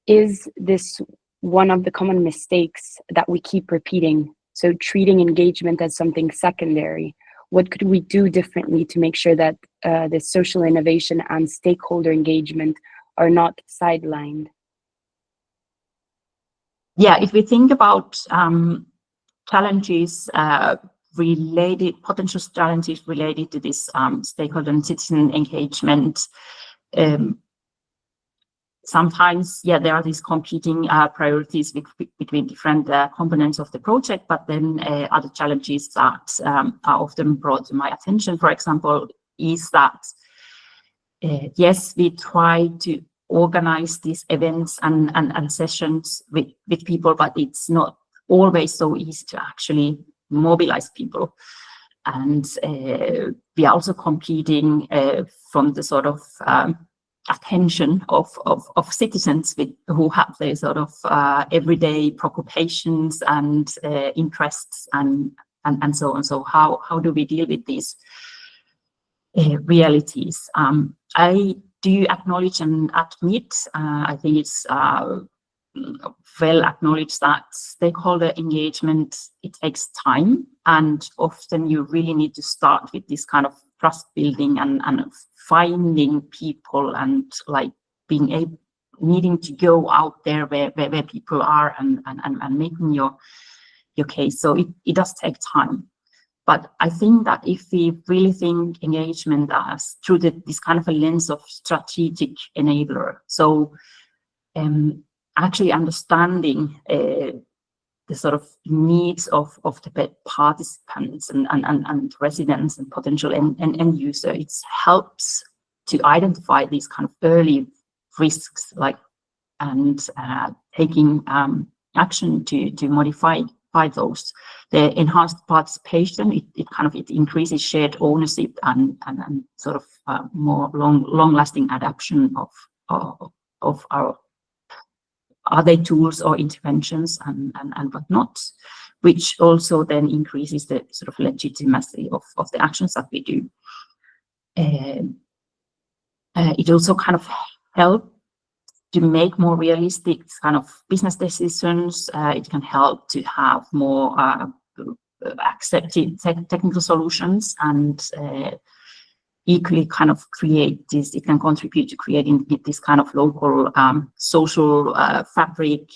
is this one of the common mistakes that we keep repeating? So treating engagement as something secondary. What could we do differently to make sure that the social innovation and stakeholder engagement are not sidelined? Yeah, if we think about challenges potential challenges related to this stakeholder and citizen engagement, sometimes, yeah, there are these competing priorities between different components of the project, but then other challenges that are often brought to my attention, for example, is that, yes, we try to organize these events and sessions with people, but it's not always so easy to actually mobilize people. And we are also competing from the sort of attention of citizens who have their sort of everyday preoccupations and interests and so on. So how do we deal with these realities? I do acknowledge and admit, I think it's well acknowledged that stakeholder engagement, it takes time, and often you really need to start with this kind of trust building and finding people and like being able, needing to go out there where people are and making your case. So it does take time. But I think that if we really think engagement as through this kind of a lens of strategic enabler, so actually understanding the sort of needs of the PED participants and residents and potential end user, it helps to identify these kind of early risks, and taking action to modify those. The enhanced participation, it increases shared ownership and sort of more long-lasting adoption of our other tools or interventions and whatnot, which also then increases the sort of legitimacy of the actions that we do. It also kind of helps to make more realistic kind of business decisions. It can help to have more accepted technical solutions, and equally kind of create this. It can contribute to creating this kind of local social fabric,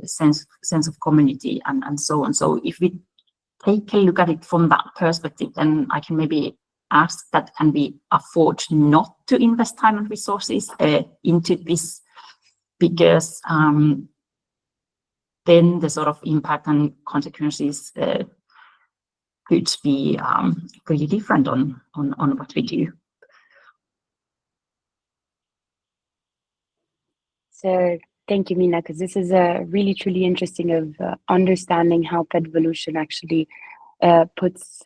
sense of community, and so on. So if we take a look at it from that perspective, then I can maybe ask that, can we afford not to invest time and resources into this? Because then the sort of impact and consequences could be pretty different on what we do. So thank you, Mina, because this is really truly interesting of understanding how PEDvolution actually puts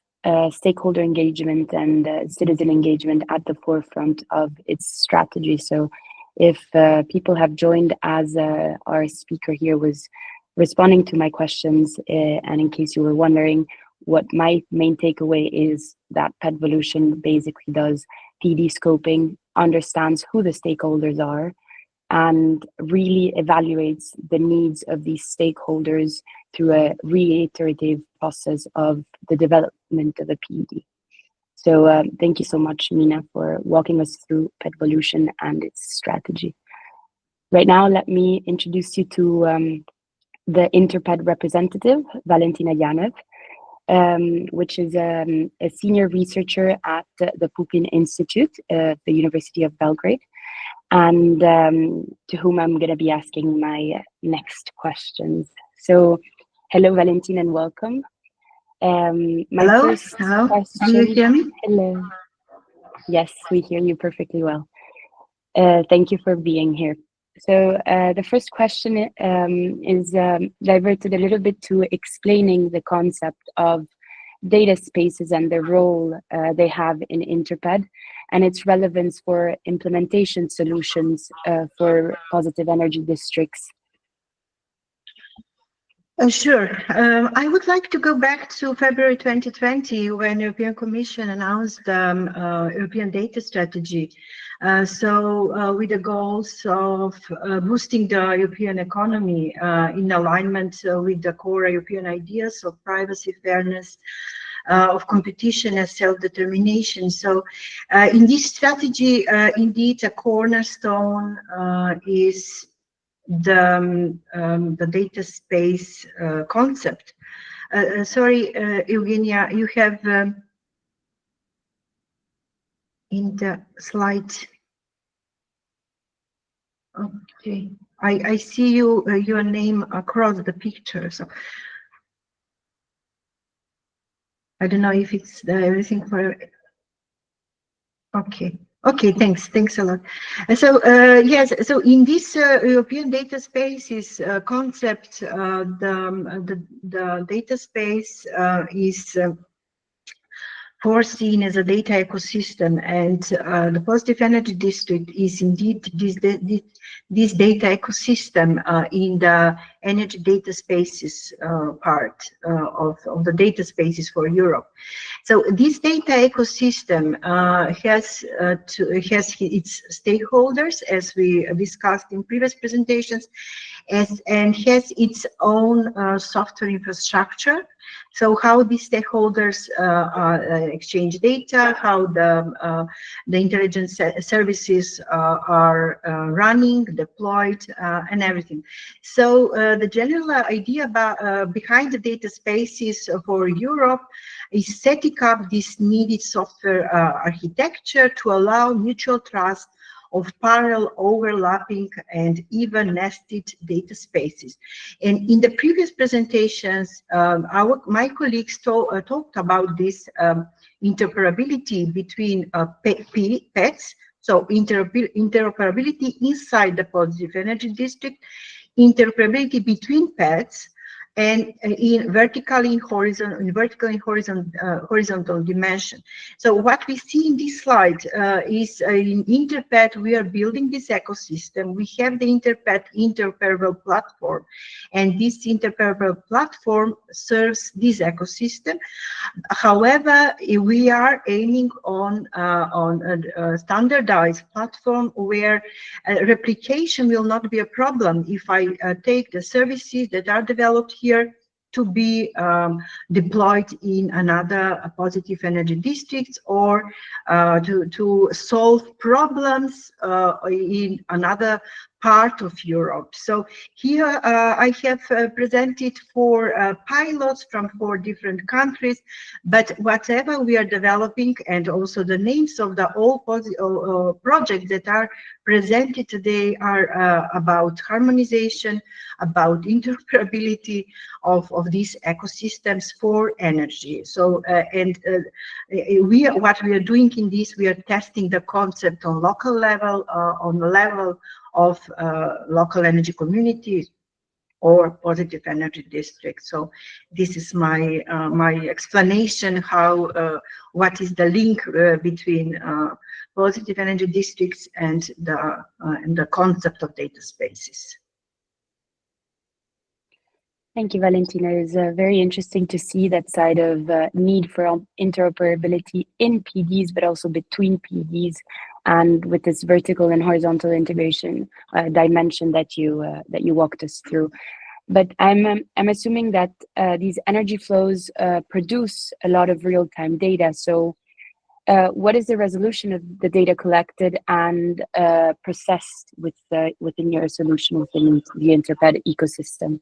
stakeholder engagement and citizen engagement at the forefront of its strategy. So if people have joined as our speaker here was responding to my questions, and in case you were wondering, what my main takeaway is that PEDvolution basically does PD scoping, understands who the stakeholders are, and really evaluates the needs of these stakeholders through a reiterative process of the development of a PED. So thank you so much, Mina, for walking us through PEDvolution and its strategy. Right now, let me introduce you to the InterPED representative, Valentina Janev, which is a senior researcher at the Pupin Institute at the University of Belgrade, and to whom I'm going to be asking my next questions. So hello, Valentina, and welcome. Hello. Can you hear me? Hello. Yes, we hear you perfectly well. Thank you for being here. So the first question is diverted a little bit to explaining the concept of data spaces and the role they have in InterPED and its relevance for implementation solutions for positive energy districts. Sure. I would like to go back to February 2020 when the European Commission announced European data strategy. With the goals of boosting the European economy in alignment with the core European ideas of privacy, fairness, of competition and self-determination. So in this strategy, indeed, a cornerstone is the data space concept. Sorry, Eugenia, you have in the slide. Okay, I see your name across the picture. So I don't know if it's everything for. Okay. Okay, thanks a lot. So yes, so in this European data spaces concept, the data space is foreseen as a data ecosystem, and the positive energy district is indeed this data ecosystem in the energy data spaces part of the data spaces for Europe. So this data ecosystem has its stakeholders, as we discussed in previous presentations, and has its own software infrastructure. So how the stakeholders exchange data, how the intelligence services are running, deployed, and everything. So the general idea about, behind the data spaces for Europe is setting up this needed software architecture to allow mutual trust of parallel, overlapping, and even nested data spaces. And in the previous presentations, my colleagues talked about this interoperability between PEDs, so interoperability inside the positive energy district, interoperability between PEDs, and in vertical and horizontal dimension. So what we see in this slide is in InterPED, we are building this ecosystem. We have the InterPED interoperable platform, and this interoperable platform serves this ecosystem. However, we are aiming on a standardized platform where replication will not be a problem if I take the services that are developed here to be deployed in another positive energy districts, or to solve problems in another part of Europe. So here I have presented 4 pilots from 4 different countries, but whatever we are developing, and also the names of the all projects that are presented today are about harmonization, about interoperability of these ecosystems for energy. So what we are doing in this, we are testing the concept on local level, on the level of local energy communities or positive energy districts. So this is my my explanation how what is the link between positive energy districts and the concept of data spaces. Thank you, Valentina. It's very interesting to see that side of need for interoperability in PEDs, but also between PEDs, and with this vertical and horizontal integration dimension that you walked us through. But I'm assuming that these energy flows produce a lot of real-time data. So what is the resolution of the data collected and processed within your solution within the InterPED ecosystem?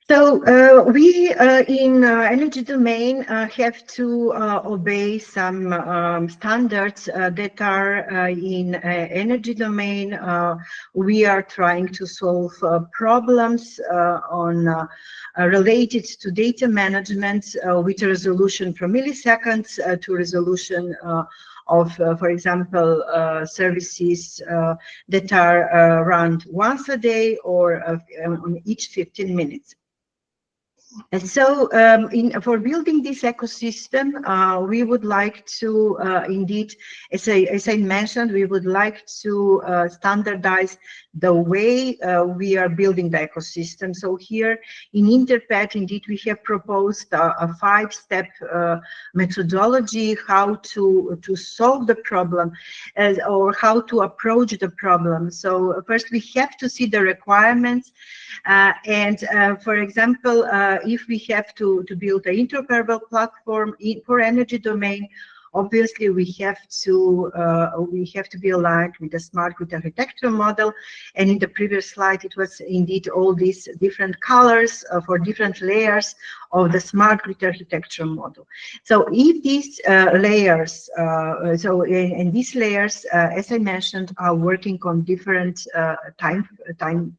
So we in energy domain have to obey some standards that are in energy domain. We are trying to solve problems on related to data management with a resolution from milliseconds to resolution of, for example, services that are run once a day or on each 15 minutes. And so for building this ecosystem, we would like to indeed, as I mentioned, we would like to standardize the way we are building the ecosystem. So here in InterPED, indeed, we have proposed a 5-step methodology how to solve the problem or how to approach the problem. So first we have to see the requirements. For example, if we have to build an interoperable platform for energy domain, obviously we have to be aligned with the smart grid architecture model. And in the previous slide, it was indeed all these different colors for different layers of the smart grid architecture model. So if these layers, these layers, as I mentioned, are working on different time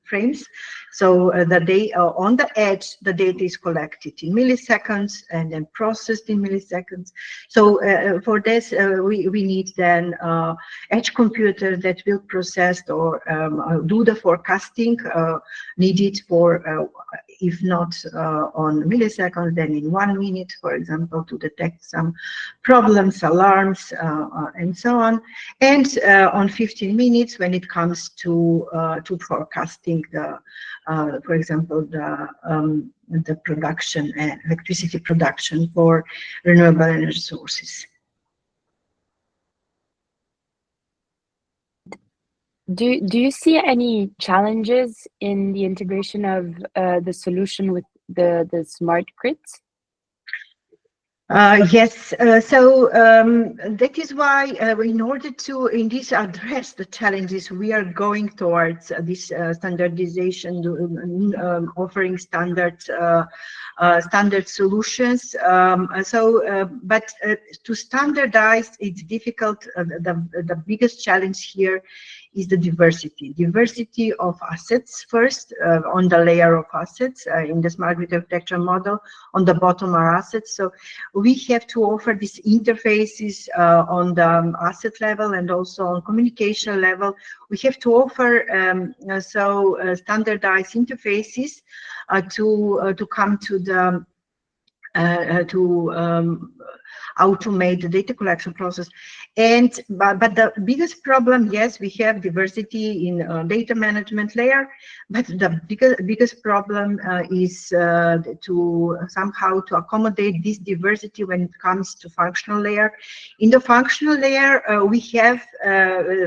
frames. So on the edge, the data is collected in milliseconds and then processed in milliseconds. So for this, we need then edge computer that will process or do the forecasting needed for, if not on milliseconds, then in 1 minute, for example, to detect some problems, alarms, and so on. And on 15 minutes, when it comes to forecasting the, for example, the production and electricity production for renewable energy sources. Do you see any challenges in the integration of the solution with the smart grids? Yes, so that is why in order to indeed address the challenges, we are going towards this standardization, offering standard solutions. But to standardize, it's difficult. The biggest challenge here is the diversity of assets first on the layer of assets in the smart grid architecture model. On the bottom are assets, so we have to offer these interfaces on the asset level and also on communication level. We have to offer standardized interfaces to come to the automate the data collection process. But the biggest problem, yes, we have diversity in data management layer, but the biggest problem is to somehow to accommodate this diversity when it comes to functional layer. In the functional layer, we have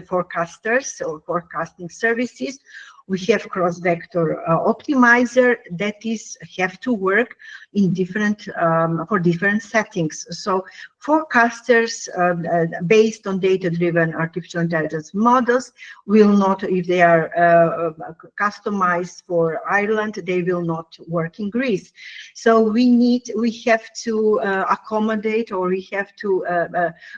forecasters or forecasting services. We have cross-vector optimizer that have to work in different for different settings. So forecasters based on data-driven artificial intelligence models will not, if they are customized for Ireland, they will not work in Greece. So we have to accommodate, or we have to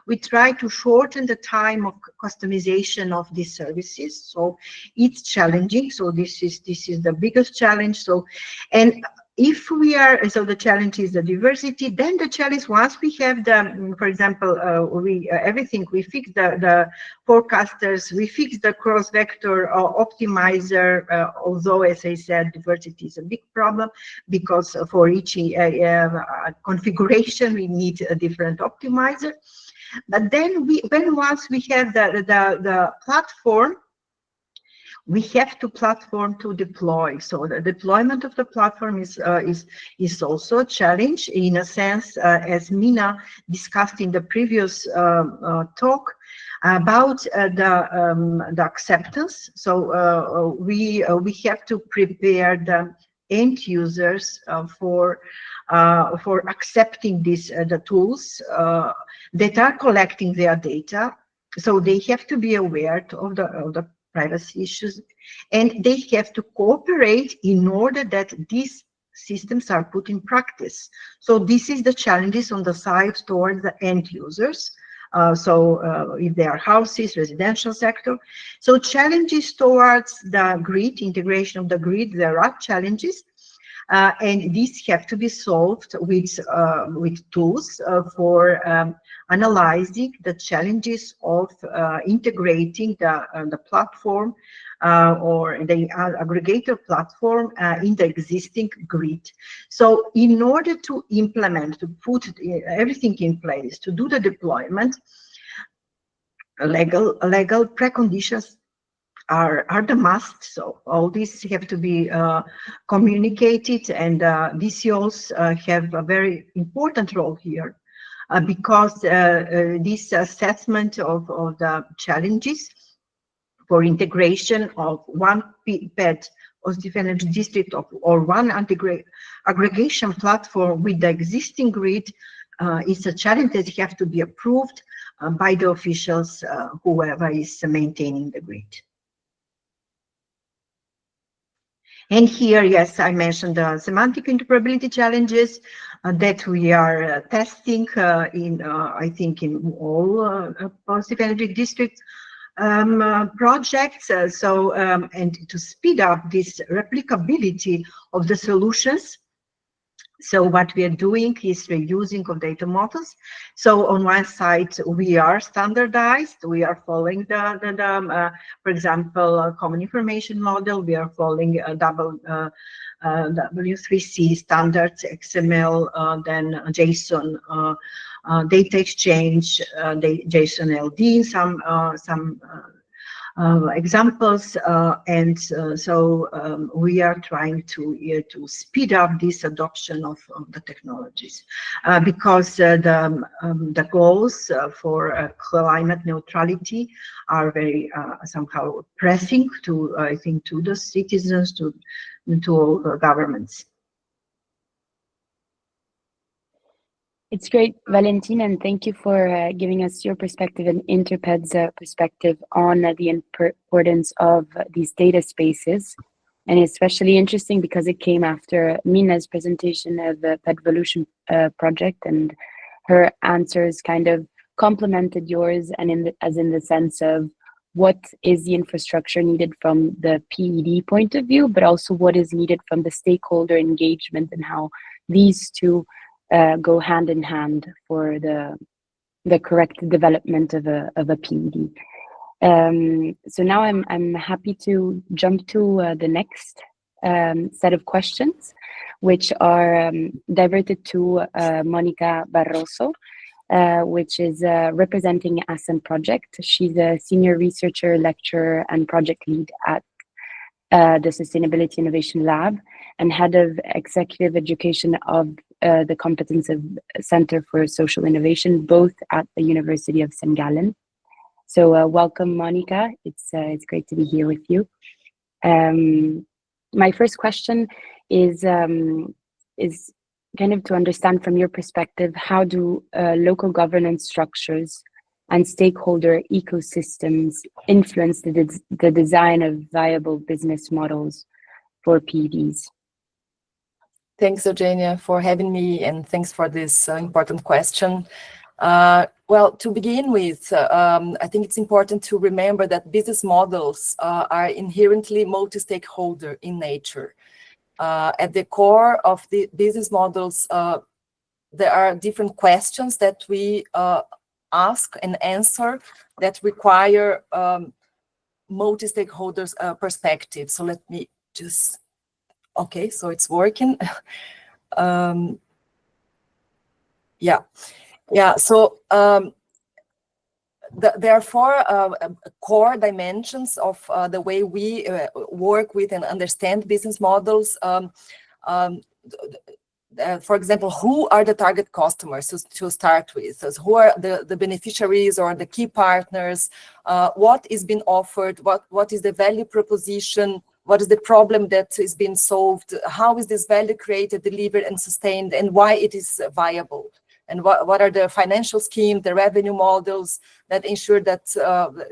we try to shorten the time of customization of these services. So it's challenging. So this is the biggest challenge. So, and if we are, so the challenge is the diversity, then the challenge, once we have the, for example, everything, we fix the forecasters, we fix the cross-vector optimizer, although, as I said, diversity is a big problem, because for each configuration, we need a different optimizer. But then once we have the platform, we have to platform to deploy. So the deployment of the platform is also a challenge in a sense, as Mina discussed in the previous talk about the acceptance. So we have to prepare the end users for accepting the tools that are collecting their data. So they have to be aware of the privacy issues, and they have to cooperate in order that these systems are put in practice. So this is the challenges on the side towards the end users. If they are houses, residential sector. So challenges towards the grid, integration of the grid, there are challenges. And these have to be solved with tools for analyzing the challenges of integrating the platform or the aggregator platform in the existing grid. So in order to implement, to put everything in place, to do the deployment, legal preconditions are the must. So all these have to be communicated, and DCOs have a very important role here because this assessment of the challenges for integration of one PED, positive energy district, or one aggregation platform with the existing grid is a challenge that have to be approved by the officials, whoever is maintaining the grid. And here, yes, I mentioned the semantic interoperability challenges that we are testing in, I think, in all positive energy district projects. And to speed up this replicability of the solutions. So what we are doing is reusing of data models. So on one side, we are standardized. We are following for example, common information model. We are following W3C standards, XML, then JSON, data exchange, JSON LD, some examples, and so we are trying to speed up this adoption of the technologies, because the goals for climate neutrality are very somehow pressing to, I think, to the citizens, to all the governments. It's great, Valentina, and thank you for giving us your perspective and InterPED's perspective on the importance of these data spaces. And it's especially interesting because it came after Mina's presentation of the PEDvolution project, and her answers kind of complemented yours, and as in the sense of what is the infrastructure needed from the PED point of view, but also what is needed from the stakeholder engagement, and how these two go hand in hand for the correct development of a PED. So now I'm happy to jump to the next set of questions, which are diverted to Monica Barroso, which is representing ASEN Project. She's a senior researcher, lecturer, and project lead at the Sustainability Innovation Lab, and head of executive education of the Competences Center for Social Innovation, both at the University of St. Gallen. So welcome, Monica. It's great to be here with you. My first question is kind of to understand from your perspective, how do local governance structures and stakeholder ecosystems influence the design of viable business models for PEDs? Thanks, Eugenia, for having me, and thanks for this important question. Well, to begin with, I think it's important to remember that business models are inherently multi-stakeholder in nature. At the core of the business models, there are different questions that we ask and answer that require multi-stakeholders perspective. So let me just, okay, so it's working. So there are four core dimensions of the way we work with and understand business models. For example, who are the target customers to start with? So who are the beneficiaries or the key partners? What is being offered? What is the value proposition? What is the problem that is being solved? How is this value created, delivered, and sustained, and why it is viable? And what are the financial schemes, the revenue models that ensure that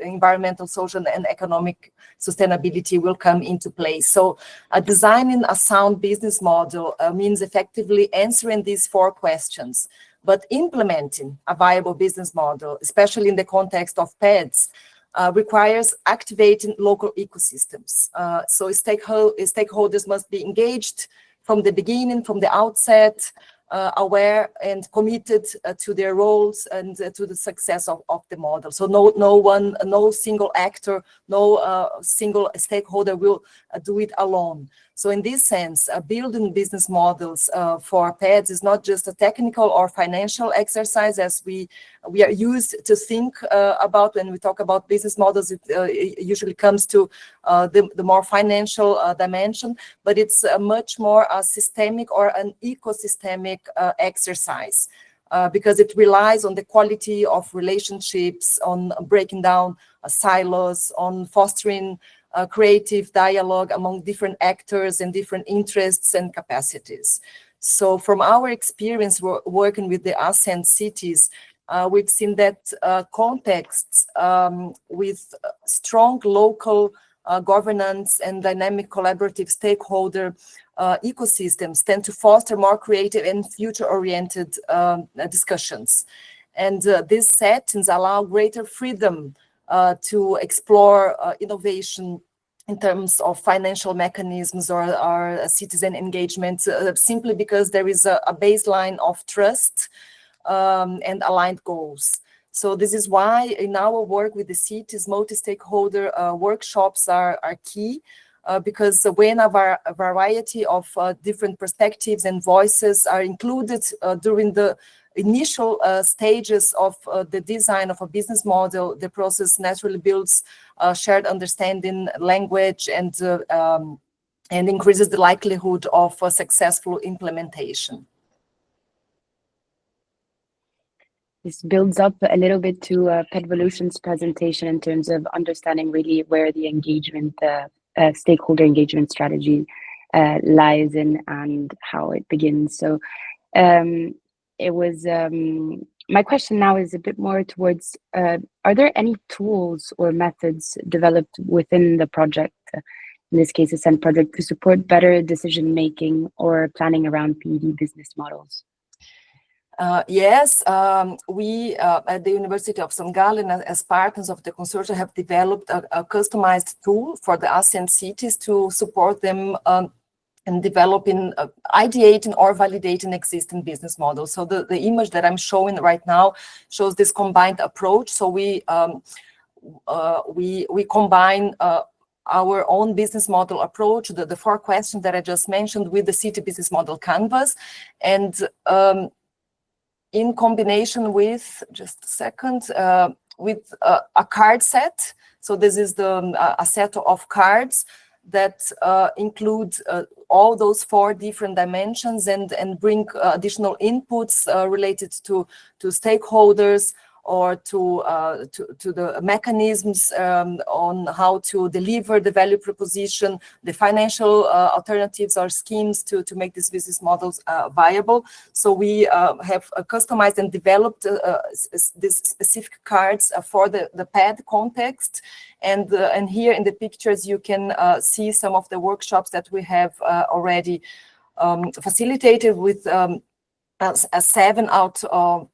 environmental, social, and economic sustainability will come into place? So designing a sound business model means effectively answering these four questions, but implementing a viable business model, especially in the context of PEDs, requires activating local ecosystems. So stakeholders must be engaged from the beginning, from the outset, aware and committed to their roles and to the success of the model. So no single actor, no single stakeholder will do it alone. So in this sense, building business models for PEDs is not just a technical or financial exercise as we are used to think about when we talk about business models. It usually comes to the more financial dimension, but it's much more a systemic or an ecosystemic exercise. Because it relies on the quality of relationships, on breaking down silos, on fostering creative dialogue among different actors and different interests and capacities. So from our experience working with the ASEN cities, we've seen that contexts with strong local governance and dynamic collaborative stakeholder ecosystems tend to foster more creative and future-oriented discussions. And these settings allow greater freedom to explore innovation in terms of financial mechanisms or citizen engagement, simply because there is a baseline of trust and aligned goals. So this is why in our work with the cities, multi-stakeholder workshops are key. because when a variety of different perspectives and voices are included during the initial stages of the design of a business model, the process naturally builds shared understanding, language, and increases the likelihood of a successful implementation. This builds up a little bit to PEDvolution's presentation in terms of understanding really where the engagement, stakeholder engagement strategy lies in and how it begins. So it was, my question now is a bit more towards, are there any tools or methods developed within the project, in this case, Ascend project, to support better decision-making or planning around PED business models? Yes, we at the University of St. Gallen, as partners of the consortium, have developed a customized tool for the ASEAN cities to support them in developing, ideating or validating existing business models. So the image that I'm showing right now shows this combined approach. So we combine our own business model approach, the 4 questions that I just mentioned, with the city business model canvas, and in combination with, just a second, with a card set. So this is a set of cards that include all those 4 different dimensions and bring additional inputs related to stakeholders, or to the mechanisms on how to deliver the value proposition, the financial alternatives or schemes to make these business models viable. So we have customized and developed these specific cards for the PED context. And here in the pictures, you can see some of the workshops that we have already facilitated with a 7 out of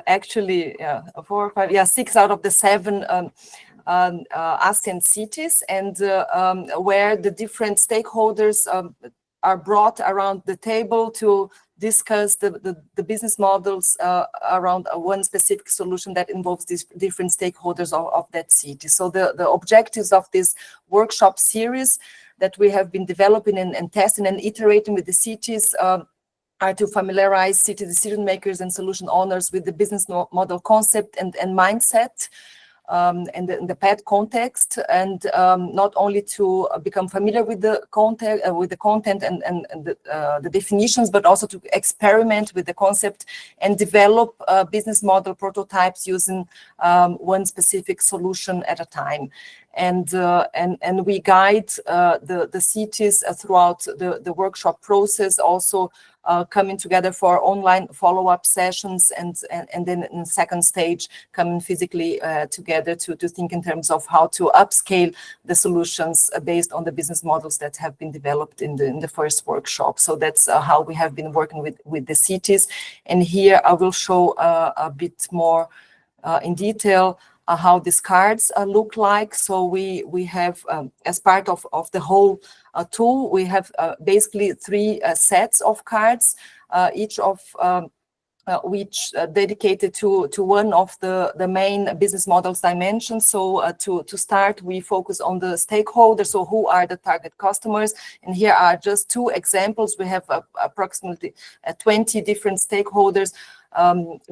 actually 4 or 5, 6 out of the 7 ASEAN cities, and where the different stakeholders are brought around the table to discuss the business models around one specific solution that involves these different stakeholders of that city. So the objectives of this workshop series that we have been developing and testing and iterating with the cities are to familiarize city decision makers and solution owners with the business model concept and mindset in the PED context, and not only to become familiar with the content and the definitions, but also to experiment with the concept and develop business model prototypes using one specific solution at a time. And we guide the cities throughout the workshop process, also coming together for online follow-up sessions, and then in the second stage coming physically together to think in terms of how to upscale the solutions based on the business models that have been developed in the first workshop. So that's how we have been working with the cities. And here I will show a bit more in detail how these cards look like. So we have, as part of the whole tool, we have basically 3 sets of cards, each of which dedicated to one of the main business models dimensions. So to start, we focus on the stakeholders. So who are the target customers? And here are just 2 examples. We have approximately 20 different stakeholders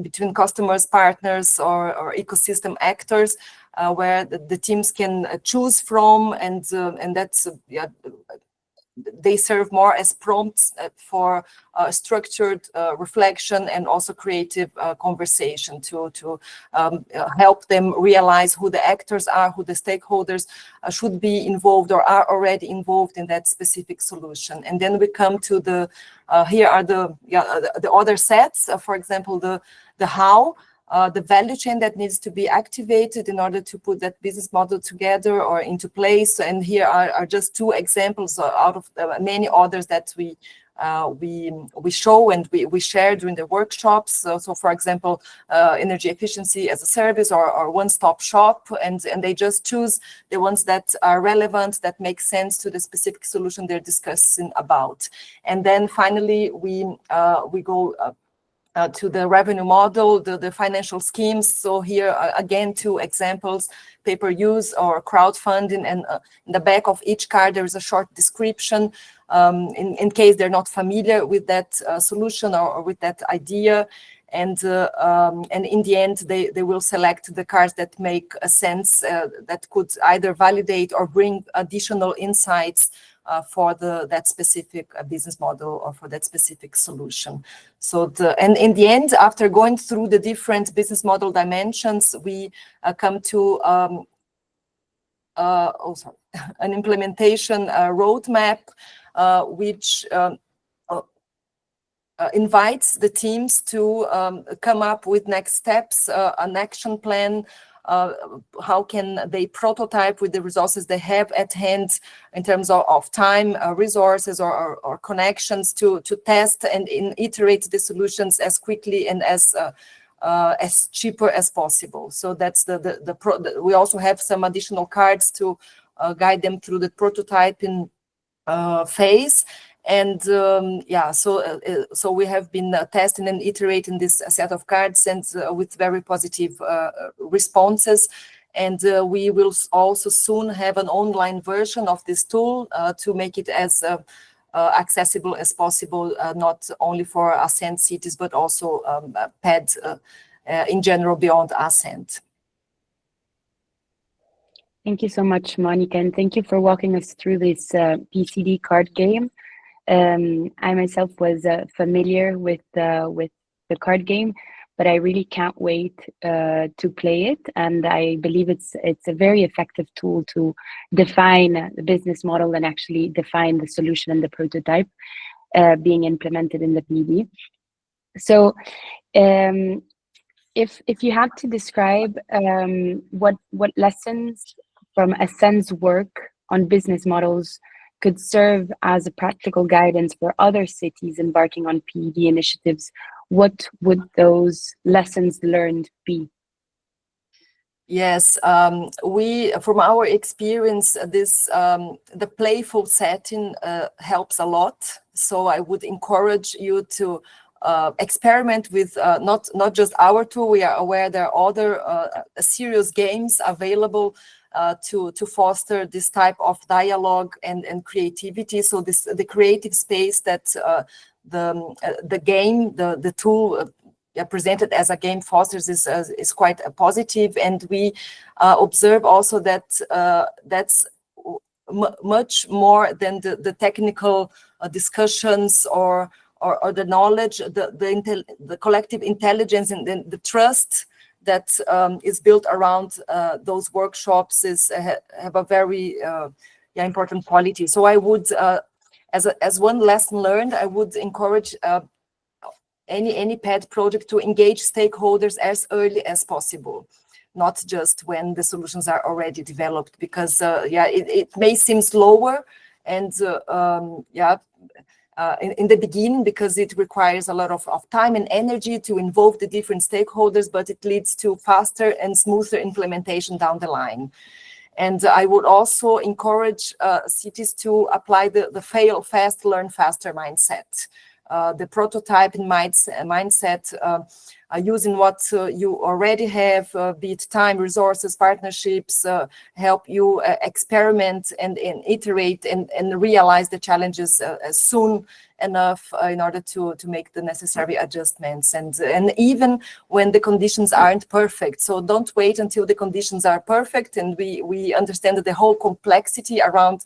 between customers, partners, or ecosystem actors, where the teams can choose from, and that's they serve more as prompts for structured reflection and also creative conversation to help them realize who the actors are, who the stakeholders should be involved or are already involved in that specific solution. And then we come to the here are the other sets. For example, the how. The value chain that needs to be activated in order to put that business model together or into place. And here are just 2 examples out of many others that we show and we share during the workshops. So for example, energy efficiency as a service or one-stop shop, and they just choose the ones that are relevant, that make sense to the specific solution they're discussing about. And then finally, we go to the revenue model, the financial schemes. So here again, 2 examples: pay-per-use or crowdfunding, and in the back of each card there is a short description in case they're not familiar with that solution or with that idea. And in the end, they will select the cards that make a sense, that could either validate or bring additional insights for that specific business model or for that specific solution. So and in the end, after going through the different business model dimensions, we come to an implementation roadmap, which invites the teams to come up with next steps, an action plan. How can they prototype with the resources they have at hand in terms of time, resources, or connections to test and iterate the solutions as quickly and as cheaper as possible. So that's we also have some additional cards to guide them through the prototyping phase. And so we have been testing and iterating this set of cards, and with very positive responses. And we will also soon have an online version of this tool to make it as accessible as possible, not only for Ascent cities, but also PED in general beyond Ascent. Thank you so much, Monica, and thank you for walking us through this PCD card game. I myself was familiar with the card game, but I really can't wait to play it. And I believe it's a very effective tool to define the business model and actually define the solution and the prototype being implemented in the PED. So if you had to describe what lessons from Ascent's work on business models could serve as a practical guidance for other cities embarking on PED initiatives, what would those lessons learned be? Yes, from our experience, the playful setting helps a lot. So I would encourage you to experiment with not just our tool. We are aware there are other serious games available to foster this type of dialogue and creativity. So the creative space that the game, the tool presented as a game fosters is quite positive. And we observe also that that's much more than the technical discussions or the knowledge, the collective intelligence and the trust that is built around those workshops have a very important quality. So I would, as one lesson learned, I would encourage any PED project to engage stakeholders as early as possible, not just when the solutions are already developed, because it may seem slower and in the beginning, because it requires a lot of time and energy to involve the different stakeholders, but it leads to faster and smoother implementation down the line. And I would also encourage cities to apply the fail fast, learn faster mindset. The prototyping mindset, using what you already have, be it time, resources, partnerships, help you experiment and iterate and realize the challenges soon enough in order to make the necessary adjustments, and even when the conditions aren't perfect. So don't wait until the conditions are perfect. And we understand that the whole complexity around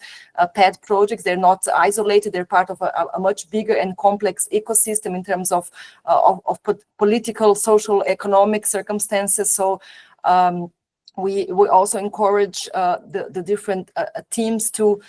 PED projects, they're not isolated, they're part of a much bigger and complex ecosystem in terms of political, social, economic circumstances. So we also encourage the different teams to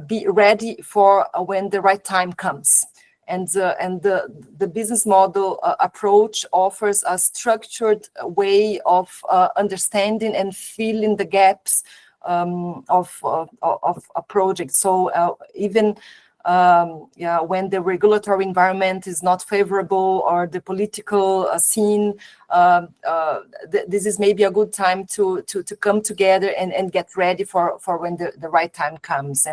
be ready for when the right time comes. And the business model approach offers a structured way of understanding and filling the gaps of a project. So even when the regulatory environment is not favorable or the political scene, this is maybe a good time to come together and get ready for when the right time comes,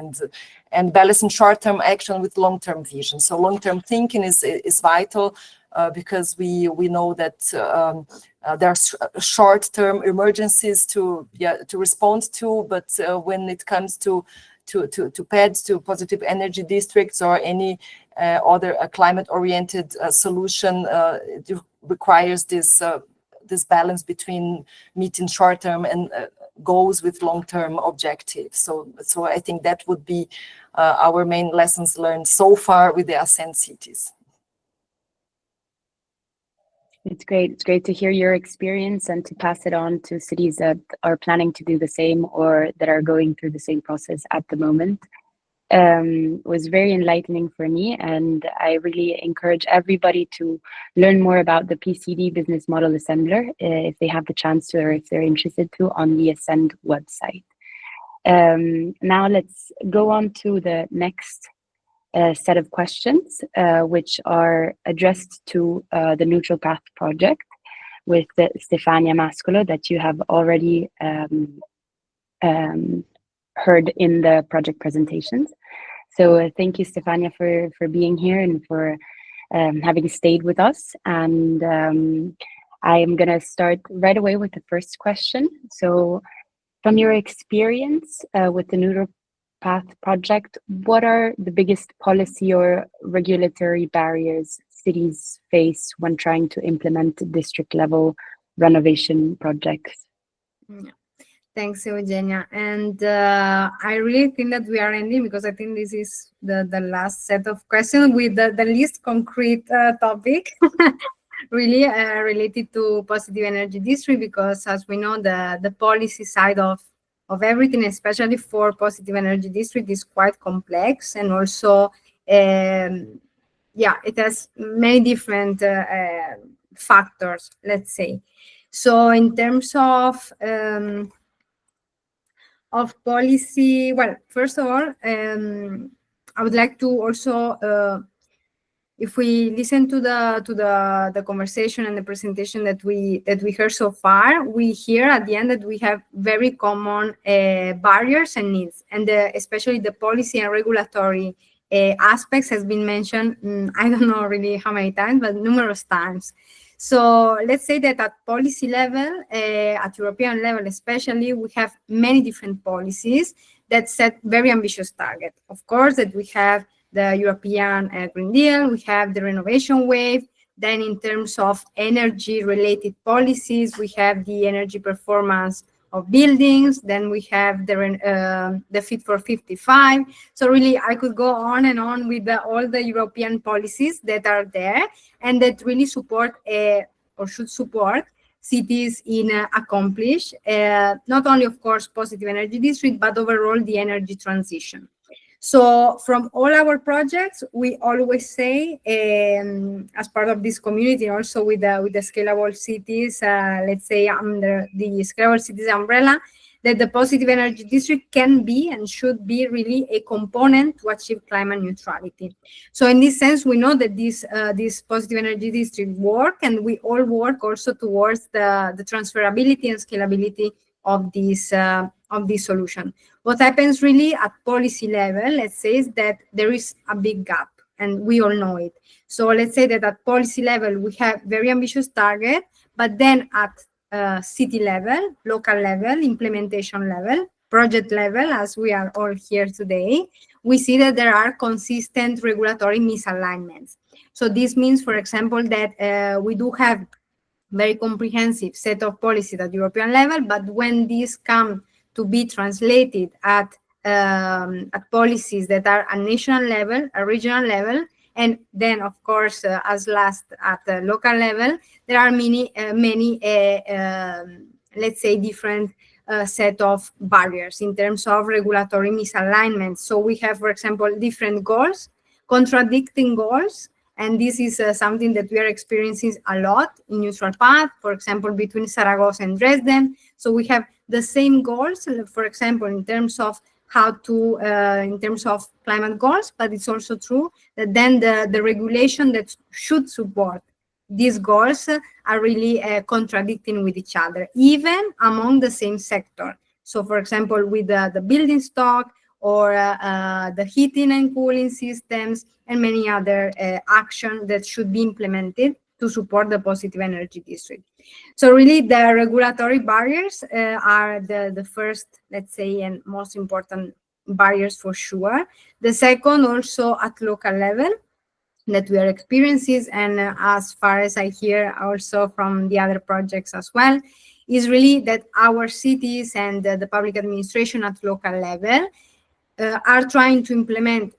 and balancing short-term action with long-term vision. So long-term thinking is vital. because we know that there are short-term emergencies to respond to, but when it comes to PEDs, to positive energy districts, or any other climate-oriented solution, it requires this balance between meeting short-term and goals with long-term objectives. So I think that would be our main lessons learned so far with the Ascend cities. It's great. It's great to hear your experience and to pass it on to cities that are planning to do the same or that are going through the same process at the moment. It was very enlightening for me, and I really encourage everybody to learn more about the PCD Business Model Assembler if they have the chance to, or if they're interested to, on the Ascend website. Now let's go on to the next set of questions, which are addressed to the NeutralPath project with Stefania Mascolo, that you have already heard in the project presentations. So thank you, Stefania, for being here and for having stayed with us. And I am going to start right away with the first question. So from your experience with the NeutralPath project, what are the biggest policy or regulatory barriers cities face when trying to implement district level renovation projects? Yeah. Thanks, Eugenia. And I really think that we are ending, because I think this is the last set of questions with the least concrete topic, really related to positive energy district, because as we know, the policy side of everything, especially for positive energy district, is quite complex, and also it has many different factors, let's say. So in terms of policy, well, first of all, I would like to also, if we listen to the conversation and the presentation that we heard so far, we hear at the end that we have very common barriers and needs, and especially the policy and regulatory aspects has been mentioned. I don't know really how many times, but numerous times. So let's say that at policy level, at European level especially, we have many different policies that set very ambitious targets. Of course, that we have the European Green Deal, we have the renovation wave. Then in terms of energy-related policies, we have the energy performance of buildings. Then we have the Fit for 55. So really, I could go on and on with all the European policies that are there and that really support or should support cities in accomplish not only, of course, positive energy district, but overall the energy transition. So from all our projects, we always say, as part of this community, also with the Scalable Cities, let's say under the Scalable Cities umbrella, that the positive energy district can be and should be really a component to achieve climate neutrality. So in this sense, we know that this positive energy district work, and we all work also towards the transferability and scalability of this solution. What happens really at policy level, let's say, is that there is a big gap, and we all know it. So let's say that at policy level, we have very ambitious target, but then at city level, local level, implementation level, project level, as we are all here today, we see that there are consistent regulatory misalignments. So this means, for example, that we do have very comprehensive set of policies at European level, but when these come to be translated at policies that are at national level, a regional level, and then, of course, as last at the local level, there are many, let's say, different set of barriers in terms of regulatory misalignment. So we have, for example, different goals, contradicting goals, and this is something that we are experiencing a lot in NeutralPath, for example, between Zaragoza and Dresden. So we have the same goals, for example, in terms of how to, in terms of climate goals, but it's also true that then the regulation that should support these goals are really contradicting with each other, even among the same sector. So, for example, with the building stock or the heating and cooling systems, and many other actions that should be implemented to support the positive energy district. So really the regulatory barriers are the first, let's say, and most important barriers for sure. The second, also at local level, that we are experiencing, and as far as I hear also from the other projects as well, is really that our cities and the public administration at local level are trying to implement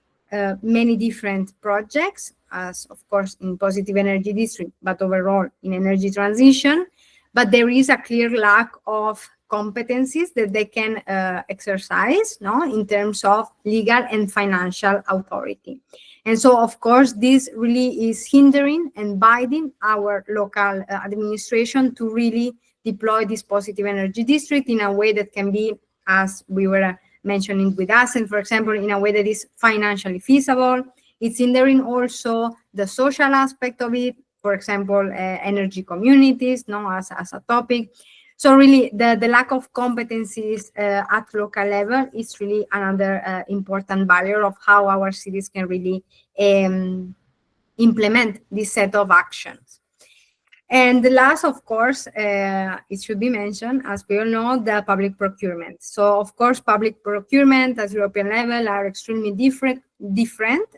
many different projects, as of course in positive energy district, but overall in energy transition. But there is a clear lack of competencies that they can exercise, no, in terms of legal and financial authority. And so, of course, this really is hindering and binding our local administration to really deploy this positive energy district in a way that can be, as we were mentioning with us, and for example, in a way that is financially feasible. It's hindering also the social aspect of it, for example, energy communities, no, as a topic. So really, the lack of competencies at local level is really another important barrier of how our cities can really implement this set of actions. And the last, of course, it should be mentioned, as we all know, the public procurement. So, of course, public procurement at European level are extremely different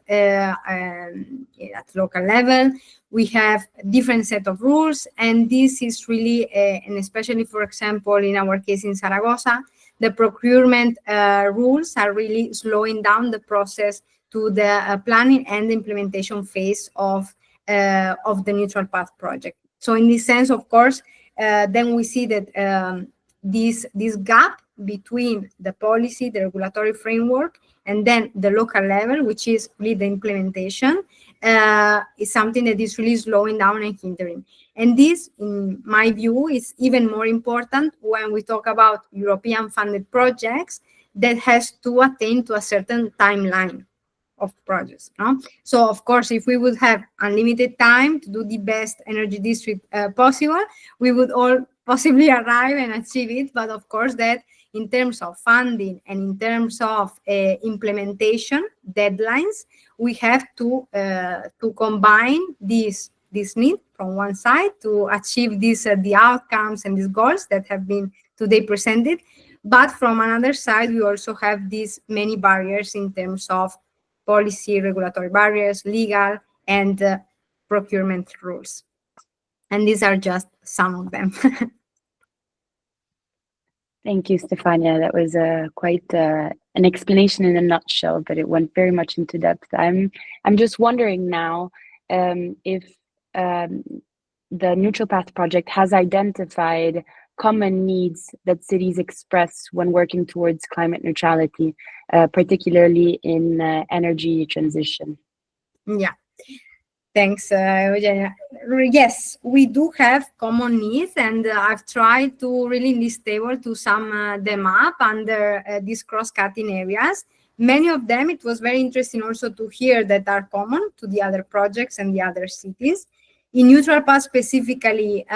at local level. We have different set of rules, and this is really, and especially, for example, in our case in Zaragoza, the procurement rules are really slowing down the process to the planning and implementation phase of the NeutralPath project. So in this sense, of course, then we see that this gap between the policy, the regulatory framework, and then the local level, which is really the implementation, is something that is really slowing down and hindering. And this, in my view, is even more important when we talk about European funded projects that has to attain to a certain timeline of projects. No? So, of course, if we would have unlimited time to do the best energy district possible, we would all possibly arrive and achieve it. But of course, that in terms of funding and in terms of implementation deadlines, we have to combine this need from one side to achieve these the outcomes and these goals that have been today presented. But from another side, we also have these many barriers in terms of policy, regulatory barriers, legal, and procurement rules. And these are just some of them. Thank you, Stefania. That was quite an explanation in a nutshell, but it went very much into depth. I'm just wondering now if the NeutralPath project has identified common needs that cities express when working towards climate neutrality, particularly in energy transition. Yeah. Thanks, Eugenia. Yes, we do have common needs, and I've tried to really list table to sum them up under these cross-cutting areas. Many of them, it was very interesting also to hear that are common to the other projects and the other cities. In NeutralPath specifically,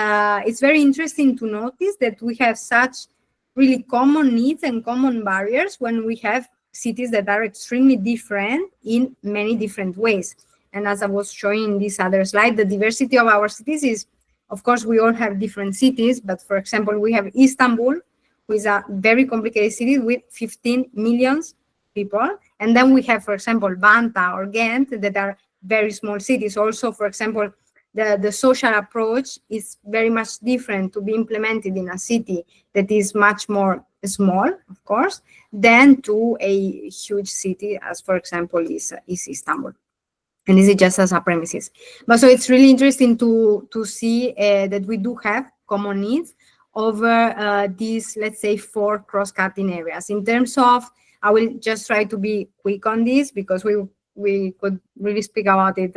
it's very interesting to notice that we have such really common needs and common barriers when we have cities that are extremely different in many different ways. And as I was showing in this other slide, the diversity of our cities is, of course, we all have different cities, but for example, we have Istanbul, who is a very complicated city with 15 million people. And then we have, for example, Banta or Ghent, that are very small cities. Also, for example, the social approach is very much different to be implemented in a city that is much more small, of course, than to a huge city, as for example, is Istanbul. And this is just as a premises. But so it's really interesting to see that we do have common needs over these, let's say, 4 cross-cutting areas. In terms of, I will just try to be quick on this because we could really speak about it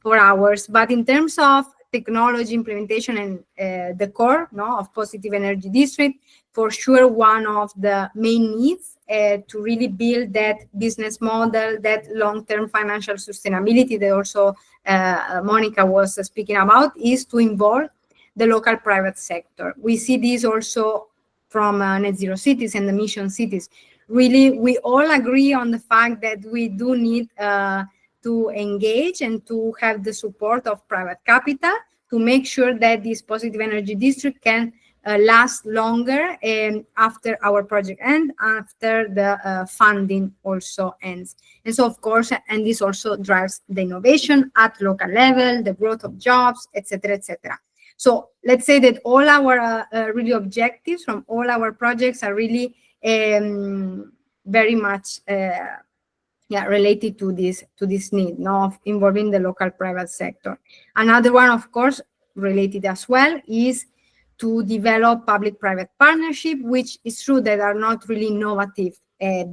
for hours. But in terms of technology implementation and the core of positive energy district, for sure, one of the main needs to really build that business model, that long-term financial sustainability that also Monica was speaking about, is to involve the local private sector. We see this also from net zero cities and the mission cities. really we all agree on the fact that we do need to engage and to have the support of private capital to make sure that this positive energy district can last longer after our project ends, after the funding also ends. And so, of course, and this also drives the innovation at local level, the growth of jobs, etc., etc. So let's say that all our really objectives from all our projects are really very much related to this need, of involving the local private sector. Another one, of course, related as well, is to develop public-private partnership, which is true that are not really innovative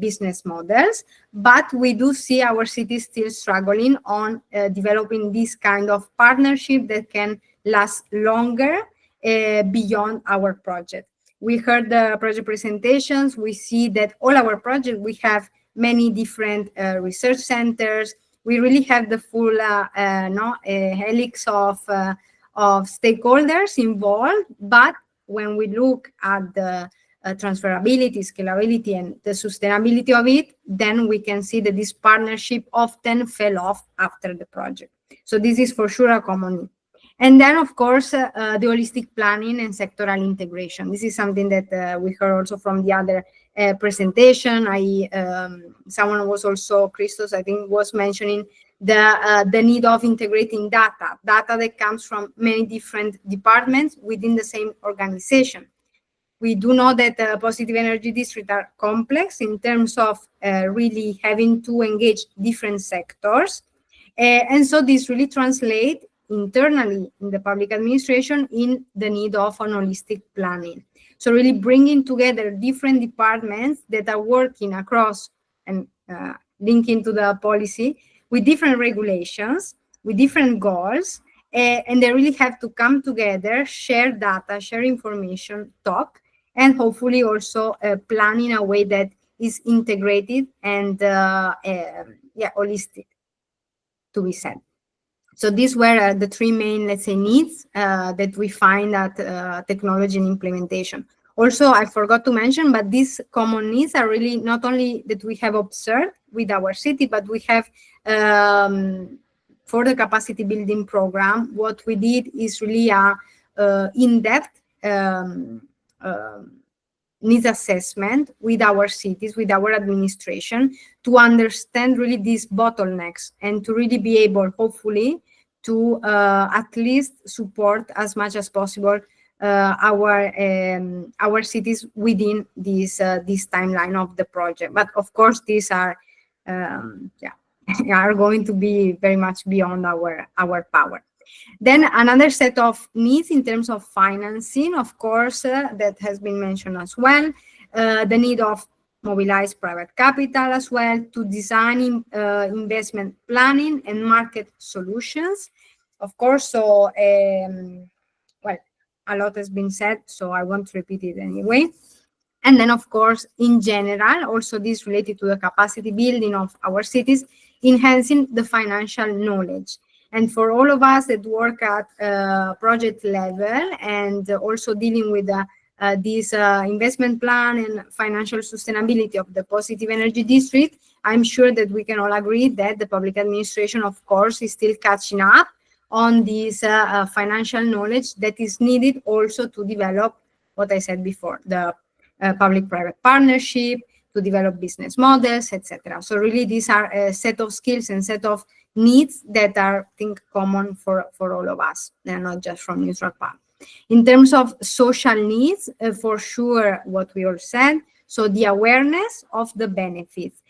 business models, but we do see our cities still struggling on developing this kind of partnership that can last longer beyond our project. We heard the project presentations. We see that all our projects, we have many different research centers. We really have the full helix of stakeholders involved, but when we look at the transferability, scalability, and the sustainability of it, then we can see that this partnership often fell off after the project. So this is for sure a common need. And then, of course, the holistic planning and sectoral integration. This is something that we heard also from the other presentation. Someone was also, Christos, I think, was mentioning the need of integrating data that comes from many different departments within the same organization. We do know that positive energy districts are complex in terms of really having to engage different sectors. And so this really translates internally in the public administration in the need of an holistic planning. So really bringing together different departments that are working across and linking to the policy with different regulations, with different goals, and they really have to come together, share data, share information, talk, and hopefully also plan in a way that is integrated and holistic, to be said. So these were the three main, let's say, needs that we find at technology and implementation. Also, I forgot to mention, but these common needs are really not only that we have observed with our city, but we have, for the capacity building program, what we did is really a in-depth needs assessment with our cities, with our administration, to understand really these bottlenecks and to really be able, hopefully, to at least support as much as possible our cities within this timeline of the project. But of course, these are are going to be very much beyond our power. Then another set of needs in terms of financing, of course, that has been mentioned as well, the need of mobilize private capital as well to design investment planning and market solutions. Of course, so, well, a lot has been said, so I won't repeat it anyway. And then, of course, in general, also this related to the capacity building of our cities, enhancing the financial knowledge. And for all of us that work at project level and also dealing with this investment plan and financial sustainability of the positive energy district, I'm sure that we can all agree that the public administration, of course, is still catching up on this financial knowledge that is needed also to develop what I said before, the public-private partnership, to develop business models, etc. So really these are a set of skills and set of needs that are, I think, common for all of us. They're not just from NeutralPath. In terms of social needs, for sure, what we all said, so the awareness of the benefits.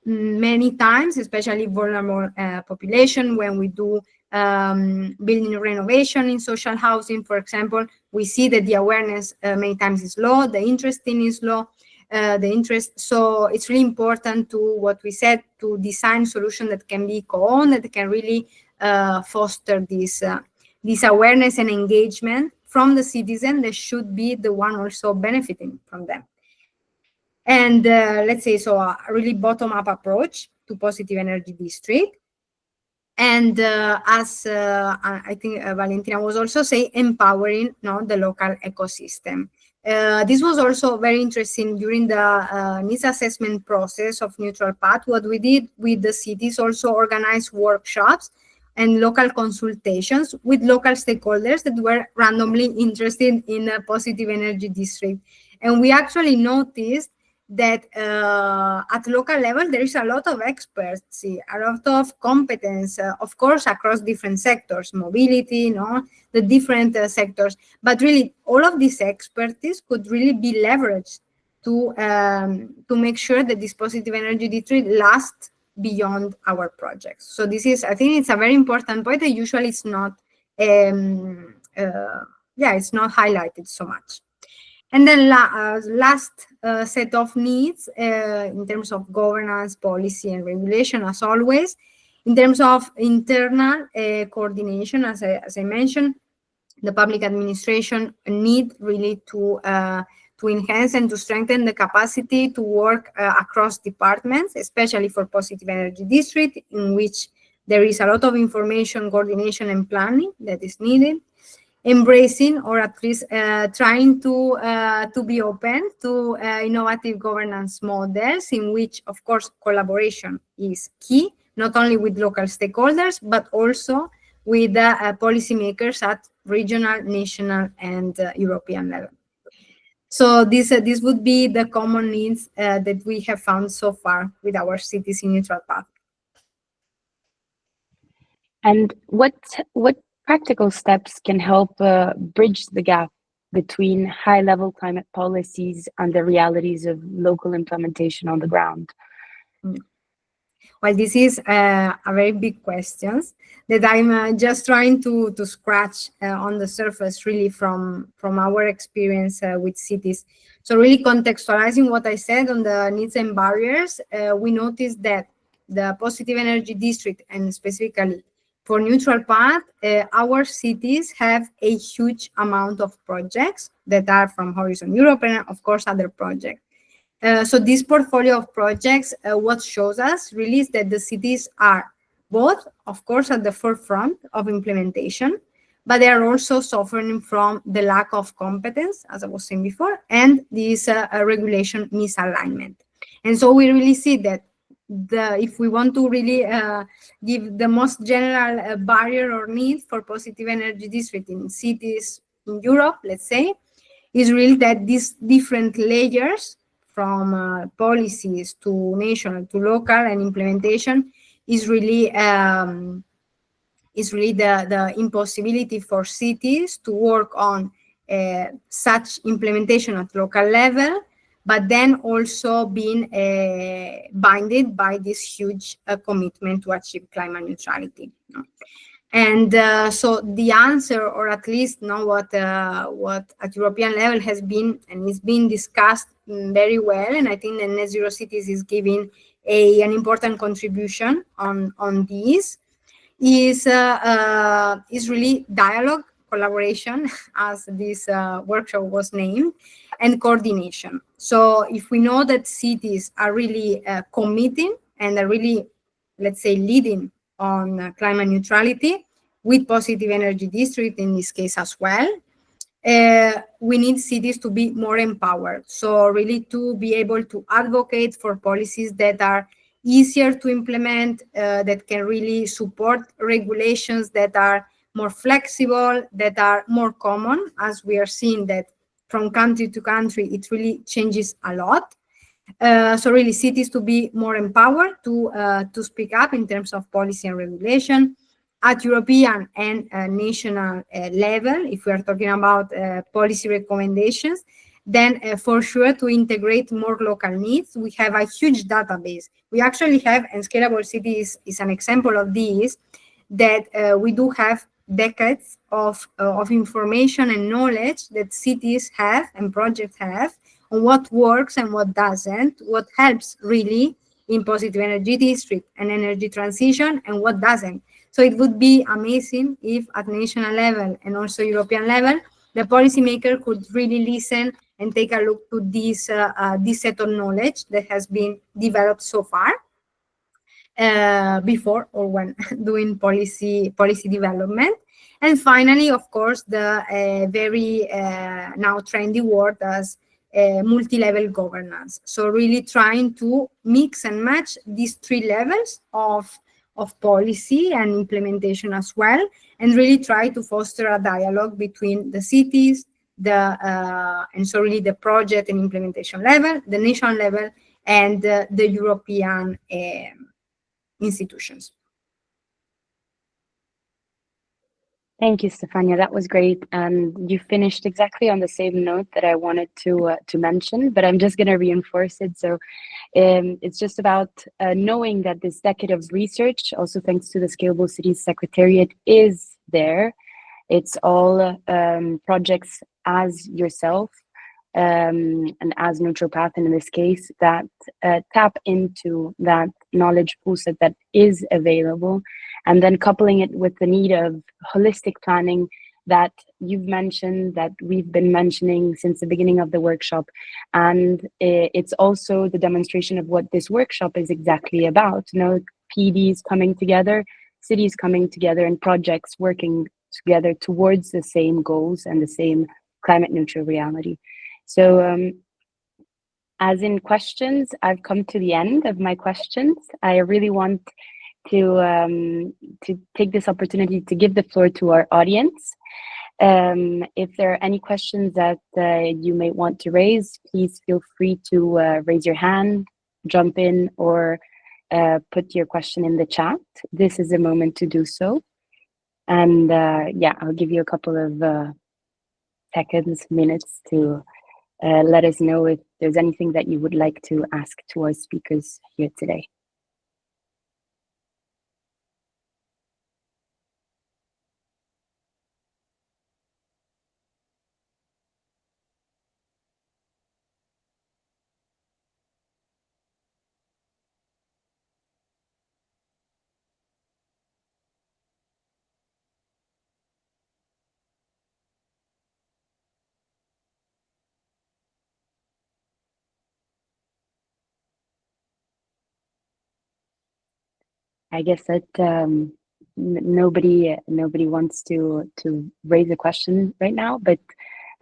Many times, especially vulnerable population, when we do building renovation in social housing, for example, we see that the awareness many times is low, the interest is low, so it's really important to what we said, to design solutions that can be co-owned, that can really foster this awareness and engagement from the citizen that should be the one also benefiting from them. And let's say, so a really bottom-up approach to positive energy district. And as I think Valentina was also saying, empowering the local ecosystem This was also very interesting during the needs assessment process of NeutralPath. What we did with the cities, also organized workshops and local consultations with local stakeholders that were randomly interested in a positive energy district. And we actually noticed that at local level, there is a lot of experts, a lot of competence, of course, across different sectors, mobility, the different sectors. But really, all of this expertise could really be leveraged to make sure that this positive energy district lasts beyond our projects. So this is, I think it's a very important point that usually it's not, it's not highlighted so much. And then last set of needs in terms of governance, policy, and regulation, as always. In terms of internal coordination, as I mentioned, the public administration need really to enhance and to strengthen the capacity to work across departments, especially for positive energy district, in which there is a lot of information, coordination, and planning that is needed. Embracing, or at least trying to be open to innovative governance models in which, of course, collaboration is key, not only with local stakeholders, but also with policymakers at regional, national, and European level. So this would be the common needs that we have found so far with our cities in NeutralPath. And what practical steps can help bridge the gap between high-level climate policies and the realities of local implementation on the ground? Well, this is a very big question that I'm just trying to scratch on the surface, really, from our experience with cities. So really contextualizing what I said on the needs and barriers, we noticed that the positive energy district, and specifically for NeutralPath, our cities have a huge amount of projects that are from Horizon Europe and, of course, other projects. So this portfolio of projects, what shows us really is that the cities are both, of course, at the forefront of implementation, but they are also suffering from the lack of competence, as I was saying before, and this regulation misalignment. And so we really see that if we want to really give the most general barrier or need for positive energy district in cities in Europe, let's say, is really that these different layers from policies to national to local and implementation is really the impossibility for cities to work on such implementation at local level, but then also being binded by this huge commitment to achieve climate neutrality. And so the answer, or at least what at European level has been and is being discussed very well, and I think the Net Zero Cities is giving an important contribution on this, is really dialogue, collaboration, as this workshop was named, and coordination. So if we know that cities are really committing and are really, let's say, leading on climate neutrality with positive energy district in this case as well, we need cities to be more empowered. So really to be able to advocate for policies that are easier to implement, that can really support regulations that are more flexible, that are more common, as we are seeing that from country to country, it really changes a lot. So really cities to be more empowered to speak up in terms of policy and regulation at European and national level. If we are talking about policy recommendations, then for sure to integrate more local needs. We have a huge database. We actually have, and Scalable Cities is an example of this, that we do have decades of information and knowledge that cities have and projects have on what works and what doesn't, what helps really in positive energy district and energy transition, and what doesn't. So it would be amazing if at national level and also European level, the policymaker could really listen and take a look to this set of knowledge that has been developed so far before or when doing policy development, And finally, of course, the very now trendy word as multi-level governance. So really trying to mix and match these three levels of policy and implementation as well, and really try to foster a dialogue between the cities, and so really the project and implementation level, the national level, and the European institutions. Thank you, Stefania. That was great. And you finished exactly on the same note that I wanted to mention, but I'm just going to reinforce it. So it's just about knowing that this decade of research, also thanks to the Scalable Cities Secretariat, is there. It's all projects as yourself and as NeutralPath in this case that tap into that knowledge pool set that is available, and then coupling it with the need of holistic planning that you've mentioned, that we've been mentioning since the beginning of the workshop. And it's also the demonstration of what this workshop is exactly about. You know, PEDs coming together, cities coming together, and projects working together towards the same goals and the same climate neutral reality. So as in questions, I've come to the end of my questions. I really want to take this opportunity to give the floor to our audience. If there are any questions that you may want to raise, please feel free to raise your hand, jump in, or put your question in the chat. This is a moment to do so. And yeah, I'll give you a couple of seconds, minutes to let us know if there's anything that you would like to ask to our speakers here today. I guess that nobody wants to raise a question right now, but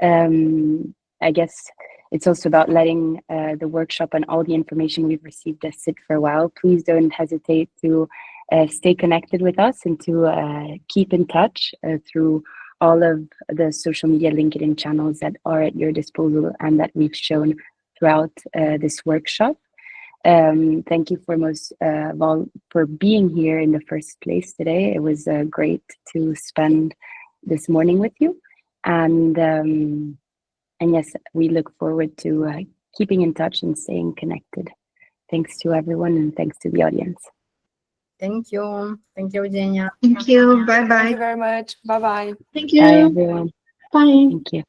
I guess it's also about letting the workshop and all the information we've received sit for a while. Please don't hesitate to stay connected with us and to keep in touch through all of the social media LinkedIn channels that are at your disposal and that we've shown throughout this workshop. Thank you for being here in the first place today. It was great to spend this morning with you, and yes, we look forward to keeping in touch and staying connected. Thanks to everyone, and thanks to the audience. Thank you. Thank you, Eugenia. Thank you. Bye-bye. Thank you very much. Bye-bye. Thank you. Bye, everyone. Bye. Thank you.